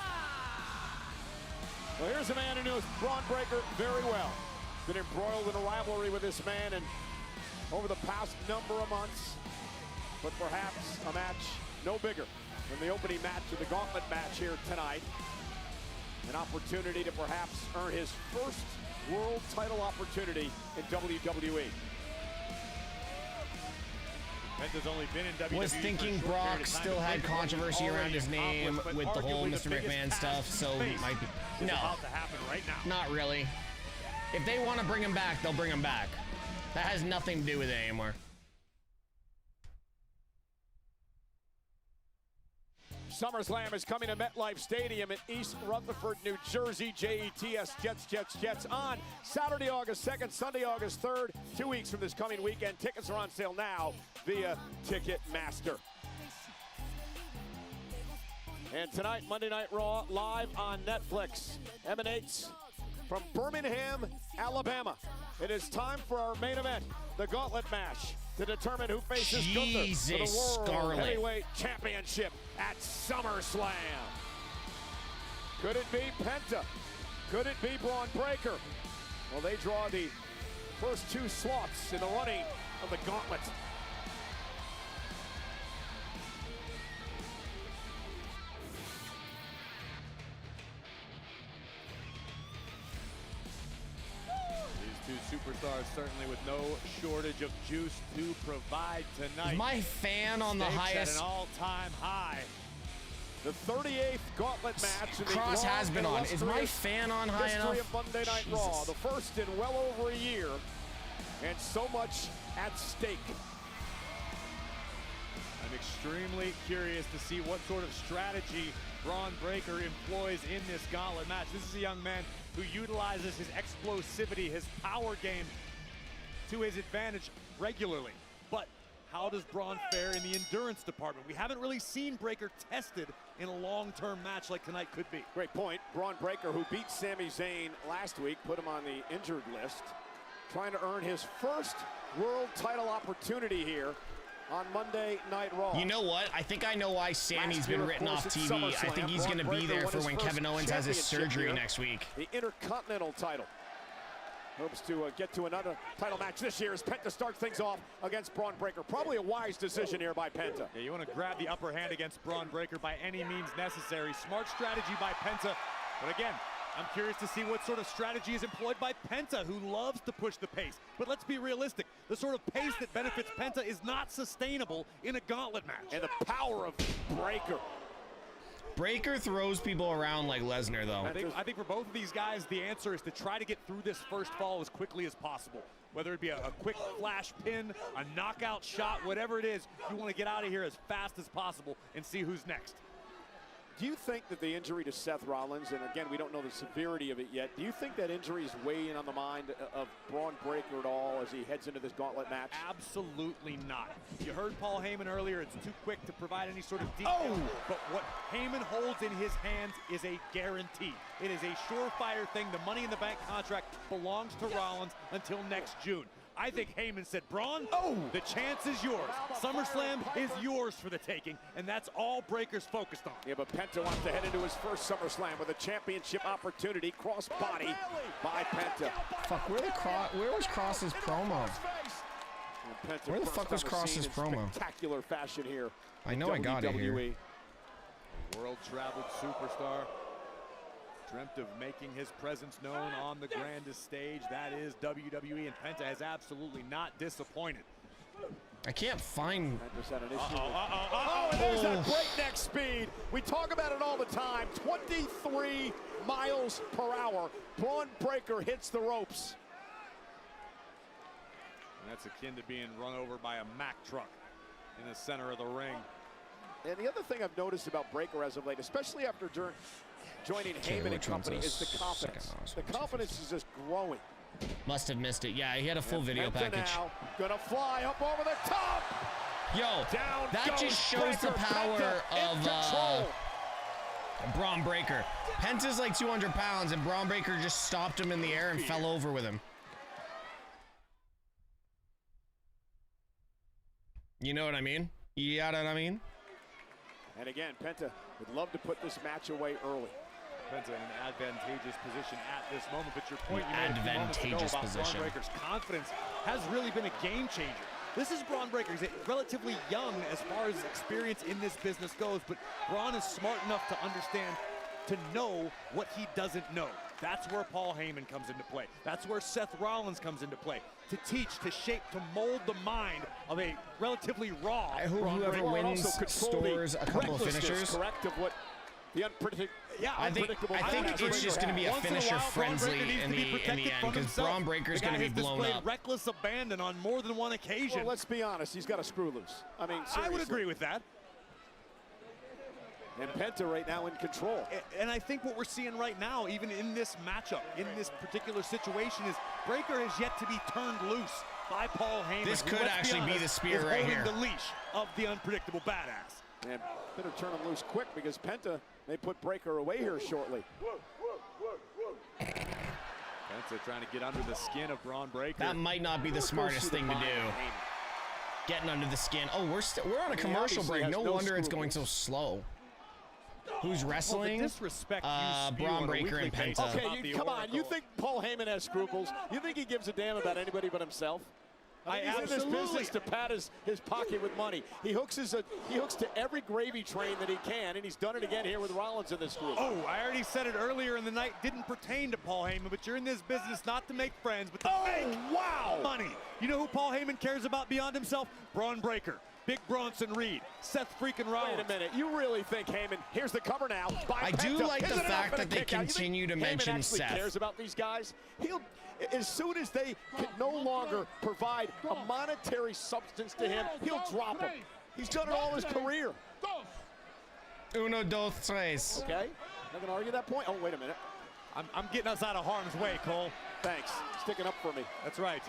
Well, here's a man who knows Braun Breakker very well. Been embroiled in a rivalry with this man and over the past number of months, but perhaps a match no bigger than the opening match of the gauntlet match here tonight. An opportunity to perhaps earn his first world title opportunity in WWE. Penta's only been in WWE. Was thinking Brock still had controversy around his name with the whole Mr. McMahon stuff, so it might be. No, about to happen right now. not really. If they want to bring him back, they'll bring him back. That has nothing to do with it anymore. SummerSlam is coming to MetLife Stadium in East Rutherford, New Jersey. Jets, Jets on Saturday, August 2nd, Sunday, August 3rd. 2 weeks from this coming weekend. Tickets are on sale now via Ticketmaster. And tonight, Monday Night Raw, live on Netflix, emanates from Birmingham, Alabama. It is time for our main event, the Gauntlet match, to determine who faces Gunther for the World Scarlet. Heavyweight Championship at SummerSlam. Could it be Penta? Could it be Braun Breakker? Well, they draw the first two slots in the running of the Gauntlet. These two superstars certainly with no shortage of juice to provide tonight. Is my fan on the Stakes highest? at an all-time high. The 38th Gauntlet match in the Cross long has been and on. Is my illustrious fan on high history enough? of Monday Night Raw, the first in well over a year. and so much at stake. I'm extremely curious to see what sort of strategy Bron Breakker employs in this gauntlet match. This is a young man who utilizes his explosivity, his power game to his advantage regularly. But how does Bron fare in the endurance department? We haven't really seen Breakker tested in a long-term match like tonight could be. Great point. Bron Breakker, who beat Sami Zayn last week, put him on the injured list, trying to earn his first world title opportunity here on Monday Night Raw. You know what? I think I know why Sami's been written off TV. I think he's going to be there for when Kevin Owens has his surgery next week. The Intercontinental title. Hopes to get to another title match this year as Penta starts things off against Bron Breakker. Probably a wise decision here by Penta. Yeah, you want to grab the upper hand against Bron Breakker by any means necessary. Smart strategy by Penta. But again, I'm curious to see what sort of strategy is employed by Penta, who loves to push the pace. But let's be realistic. The sort of pace that benefits Penta is not sustainable in a gauntlet match. And the power of Breakker. Breakker throws people around like Lesnar, though. I think for both of these guys, the answer is to try to get through this first fall as quickly as possible. Whether it be a quick flash pin, a knockout shot, whatever it is, you want to get out of here as fast as possible and see who's next. Do you think that the injury to Seth Rollins, and again, we don't know the severity of it yet, do you think that injury is weighing on the mind of Bron Breakker at all as he heads into this gauntlet match? Absolutely not. You heard Paul Heyman earlier, it's too quick to provide any sort of detail. But what Heyman holds in his hands is a guarantee. It is a surefire thing. The Money in the Bank contract belongs to Rollins until next June. I think Heyman said, Bron, the chance is yours. SummerSlam is yours for the taking, and that's all Breakker's focused on. Yeah, but Penta wants to head into his first SummerSlam with a championship opportunity, cross-body by Penta. Fuck, where was Cross's promo? Where the fuck was Cross's promo? Spectacular fashion here. I know I got it here. World-traveled superstar. Dreamt of making his presence known on the grandest stage. That is WWE, and Penta has absolutely not disappointed. I can't find... and there's that breakneck speed. We talk about it all the time. 23 miles per hour. Bron Breakker hits the ropes. And that's akin to being run over by a Mack truck in the center of the ring. And the other thing I've noticed about Breakker as of late, especially after joining Heyman and company, is the confidence. The confidence is just growing. Must have missed it. Yeah, he had a full video package. Now gonna fly up over the top. Yo, that just shows the power of Bron Breakker. Penta's like 200 pounds, and Bron Breakker just stopped him in the air and fell over with him. You know what I mean? You know what I mean? And again, Penta would love to put this match away early. Penta in an advantageous position at this moment, but your point you made a few moments ago about Bron Breakker's confidence has really been a game changer. This is Bron Breakker. He's relatively young as far as experience in this business goes, but Bron is smart enough to understand, to know what he doesn't know. That's where Paul Heyman comes into play. That's where Seth Rollins comes into play. To teach, to shape, to mold the mind of a relatively raw. I hope whoever wins stores a couple of finishers. Correct of what the unpredictable. Yeah, I think it's just going to be a finisher frenzy in the end because Bron Breakker's going to be blown up. Reckless abandon on more than one occasion. Well, let's be honest, he's got a screw loose. I mean, seriously. I would agree with that. And Penta right now in control. And I think what we're seeing right now, even in this matchup, in this particular situation, is Breakker has yet to be turned loose by Paul Heyman. This could actually be the spear right here. The leash of the unpredictable badass. And better turn him loose quick because Penta may put Breakker away here shortly. Penta trying to get under the skin of Bron Breakker. That might not be the smartest thing to do. Getting under the skin. Oh, we're on a commercial break. No wonder it's going so slow. Who's wrestling? Bron Breakker and Penta. Okay, come on. You think Paul Heyman has scruples? You think he gives a damn about anybody but himself? He's in this business to pad his pocket with money. He hooks to every gravy train that he can, and he's done it again here with Rollins in this group. Oh, I already said it earlier in the night. Didn't pertain to Paul Heyman, but you're in this business not to make friends, but to make money. You know who Paul Heyman cares about beyond himself? Bron Breakker. Big Bronson Reed, Seth freaking Rollins. Wait a minute, you really think Heyman, here's the cover now. I do like the fact that they continue to mention Seth. Heyman cares about these guys? He'll, as soon as they can no longer provide a monetary substance to him, he'll drop him. He's done it all his career. Uno, dos, tres. Okay, not gonna argue that point. Oh, wait a minute. I'm getting us out of harm's way, Cole. Thanks, sticking up for me. That's right.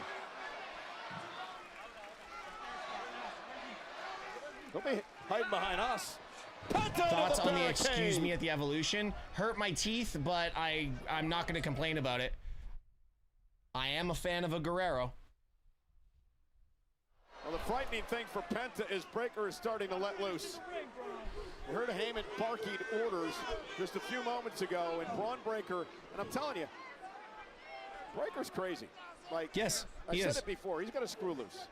Don't be hiding behind us. Thoughts on the excuse me at the Evolution? Hurt my teeth, but I'm not going to complain about it. I am a fan of a Guerrero. Well, the frightening thing for Penta is Breakker is starting to let loose. We heard Heyman barking orders just a few moments ago, and Braun Breaker, and I'm telling you, Breaker's crazy. Like, yes, I said it before, he's got a screw loose.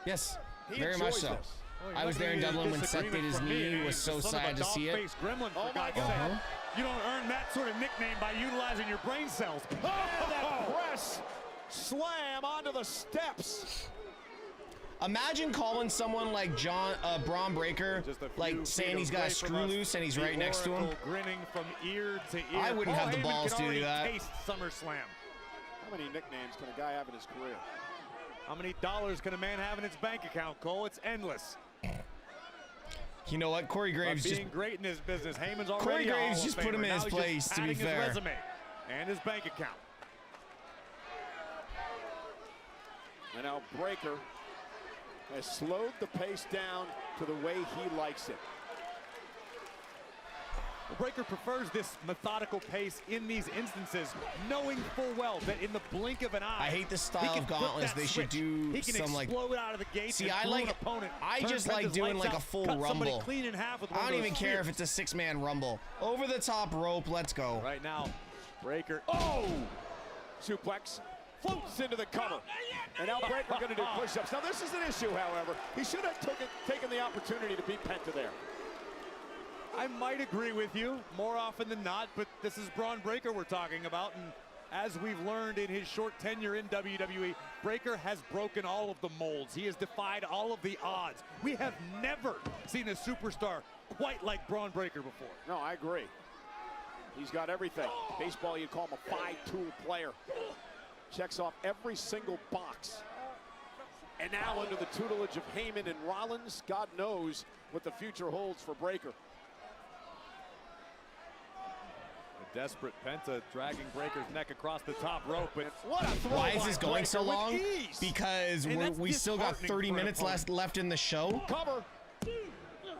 Yes, He very much enjoys so. this. I was there in Dublin when Seth did his knee. It was so sad to see it. Oh my God. You don't earn that sort of nickname by utilizing your brain cells. Oh, that press slam onto the steps. Imagine calling someone like Braun Breaker, like saying he's got a screw loose and he's right next to him. Grinning from ear to ear. I wouldn't have the balls to do that. Taste SummerSlam. How many nicknames can a guy have in his career? How many dollars can a man have in his bank account, Cole? It's endless. You know what? Corey Graves being great in his business. Heyman's already Corey Graves just put him in his place, to be fair. His resume and his bank account. And now Breaker has slowed the pace down to the way he likes it. Breaker prefers this methodical pace in these instances, knowing full well that in the blink of an eye, I hate this style of gauntlets. They should do some like. Out of the gate. See, I like. I just like doing like a full rumble. Clean in half with I don't even care if it's a 6-man rumble. Over the top rope. Let's go. Right now, Breaker. Oh, suplex. Floats into the cover. And now Breaker going to do push-ups. Now this is an issue, however. He should have taken the opportunity to beat Penta there. I might agree with you more often than not, but this is Braun Breaker we're talking about, and as we've learned in his short tenure in WWE, Breaker has broken all of the molds. He has defied all of the odds. We have never seen a superstar quite like Braun Breaker before. No, I agree. He's got everything. Baseball, you'd call him a 5-tool player. Checks off every single box. And now under the tutelage of Heyman and Rollins, God knows what the future holds for Breaker. Desperate Penta dragging Breaker's neck across the top rope, but what a throw! Why is this going so long? Ease. Because we still got 30 minutes left in the show. Cover.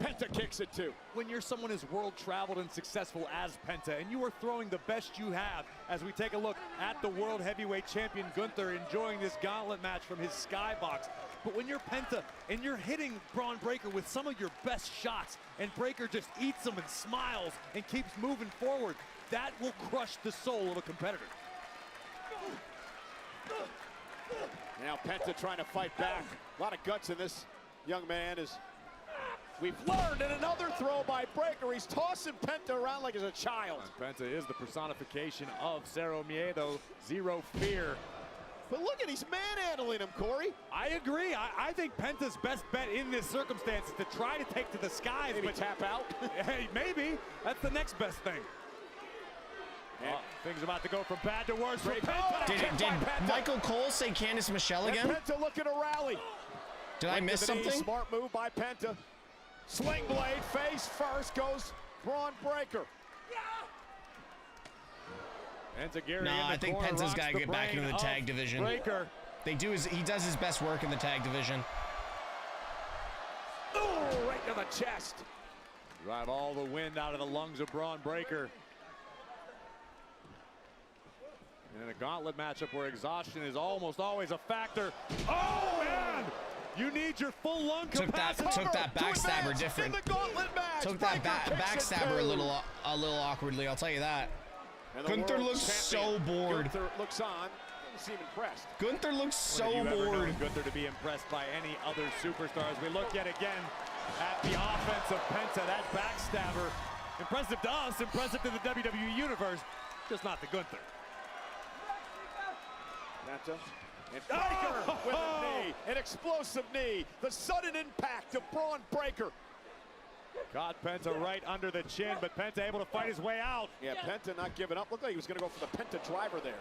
Penta kicks it too. When you're someone as world traveled and successful as Penta, and you are throwing the best you have, as we take a look at the world heavyweight champion Gunther enjoying this gauntlet match from his skybox. But when you're Penta and you're hitting Braun Breaker with some of your best shots, and Breaker just eats them and smiles and keeps moving forward, that will crush the soul of a competitor. Now Penta trying to fight back. A lot of guts in this young man, as we've learned. And another throw by Breaker. He's tossing Penta around like he's a child. And Penta is the personification of Cero Miedo, zero fear. But look at, he's manhandling him, Corey. I agree. I think Penta's best bet in this circumstance is to try to take to the skies. Maybe tap out. Hey, maybe. That's the next best thing. Things about to go from bad to worse. Did Michael Cole say Candice Michelle again? And Penta looking to rally. Did I miss something? Smart move by Penta. Sling blade, face first, goes Braun Breaker. No, I think Penta's got to get back into the tag division. Breaker. He does his best work in the tag division. Oh, right to the chest. Drive all the wind out of the lungs of Braun Breaker. In a gauntlet matchup where exhaustion is almost always a factor. Oh, man! You need your full lung capacity. Took that backstabber different. Took that backstabber a little awkwardly, I'll tell you that. Gunther looks so bored. Gunther looks on, doesn't seem impressed. Gunther looks so bored. Have you ever known Gunther to be impressed by any other superstar? As we look yet again at the offense of Penta, that backstabber. Impressive to us, impressive to the WWE Universe, just not to Gunther. Penta And Breaker with a knee, an explosive knee. The sudden impact of Braun Breaker. Caught Penta right under the chin, but Penta able to fight his way out. Yeah, Penta not giving up. Looked like he was going to go for the Penta driver there.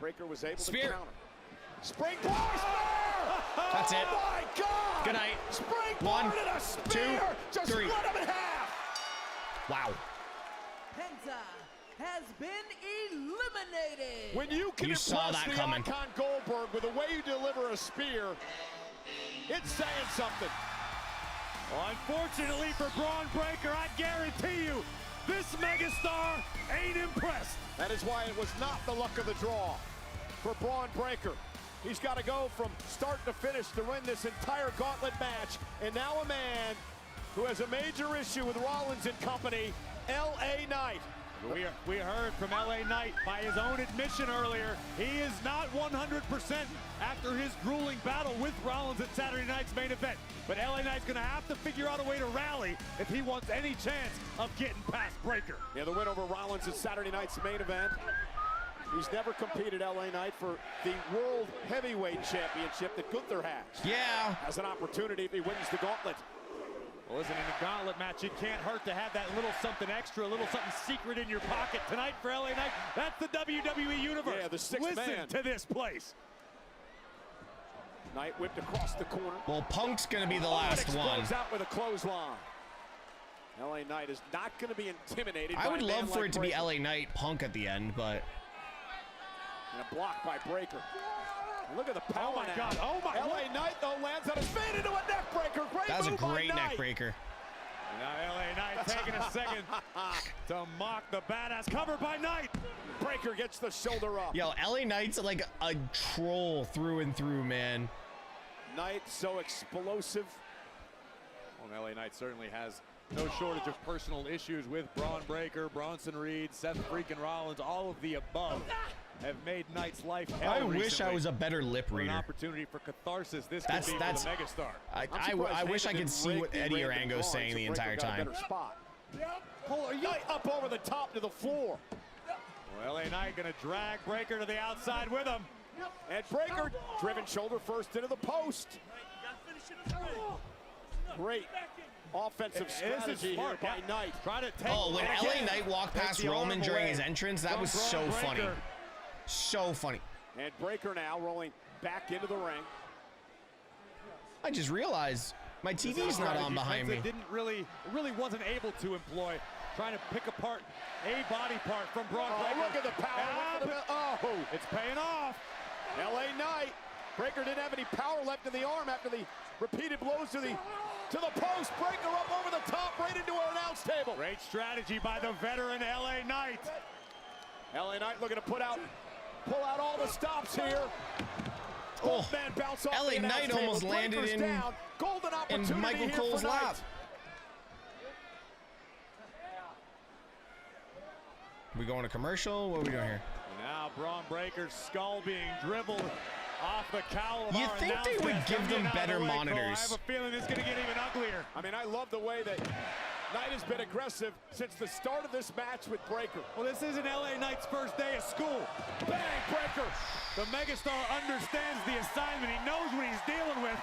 Breaker was able to counter. Springboard spear! That's it. Oh my God! Good night. Springboard and a spear! 2, 3. Just cut him in half! Wow. Penta has been eliminated. When you can saw impress that the coming. Icon Goldberg with the way you deliver a spear, it's saying something. Well, unfortunately for Braun Breaker, I guarantee you, this megastar ain't impressed. That is why it was not the luck of the draw for Braun Breaker. He's got to go from start to finish to win this entire gauntlet match. And now a man who has a major issue with Rollins and company, LA Knight. We heard from LA Knight by his own admission earlier, he is not 100% after his grueling battle with Rollins at Saturday night's main event. But LA Knight's gonna have to figure out a way to rally if he wants any chance of getting past Breaker. Yeah, the win over Rollins at Saturday night's main event. He's never competed, LA Knight, for the World Heavyweight Championship that Gunther has. Yeah. Has an opportunity if he wins the gauntlet. Well, listen, in a gauntlet match, it can't hurt to have that little something extra, a little something secret in your pocket. Tonight for LA Knight, that's the WWE Universe. Yeah, the sixth Listen man. to this place. Knight whipped across the corner. Well, Punk's going to be the last one. Goes out with a clothesline. LA Knight is not going to be intimidated. I would by a man love for like it to be Breaker. LA Knight Punk at the end, but... And a block by Breaker. And look at the power. Oh my now. God. Oh my. LA Knight though lands on his feet into a neck breaker. Great That was a move by great neck Knight. breaker. Now LA Knight taking a second to mock the badass. Covered by Knight. Breaker gets the shoulder up. Yo, LA Knight's like a troll through and through, man. Knight so explosive. Well, LA Knight certainly has no shortage of personal issues with Braun Breaker, Bronson Reed, Seth freaking Rollins. All of the above have made Knight's life hell I wish recently. I was a better lip For an reader. opportunity for catharsis, this That's- could be that's- for the megastar. I wish I could see what Eddie Orango's saying the entire time. Knight up over the top to the floor. Well, LA Knight gonna drag Breaker to the outside with him. And Breaker driven shoulder first into the post. Great offensive strategy here by Knight. Try to take Oh, when LA Knight walked Take past the arm Roman during away his entrance, that from was Braun so funny. Breaker. So funny. And Breaker now rolling back into the ring. I just realized my TV's not on behind me. Didn't really wasn't able to employ, trying to pick apart a body part from Braun Oh, Breaker. look at the power. Oh, it's paying off. LA Knight. Breaker didn't have any power left in the arm after the repeated blows to the post. Breaker up over the top, right into our announce table. Great strategy by the veteran LA Knight. LA Knight looking to pull out all the stops here. Oh, Man bounce off LA the announce Knight table. almost landed Breaker's in, down. Golden opportunity in Michael here Cole's for Knight. lap. We going to commercial? What are we doing here? Now Braun Breaker's skull being dribbled off the cowl of You'd our think they announce would desk. give I'm them getting out of better the way, Cole. monitors. I have a feeling it's going to get even uglier. I mean, I love the way that Knight has been aggressive since the start of this match with Breaker. Well, this isn't LA Knight's first day of school. Bang, Breaker. The megastar understands the assignment. He knows what he's dealing with.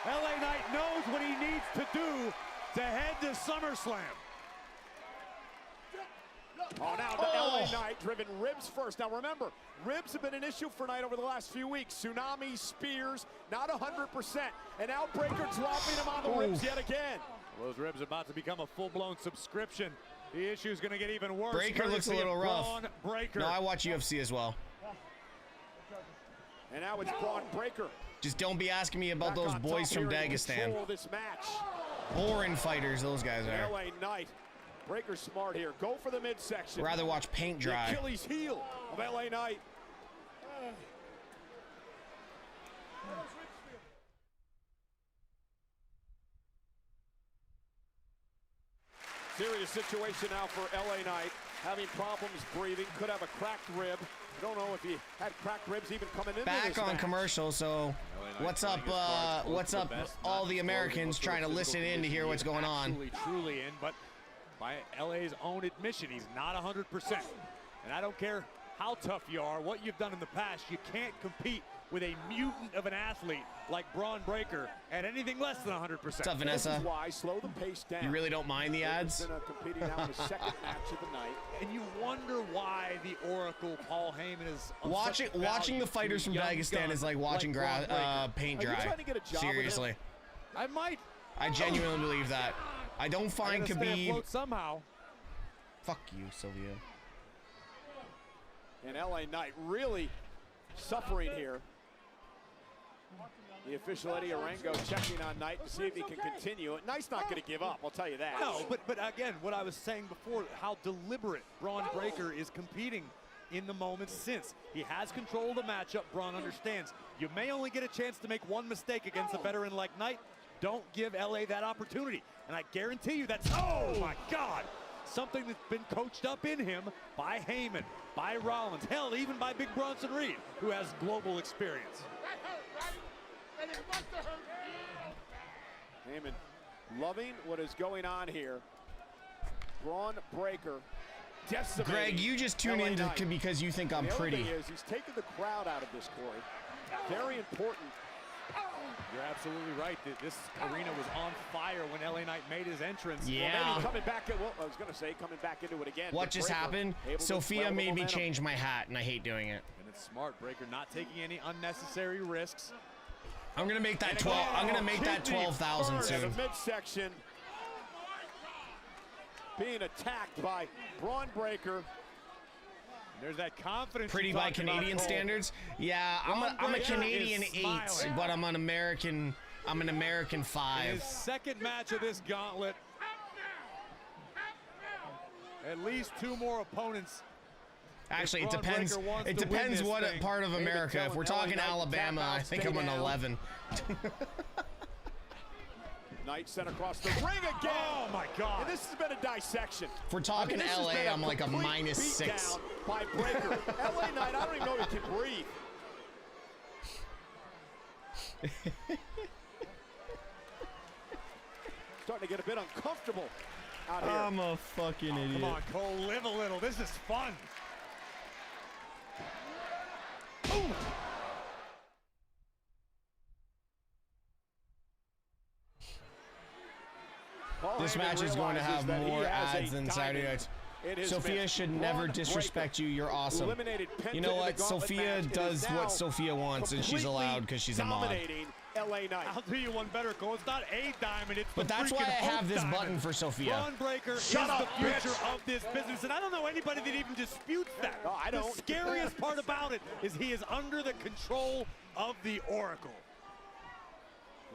LA Knight knows what he needs to do to head to SummerSlam. Oh, now the LA Knight driven ribs first. Now remember, ribs have been an issue for Knight over the last few weeks. Tsunami, spears, not 100%. And now Breaker dropping him on the ribs yet again. Well, those ribs about to become a full-blown subscription. The issue is going to get even worse. Breaker looks a courtesy of little rough. Braun Breaker. No, I watch UFC as well. And now it's Braun Breaker. Just don't be asking me about Back those on boys top from here in Dagestan. control of this match. Boring fighters, those guys are. LA Knight. Breaker smart here. Go for the midsection. Rather watch paint dry. The Achilles heel of LA Knight. Serious situation now for LA Knight. Having problems breathing. Could have a cracked rib. Don't know if he had cracked ribs even coming into this Back on match. commercial, so what's up, all the Americans trying to listen in to hear what's going on? Truly in, but by LA's own admission, he's not 100%. And I don't care how tough you are, what you've done in the past, you can't compete with a mutant of an athlete like Braun Breaker at anything less than 100%. What's up, Vanessa? This is why slow the pace down. You really don't mind the ads? He's competing now in his second match of the night. And you wonder why the Oracle Paul Heyman is watching the fighters from Dagestan is like watching paint dry. Are you trying to get a job Seriously. with him? I might. I genuinely believe that. I don't find Khabib somehow. Fuck you, Sylvia. And LA Knight really suffering here. The official Eddie Arango checking on Knight to see if he can continue. Knight's not going to give up, I'll tell you that. No, but again, what I was saying before, how deliberate Braun Breaker is competing in the moments since. He has control of the matchup. Braun understands. You may only get a chance to make one mistake against a veteran like Knight. Don't give LA that opportunity. And I guarantee you that's, oh my God, something that's been coached up in him by Heyman, by Rollins, hell, even by Big Bronson Reed, who has global experience. Heyman loving what is going on here. Braun Breaker decimating Greg, you just tune in because you think I'm pretty. The other thing is he's taking the crowd out of this, Corey. Very important. You're absolutely right. This arena was on fire when LA Knight made his entrance. Yeah. Well, maybe coming back, I was going to say coming back into it again. What just happened? Sophia made me change my hat, and I hate doing it. And it's smart, Breaker, not taking any unnecessary risks. I'm gonna make that 12. I'm gonna make that 12,000 soon. The midsection being attacked by Braun Breaker. There's that confidence. Pretty by Canadian standards. Yeah, I'm a Canadian 8, but I'm an American. I'm an American 5. His second match of this gauntlet. At least 2 more opponents. Actually, it depends. It depends what part of America. If we're talking Alabama, I think I'm an 11. Knight sent across the ring again. Oh my God! And this has been a dissection. If we're talking LA, I'm like a -6. By Breaker. LA Knight, I don't even know if he can breathe. Starting to get a bit uncomfortable out here. I'm a fucking idiot. Come on, Cole, live a little. This is fun. Ooh. This match is going to have more ads than Saturday nights. Sophia should never disrespect you. You're awesome. You know what? Sophia does what Sophia wants, and she's allowed because she's a mod. LA Knight. I'll do you one better, Cole. It's not a diamond. It's but that's why I have this button for Sophia. Braun Breaker is the future of this business, and I don't know anybody that even disputes that. No, I don't. The scariest part about it is he is under the control of the Oracle.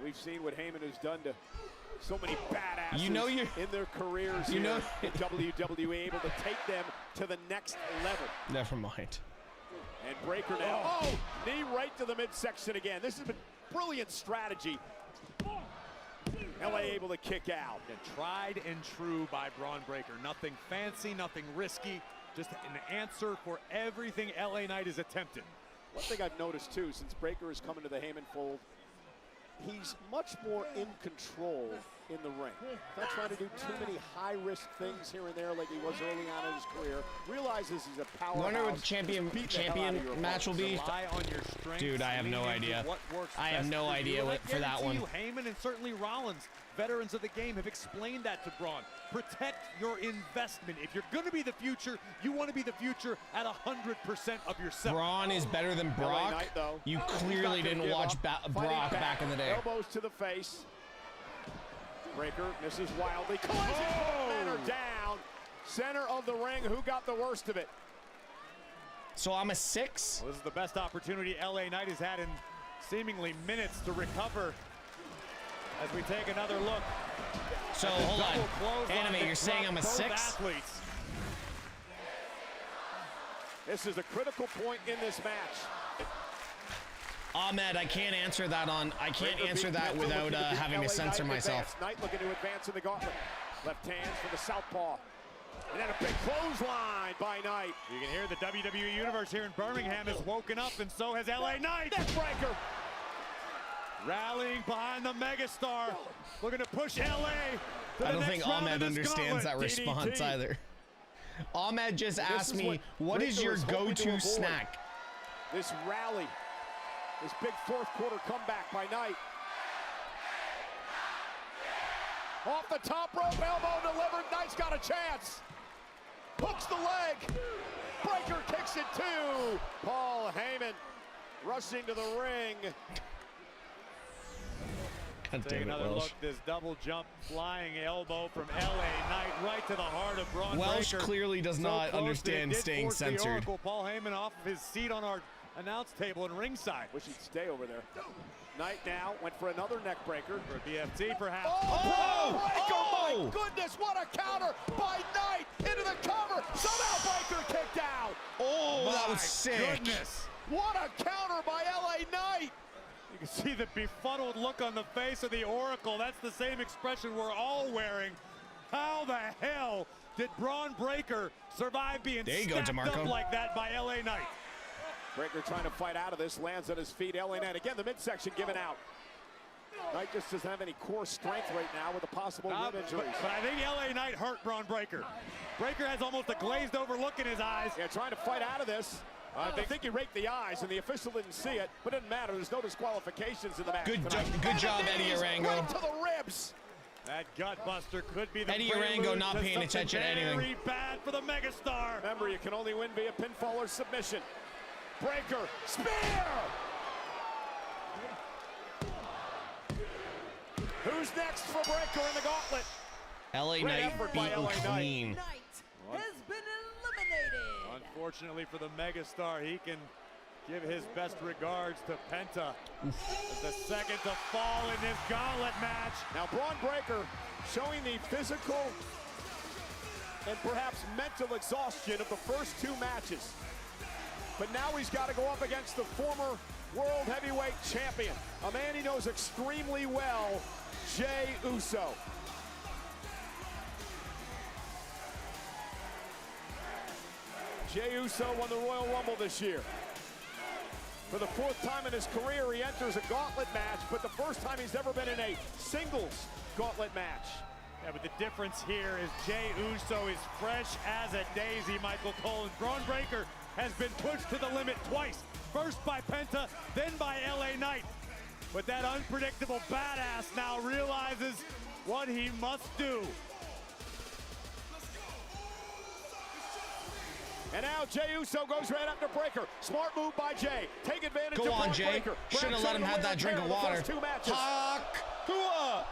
We've seen what Heyman has done to so many badasses in their careers in WWE, able to take them to the next level. Never mind. And Breaker now. Oh, knee right to the midsection again. This has been brilliant strategy. LA able to kick out. And tried and true by Braun Breaker. Nothing fancy, nothing risky. Just an answer for everything LA Knight has attempted. One thing I've noticed too, since Breaker has come into the Heyman fold, he's much more in control in the ring. Not trying to do too many high-risk things here and there like he was early on in his career. Realizes he's a powerhouse. I wonder what the champion match will be. Rely on your strengths. Dude, I have no idea. I have no idea for that one. Heyman and certainly Rollins, veterans of the game, have explained that to Braun. Protect your investment. If you're going to be the future, you want to be the future at 100% of yourself. Braun is better than Brock. Knight, though, you clearly didn't watch Brock back in the day. Elbows to the face. Breaker misses wildly. Center down. Center of the ring. Who got the worst of it? So I'm a 6? Well, this is the best opportunity LA Knight has had in seemingly minutes to recover as we take another look. So hold on. Anime, you're saying I'm a 6? Athletes. This is a critical point in this match. Ahmed, I can't answer that without having to censor myself. Knight looking to advance in the gauntlet. Left hands for the southpaw. And then a big clothesline by Knight. You can hear the WWE Universe here in Birmingham has woken up, and so has LA Knight. Neckbreaker. Rallying behind the megastar. Looking to push LA. I don't think Ahmed understands that response either. Ahmed just asked me, what is your go-to snack? This rally This big fourth quarter comeback by Knight. Off the top rope, elbow delivered. Knight's got a chance. Hooks the leg. Breaker kicks it too. Paul Heyman rushing to the ring. Take another look. This double jump flying elbow from LA Knight right to the heart of Braun Welsh Breaker. clearly does not understand staying censored. Paul Heyman off of his seat on our announce table and ringside. Wish he'd stay over there. Knight now went for another neck breaker. For a BFT perhaps. Oh, Breaker, my goodness, what a counter by Knight into the cover. Somehow Breaker kicked out. Oh, that was sick. Goodness. What a counter by LA Knight. You can see the befuddled look on the face of the Oracle. That's the same expression we're all wearing. How the hell did Braun Breaker survive being stacked up like that by LA Knight? Breaker trying to fight out of this, lands at his feet. LA Knight again, the midsection given out. Knight just doesn't have any core strength right now with the possible rib injuries. But I think LA Knight hurt Braun Breaker. Breaker has almost a glazed over look in his eyes. Yeah, trying to fight out of this. I think he raked the eyes, and the official didn't see it, but it doesn't matter. There's no disqualifications in the match. Good job, Eddie Arango. Right to the ribs. That gut buster could be the Eddie Arango not paying attention to anything. Very bad for the megastar. Remember, you can only win via pinfall or submission. Breaker, spear! Who's next for Breaker in the gauntlet? LA Knight beaten clean. Has been eliminated. Unfortunately for the megastar, he can give his best regards to Penta. As the second to fall in this gauntlet match. Now Braun Breaker showing the physical and perhaps mental exhaustion of the first two matches. But now he's got to go up against the former World Heavyweight Champion, a man he knows extremely well, Jey Uso. Jey Uso won the Royal Rumble this year. For the fourth time in his career, he enters a gauntlet match, but the first time he's ever been in a singles gauntlet match. Yeah, but the difference here is Jey Uso is fresh as a daisy, Michael Cole. And Braun Breaker has been pushed to the limit twice. First by Penta, then by LA Knight. But that unpredictable badass now realizes what he must do. And now Jey Uso goes right after Breaker. Smart move by Jey. Take advantage of Braun Jey. Breaker. Should have let him have that drink of water. Hawk! Hua!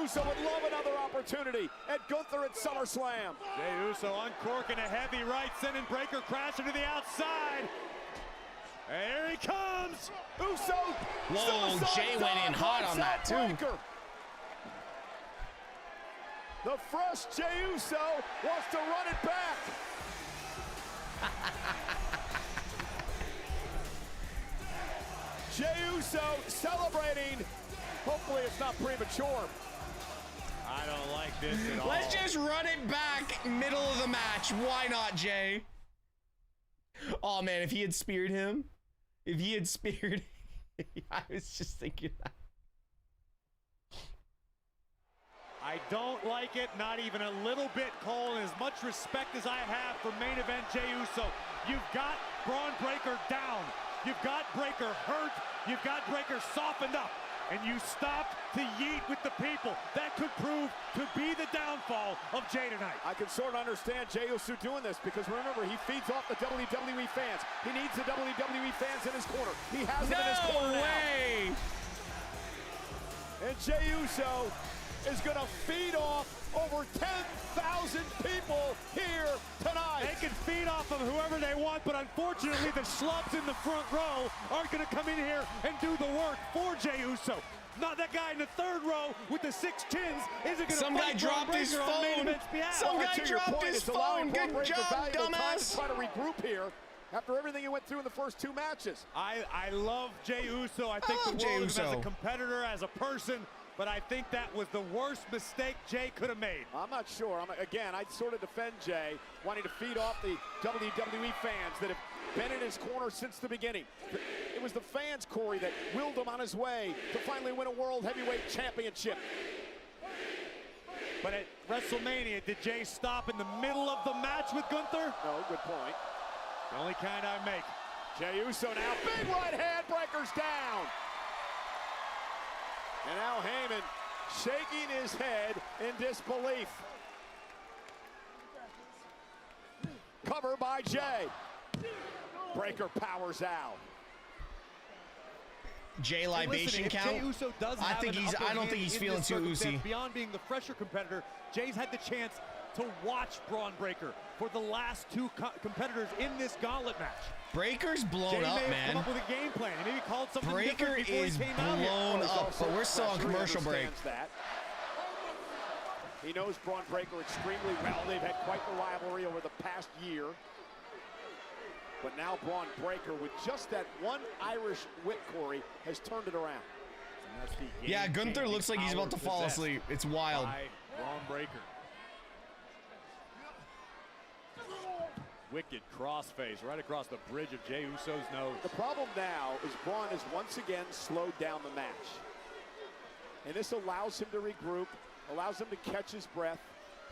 Uso would love another opportunity at Gunther at SummerSlam. Jey Uso uncorking a heavy right, sending Breaker crashing to the outside. And here he comes! Uso! Whoa, Jey went in hot on that too. Breaker. The fresh Jey Uso wants to run it back. Jey Uso celebrating. Hopefully it's not premature. I don't like this at all. Let's just run it back middle of the match. Why not, Jey? Oh man, if he had speared him. If he had speared I was just thinking that. I don't like it, not even a little bit, Cole. And as much respect as I have for main event Jey Uso, you've got Braun Breaker down. You've got Breaker hurt. You've got Breaker softened up. And you stopped to yeet with the people. That could prove to be the downfall of Jey tonight. I can sort of understand Jey Uso doing this because remember, he feeds off the WWE fans. He needs the WWE fans in his corner. He has them in his corner now. No way! And Jey Uso is going to feed off over 10,000 people here tonight. They can feed off of whoever they want, but unfortunately the schlubs in the front row aren't going to come in here and do the work for Jey Uso. Not that guy in the third row with the 6 chins isn't going to Some guy dropped his phone. Some guy dropped his phone. Good job, dumbass. Try to regroup here after everything he went through in the first two matches. I love Jey Uso. I think the world of him as a competitor, as a person. But I think that was the worst mistake Jey could have made. I'm not sure. Again, I'd sort of defend Jey, wanting to feed off the WWE fans that have been in his corner since the beginning. It was the fans, Corey, that willed him on his way to finally win a World Heavyweight Championship. But at WrestleMania, did Jey stop in the middle of the match with Gunther? No, good point. The only kind I make. Jey Uso now, big right hand, breaker's down. And now Heyman shaking his head in disbelief. Cover by Jey. Breaker powers out. Jey libation If count. Jey Uso does I don't think he's feeling too oozy. Beyond being the fresher competitor, Jey's had the chance to watch Braun Breaker for the last two competitors in this gauntlet match. Breaker's blown Jey up, may have man. come up with a game plan. He maybe called something Breaker different before is he came out here. blown up, but we're still on commercial break. That. He knows Braun Breaker extremely well. They've had quite the rivalry over the past year. But now Braun Breaker, with just that one Irish whip, Corey, has turned it around. Yeah, Gunther looks like he's about to fall asleep. It's wild. Braun Breaker. Wicked crossface right across the bridge of Jey Uso's nose. The problem now is Braun has once again slowed down the match. And this allows him to regroup, allows him to catch his breath.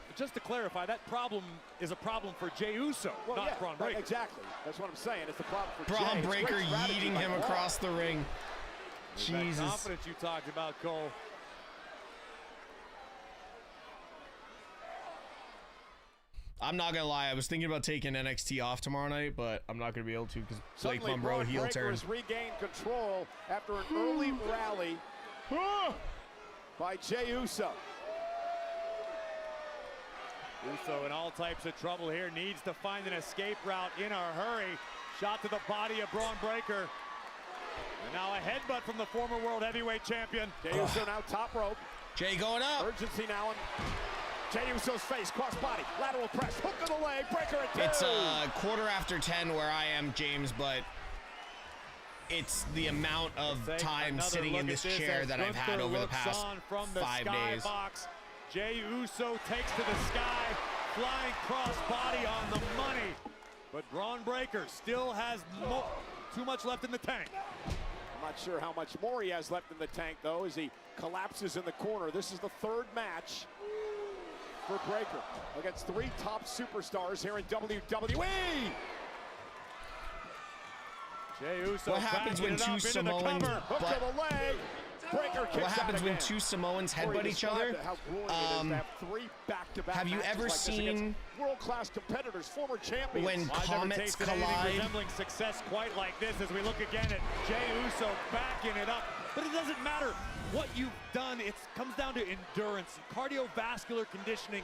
But just to clarify, that problem is a problem for Jey Uso, not Braun Breaker. Exactly. That's what I'm saying. It's the problem for Jey. Braun Breaker yeeting him across the ring. Jesus. That confidence you talked about, Cole. I'm not gonna lie, I was thinking about taking NXT off tomorrow night, but I'm not gonna be able to because Blake Suddenly, Monroe Braun heel Breaker turn. has regained control after an early rally by Jey Uso. Uso in all types of trouble here, needs to find an escape route in a hurry. Shot to the body of Braun Breaker. And now a headbutt from the former World Heavyweight Champion. Jey Uso now top rope. Jey going up. Urgency now in Jey Uso's face, cross body, lateral press, hook of the leg, Breaker at 2. It's 10:15 where I am, James, but it's the amount of time sitting in this chair that I've had over the past 5 days. Box. Jey Uso takes to the sky, flying cross body on the money. But Braun Breaker still has too much left in the tank. I'm not sure how much more he has left in the tank, though, as he collapses in the corner. This is the third match for Breaker against 3 top superstars here in WWE. Jey Uso. What happens when two Samoans headbutt each other? Have you ever seen world-class competitors, former champions? When comets collide? Resembling success quite like this as we look again at Jey Uso backing it up. But it doesn't matter what you've done. It comes down to endurance, cardiovascular conditioning,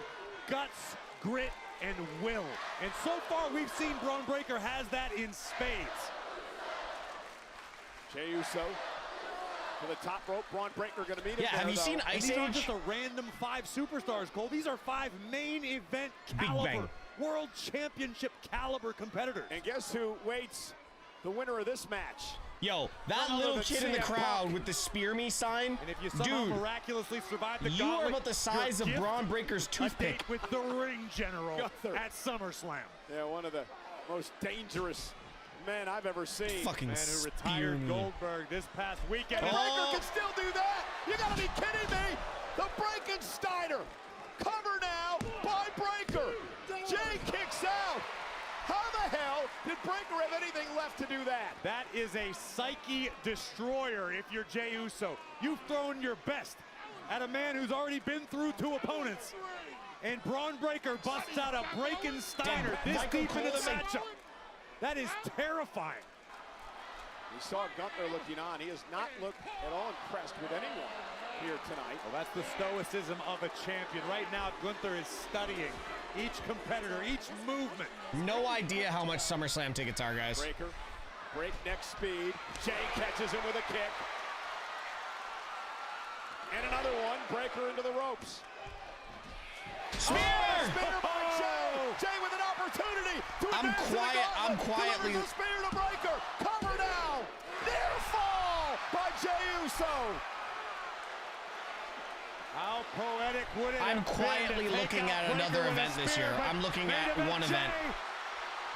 guts, grit, and will. And so far, we've seen Braun Breaker has that in spades. Jey Uso to the top rope. Braun Breaker going to meet him. Yeah, have you seen Ice These Age? aren't just a random 5 superstars, Cole. These are 5 main event caliber, world championship caliber competitors. And guess who waits the winner of this match? Yo, that little kid in the crowd with the spear me sign, and if you somehow dude, miraculously survive the you gauntlet, are about the size of Braun Breaker's toothpick. With the ring general at SummerSlam. Yeah, one of the most dangerous men I've ever seen. Fucking man who retired Goldberg this past weekend. And Breaker can still do that. You gotta be kidding me. The Breakensteiner. Cover now by Breaker. Jey kicks out. How the hell did Breaker have anything left to do that? That is a psyche destroyer if you're Jey Uso. You've thrown your best at a man who's already been through 2 opponents. And Braun Breaker busts out a Breakensteiner this deep into the matchup. That is terrifying. We saw Gunther looking on. He has not looked at all impressed with anyone here tonight. Well, that's the stoicism of a champion. Right now, Gunther is studying each competitor, each movement. No idea how much SummerSlam tickets are, guys. Breaker, breakneck speed. Jey catches him with a kick. And another one. Breaker into the ropes. Spear! Spear by Jey! Jey with an opportunity to I'm quietly. Delivers a spear to Breaker. Cover now. Near fall by Jey Uso. How poetic would it I'm quietly looking at another event this year. I'm looking at one event.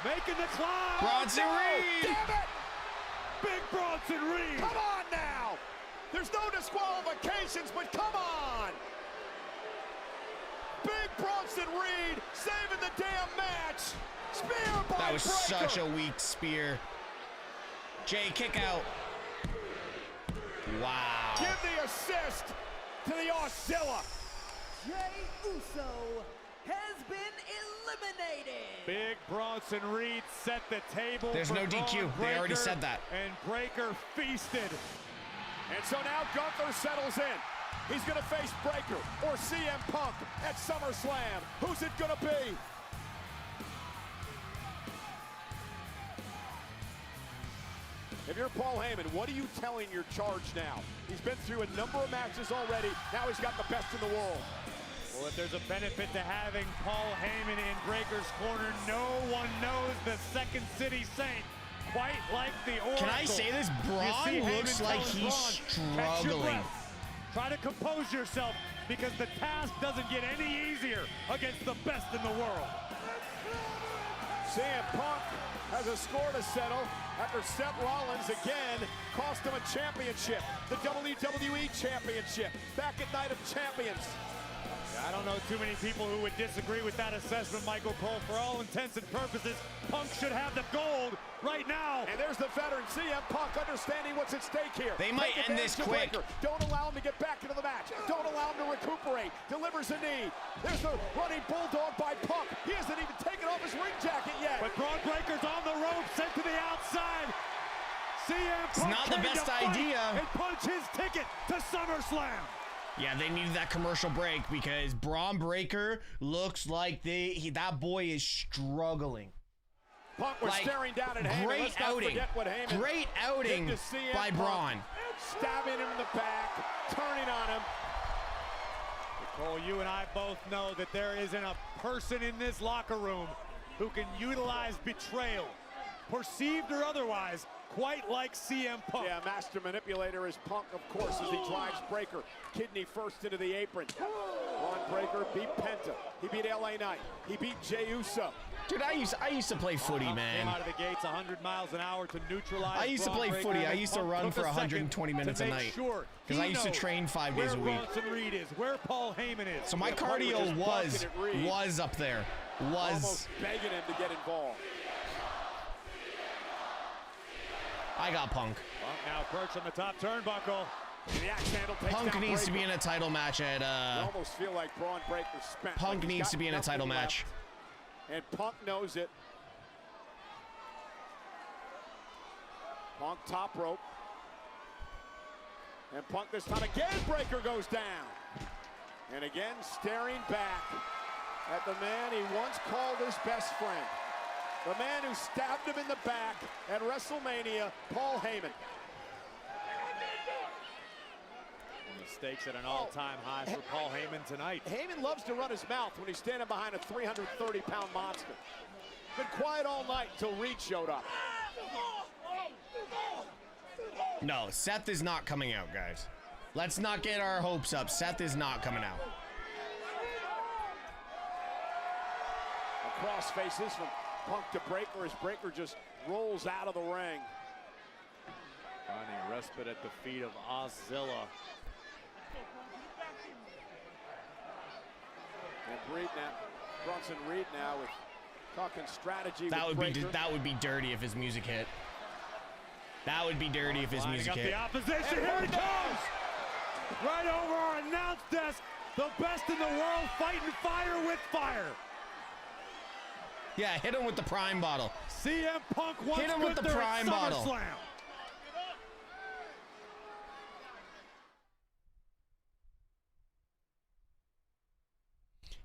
Making the climb. Bronson Reed. Damn it! Big Bronson Reed. Come on now. There's no disqualifications, but come on. Big Bronson Reed saving the damn match. Spear by That was Breaker. such a weak spear. Jay, kick out. Wow. Give the assist to the Auxilla. Jey Uso has been eliminated. Big Bronson Reed set the table. There's no DQ. They already said that. And Breaker feasted. And so now Gunther settles in. He's going to face Breaker or CM Punk at SummerSlam. Who's it going to be? If you're Paul Heyman, what are you telling your charge now? He's been through a number of matches already. Now he's got the best in the world. Well, if there's a benefit to having Paul Heyman in Breaker's corner, no one knows the Second City Saint quite like the Oracle. Can I say this? Braun looks like he's struggling. Try to compose yourself because the task doesn't get any easier against the best in the world. CM Punk has a score to settle after Seth Rollins again cost him a championship, the WWE Championship, back at Night of Champions. I don't know too many people who would disagree with that assessment, Michael Cole. For all intents and purposes, Punk should have the gold right now. And there's the veteran CM Punk understanding what's at stake here. They might end this quick. Don't allow him to get back into the match. Don't allow him to recuperate. Delivers a knee. There's the running bulldog by Punk. He hasn't even taken off his ring jacket yet. But Braun Breaker's on the rope, sent to the outside. CM Punk it's not the best idea. And punch his ticket to SummerSlam. Yeah, they needed that commercial break because Braun Breaker looks like that boy is struggling. Punk was staring down at Heyman. Great Let's not outing. forget what Heyman Great outing did to CM by Punk. Braun. Stabbing him in the back, turning on him. Cole, you and I both know that there isn't a person in this locker room who can utilize betrayal, perceived or otherwise, quite like CM Punk. Yeah, master manipulator is Punk, of course, as he drives Breaker kidney first into the apron. Braun Breaker beat Penta. He beat LA Knight. He beat Jey Uso. Dude, I used to play footy, man. Came out of the gates 100 miles an hour to neutralize. I used to play footy. I used to run for 120 minutes a night because I used to train 5 days a week. Where Bronson Reed is, where Paul Heyman is. So my cardio was up there. Almost begging him to get involved. I got Punk. Punk now perched on the top turnbuckle. The axe handle takes Punk down needs to Breaker. be in a title match at. You almost feel like Braun Breaker spent. Punk like needs to be in a title match. And Punk knows it. Punk top rope. And Punk this time again. Breaker goes down. And again staring back at the man he once called his best friend. The man who stabbed him in the back at WrestleMania, Paul Heyman. The stakes at an all-time high for Paul Heyman tonight. Heyman loves to run his mouth when he's standing behind a 330-pound monster. Been quiet all night until Reed showed up. No, Seth is not coming out, guys. Let's not get our hopes up. Seth is not coming out. Cross faces from Punk to Breaker as Breaker just rolls out of the ring. Finding respite at the feet of Auxilla. And Reed now, Bronson Reed now with talking strategy. That with would Breaker. that would be dirty if his music hit. That would be dirty if his music hit. The opposition, here he comes! Right over our announce desk, the best in the world fighting fire with fire. Yeah, hit him with the prime bottle. CM Punk wants hit him with the prime bottle. SummerSlam.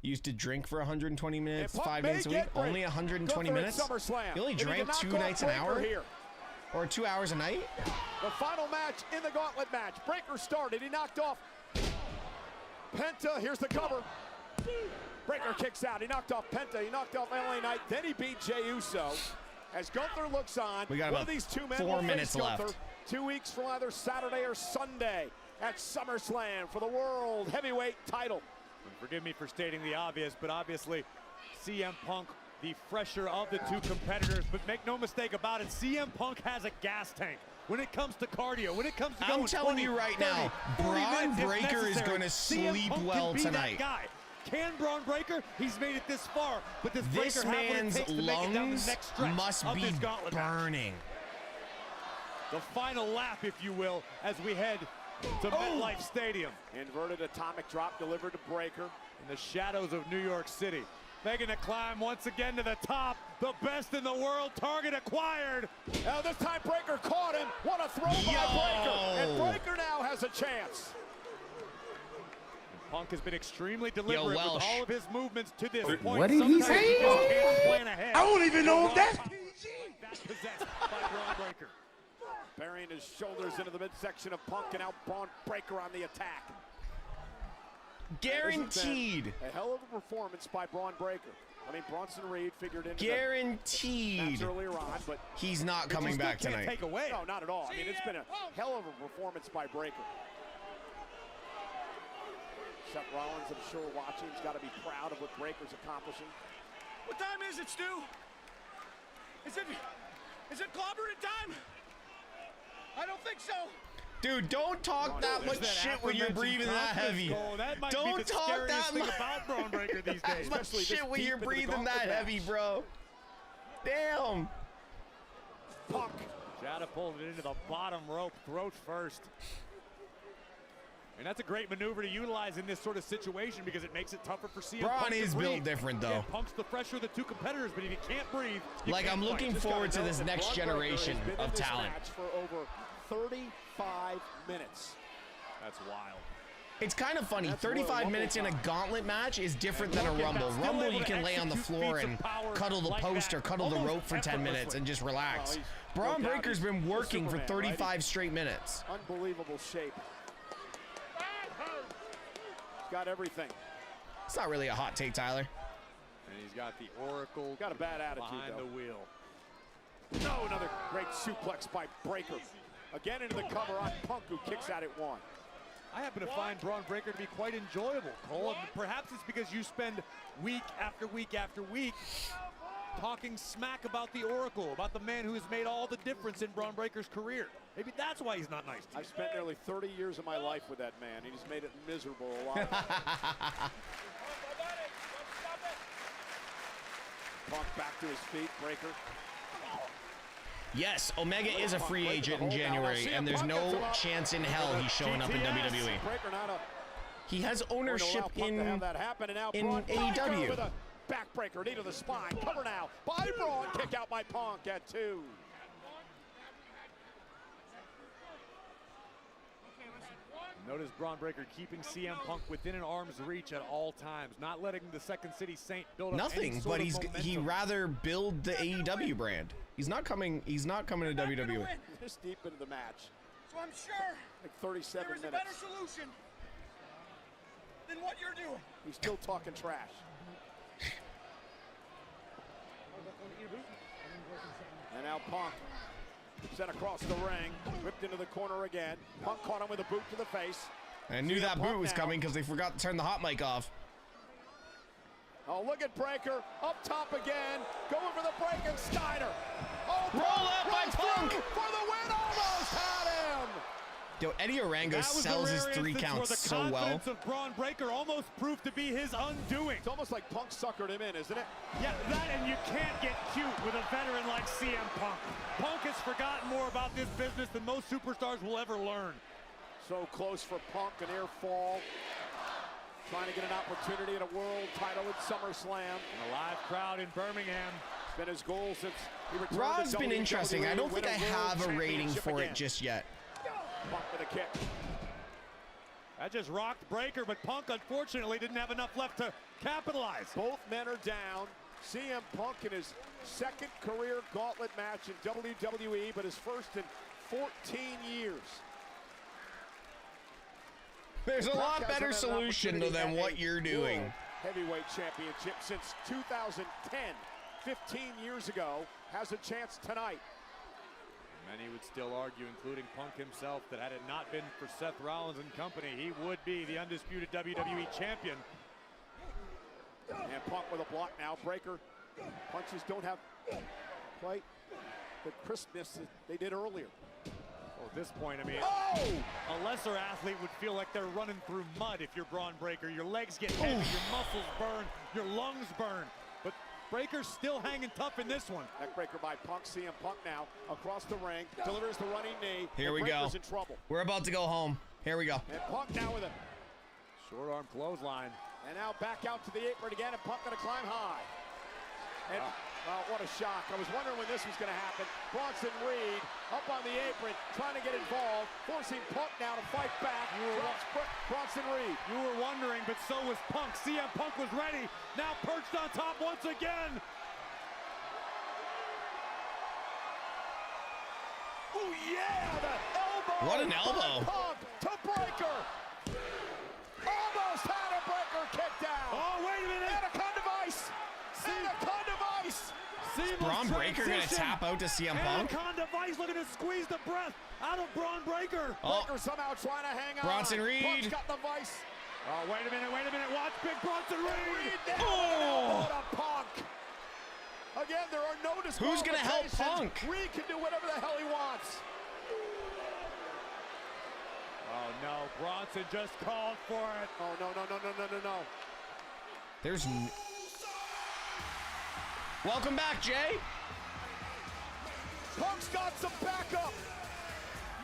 Used to drink for 120 minutes, 5 days a week. Only 120 minutes? You only drank 2 nights an hour? Here. Or 2 hours a night? The final match in the gauntlet match. Breaker started. He knocked off Penta. Here's the cover. Breaker kicks out. He knocked off Penta. He knocked off LA Knight. Then he beat Jey Uso. As Gunther looks on, we got one about of these two men 4 will minutes face Gunther left. 2 weeks from either Saturday or Sunday at SummerSlam for the World Heavyweight title. And forgive me for stating the obvious, but obviously CM Punk, the fresher of the two competitors. But make no mistake about it, CM Punk has a gas tank. When it comes to cardio, when it comes to going I'm telling 20, you right 30, now, 40 Braun minutes if Breaker is necessary, going to CM sleep Punk well can be tonight. That guy. Can Braun Breaker? He's made it this far, but this This Breaker have what it man's takes to make it down the lungs next stretch must of be this gauntlet match. burning. The final lap, if you will, as we head to MetLife Stadium. Inverted atomic drop delivered to Breaker. In the shadows of New York City. Making a climb once again to the top. The best in the world, target acquired. Now this time Breaker caught him. What a throw by Breaker. And Breaker now has a chance. Punk has been extremely deliberate with all of his movements to this point. What did he say? I don't even know if that's possessed by Braun Breaker. Burying his shoulders into the midsection of Punk, and now Braun Breaker on the attack. Guaranteed. A hell of a performance by Braun Breaker. I mean, Bronson Reed figured in Guaranteed. earlier on, but he's not coming back tonight. Take away. No, not at all. I mean, it's been a hell of a performance by Breaker. Seth Rollins, I'm sure, watching, has got to be proud of what Breaker's accomplishing. What time is it, Stu? Is it clobbering time? I don't think so. Dude, don't talk that much shit when you're breathing that heavy. Don't talk that much about Braun Breaker these days. That much shit when you're breathing that heavy, bro. Damn. Punk. Jada pulled it into the bottom rope, throat first. And that's a great maneuver to utilize in this sort of situation because it makes it tougher for CM Punk. Braun is built different, though. Yeah, Punk's the fresher of the two competitors, but if you can't breathe, like, I'm looking forward to this next generation of talent. For over 35 minutes. That's wild. It's kind of funny. 35 minutes in a gauntlet match is different than a Rumble. Rumble, you can lay on the floor and cuddle the post or cuddle the rope for 10 minutes and just relax. Braun Breaker's been working for 35 straight minutes. Unbelievable shape. He's got everything. It's not really a hot take, Tyler. And he's got the Oracle. Got a bad attitude behind though. the wheel. No, another great suplex by Breaker. Again into the cover on Punk, who kicks out at one. I happen to find Braun Breaker to be quite enjoyable, Cole. Perhaps it's because you spend week after week after week talking smack about the Oracle, about the man who has made all the difference in Braun Breaker's career. Maybe that's why he's not nice to you. I've spent nearly 30 years of my life with that man. He's made it miserable a lot. Punk back to his feet, Breaker. Yes, Omega is a free agent in January, and there's no chance in hell he's showing up in WWE. He has ownership in AEW. With a backbreaker, knee to the spine. Cover now by Braun. Kick out by Punk at 2. Notice Braun Breaker keeping CM Punk within an arm's reach at all times, not letting the Second City Saint build up nothing, but he rather build the AEW brand. He's not coming to WWE. This deep into the match. So I'm sure like 37 there is minutes. a better solution than what you're doing. He's still talking trash. And now Punk sent across the ring, whipped into the corner again. Punk caught him with a boot to the face. I knew that boot was coming because they forgot to turn the hot mic off. Oh, look at Breaker, up top again, going for the break, and Steiner. Oh, roll up by Punk for the win, almost had him. Yo, Eddie Orango sells his 3 counts so well. The confidence of Braun Breaker almost proved to be his undoing. It's almost like Punk suckered him in, isn't it? Yeah, that, and you can't get cute with a veteran like CM Punk. Punk has forgotten more about this business than most superstars will ever learn. So close for Punk, a near fall. Trying to get an opportunity at a world title at SummerSlam. And a live crowd in Birmingham. It's been his goal since he returned Raw's to been WWE. interesting. I don't think I have a rating for it just yet. Punk with a kick. That just rocked Breaker, but Punk unfortunately didn't have enough left to capitalize. Both men are down. CM Punk in his second career gauntlet match in WWE, but his first in 14 years. There's a lot better solution than what you're doing. Heavyweight championship since 2010, 15 years ago, has a chance tonight. Many would still argue, including Punk himself, that had it not been for Seth Rollins and company, he would be the undisputed WWE champion. And Punk with a block now. Breaker punches don't have quite the crispness that they did earlier. Well, at this point, I mean, a lesser athlete would feel like they're running through mud if you're Braun Breaker. Your legs get heavy, your muscles burn, your lungs burn. But Breaker's still hanging tough in this one. Neckbreaker by Punk. CM Punk now across the ring. Delivers the running knee. Here we go. Breaker's in trouble. We're about to go home. Here we go. And Punk now with a short arm clothesline. And now back out to the apron again, and Punk gonna climb high. And what a shock. I was wondering when this was gonna happen. Bronson Reed up on the apron, trying to get involved, forcing Punk now to fight back. Bronson Reed. You were wondering, but so was Punk. CM Punk was ready. Now perched on top once again. Oh yeah, the elbow. What an elbow. Punk to Breaker. Almost had a Breaker kick down. Oh, wait a minute. Anaconda Vice. Anaconda Vice. Braun Breaker gonna tap out to CM Punk? Anaconda Vice looking to squeeze the breath out of Braun Breaker. Breaker somehow trying to hang on. Bronson Reed. Punk's got the Vice. Oh, wait a minute. Watch Big Bronson Reed. Oh! To Punk. Again, there are no disqualifications. Who's gonna help Punk? Reed can do whatever the hell he wants. Oh no, Bronson just called for it. Oh no. There's Welcome back, Jay. Punk's got some backup.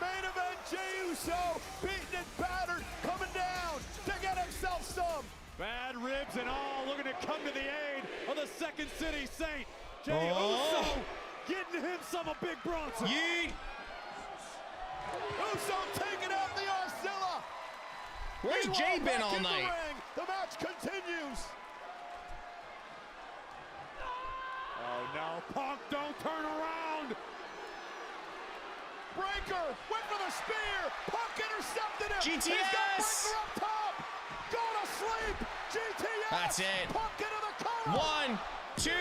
Main event, Jey Uso, beaten and battered, coming down to get himself some. Bad ribs and all, looking to come to the aid of the Second City Saint. Jey Uso getting him some of Big Bronson. Yeet. Uso taking out the Arcilla. Where's Jay been all night? The match continues. Oh no, Punk, don't turn around. Breaker went for the spear. Punk intercepted him. GTS. He's got Breaker up top. Go to sleep. GTS. That's it. Punk into the collar. 1, 2,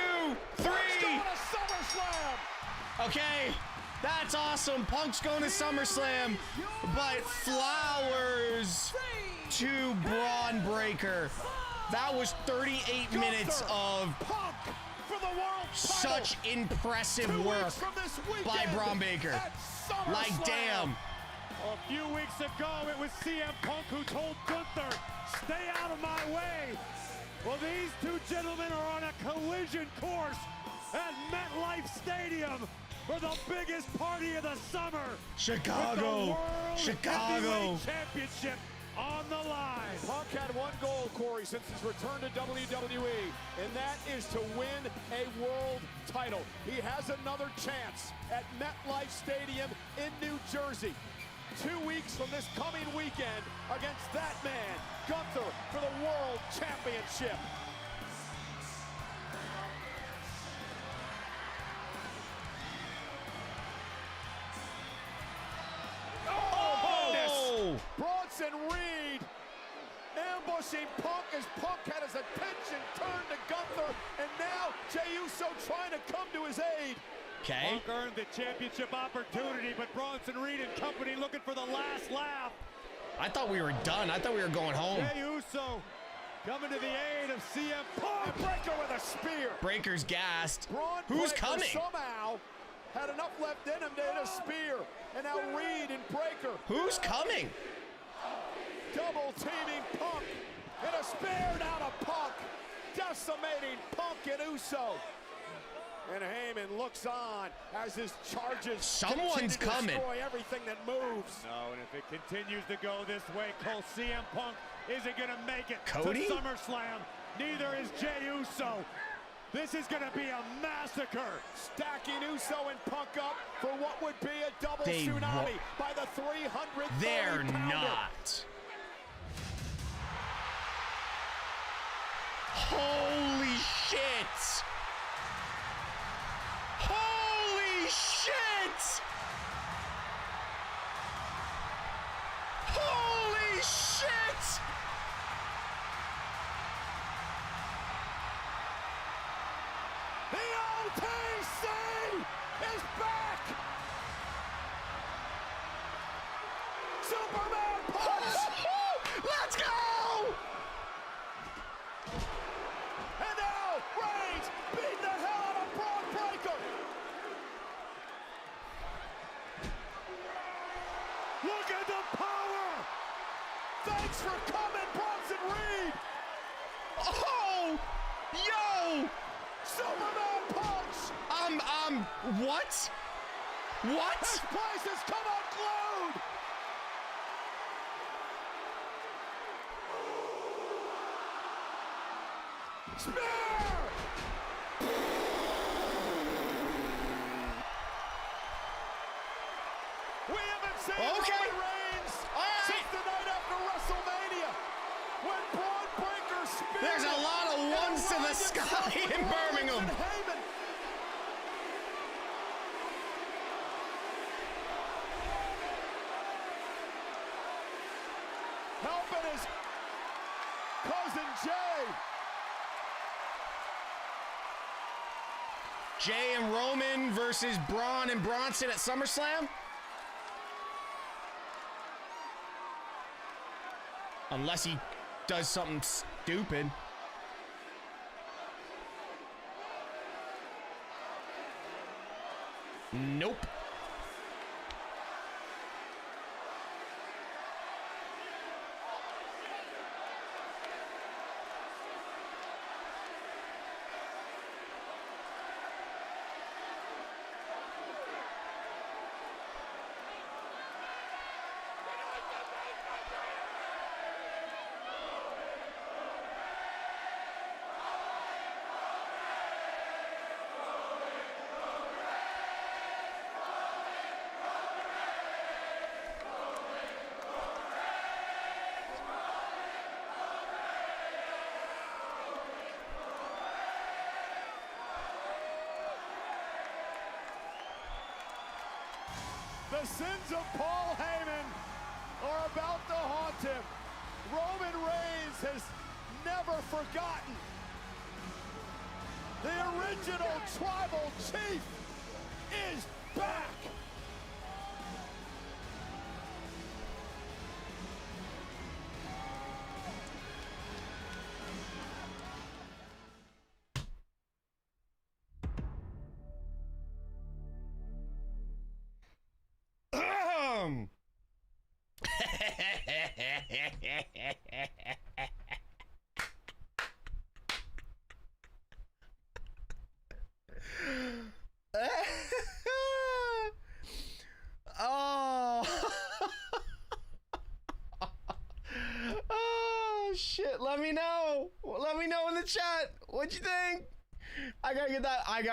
3. Punk's going to SummerSlam. Okay, that's awesome. Punk's going to SummerSlam, but flowers to Braun Breaker. That was 38 minutes of Punk for the world such impressive work by Braun Breaker. Like, damn. A few weeks ago, it was CM Punk who told Gunther, stay out of my way. Well, these two gentlemen are on a collision course at MetLife Stadium for the biggest party of the summer. Chicago. Heavyweight Championship on the line. Punk had one goal, Corey, since his return to WWE, and that is to win a world title. He has another chance at MetLife Stadium in New Jersey. 2 weeks from this coming weekend against that man, Gunther, for the World Championship. Oh! Bronson Reed ambushing Punk as Punk had his attention turned to Gunther, and now Jey Uso trying to come to his aid. Okay. Punk earned the championship opportunity, but Bronson Reed and company looking for the last laugh. I thought we were done. I thought we were going home. Jey Uso coming to the aid of CM Punk. And Breaker with a spear. Breaker's gassed. Braun Who's Breaker coming? somehow had enough left in him to hit a spear. And now Reed and Breaker. Who's coming? Double teaming Punk. And a spear down to Punk. Decimating Punk and Uso. And Heyman looks on as his charges Someone's coming. destroy everything that moves. No, and if it continues to go this way, Cole, CM Punk isn't going to make it Cody? to SummerSlam. Neither is Jey Uso. This is going to be a massacre. Stacking Uso and Punk up for what would be a double They tsunami by the 330 They're pounder. not. Holy shit! Holy shit! Holy shit! The OTC is back! Superman punch! Let's go! And now Reigns beat the hell out of Braun Breaker! Look at the power! Thanks for coming, Bronson Reed! Oh! Yo! Superman punch! What? What? This place has come unglued! Spear! We haven't seen Roman Reigns since the night after WrestleMania when Braun Breaker speared. There's a lot of ones to the sky in Birmingham. Helping his cousin Jay. Jay and Roman versus Braun and Bronson at SummerSlam? Unless he does something stupid. Nope. The sins of Paul Heyman are about to haunt him. Roman Reigns has never forgotten. The original tribal chief is back. Oh shit, let me know in the chat what you think. I gotta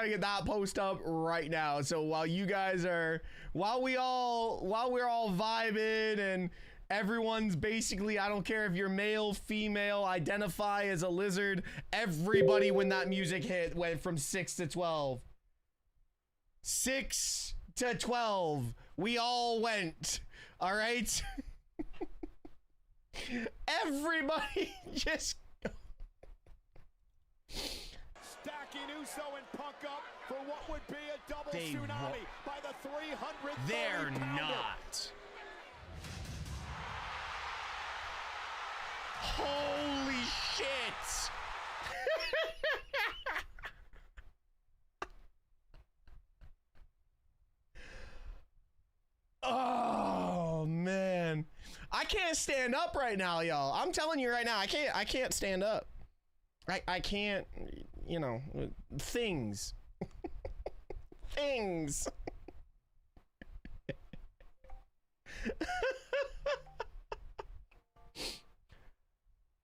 get that post up right now. So while we're all vibing and everyone's basically, I don't care if you're male, female, identify as a lizard, everybody when that music hit went from 6 to 12. 6 to 12. We all went. All right? Everybody just Stacking Uso and Punk up for what would be a double tsunami by the 300. They're not. Holy shit. Oh man. I can't stand up right now, y'all. I'm telling you right now, I can't stand up. I can't, you know, things. Things.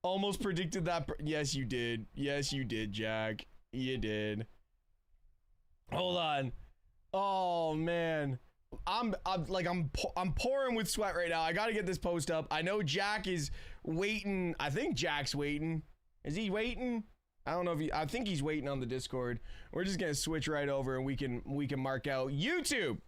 Almost predicted that. Yes, you did. Yes, you did, Jack. You did. Hold on. Oh man. I'm pouring with sweat right now. I gotta get this post up. I know Jack is waiting. I think Jack's waiting. Is he waiting? I don't know I think he's waiting on the Discord. We're just gonna switch right over and we can mark out YouTube.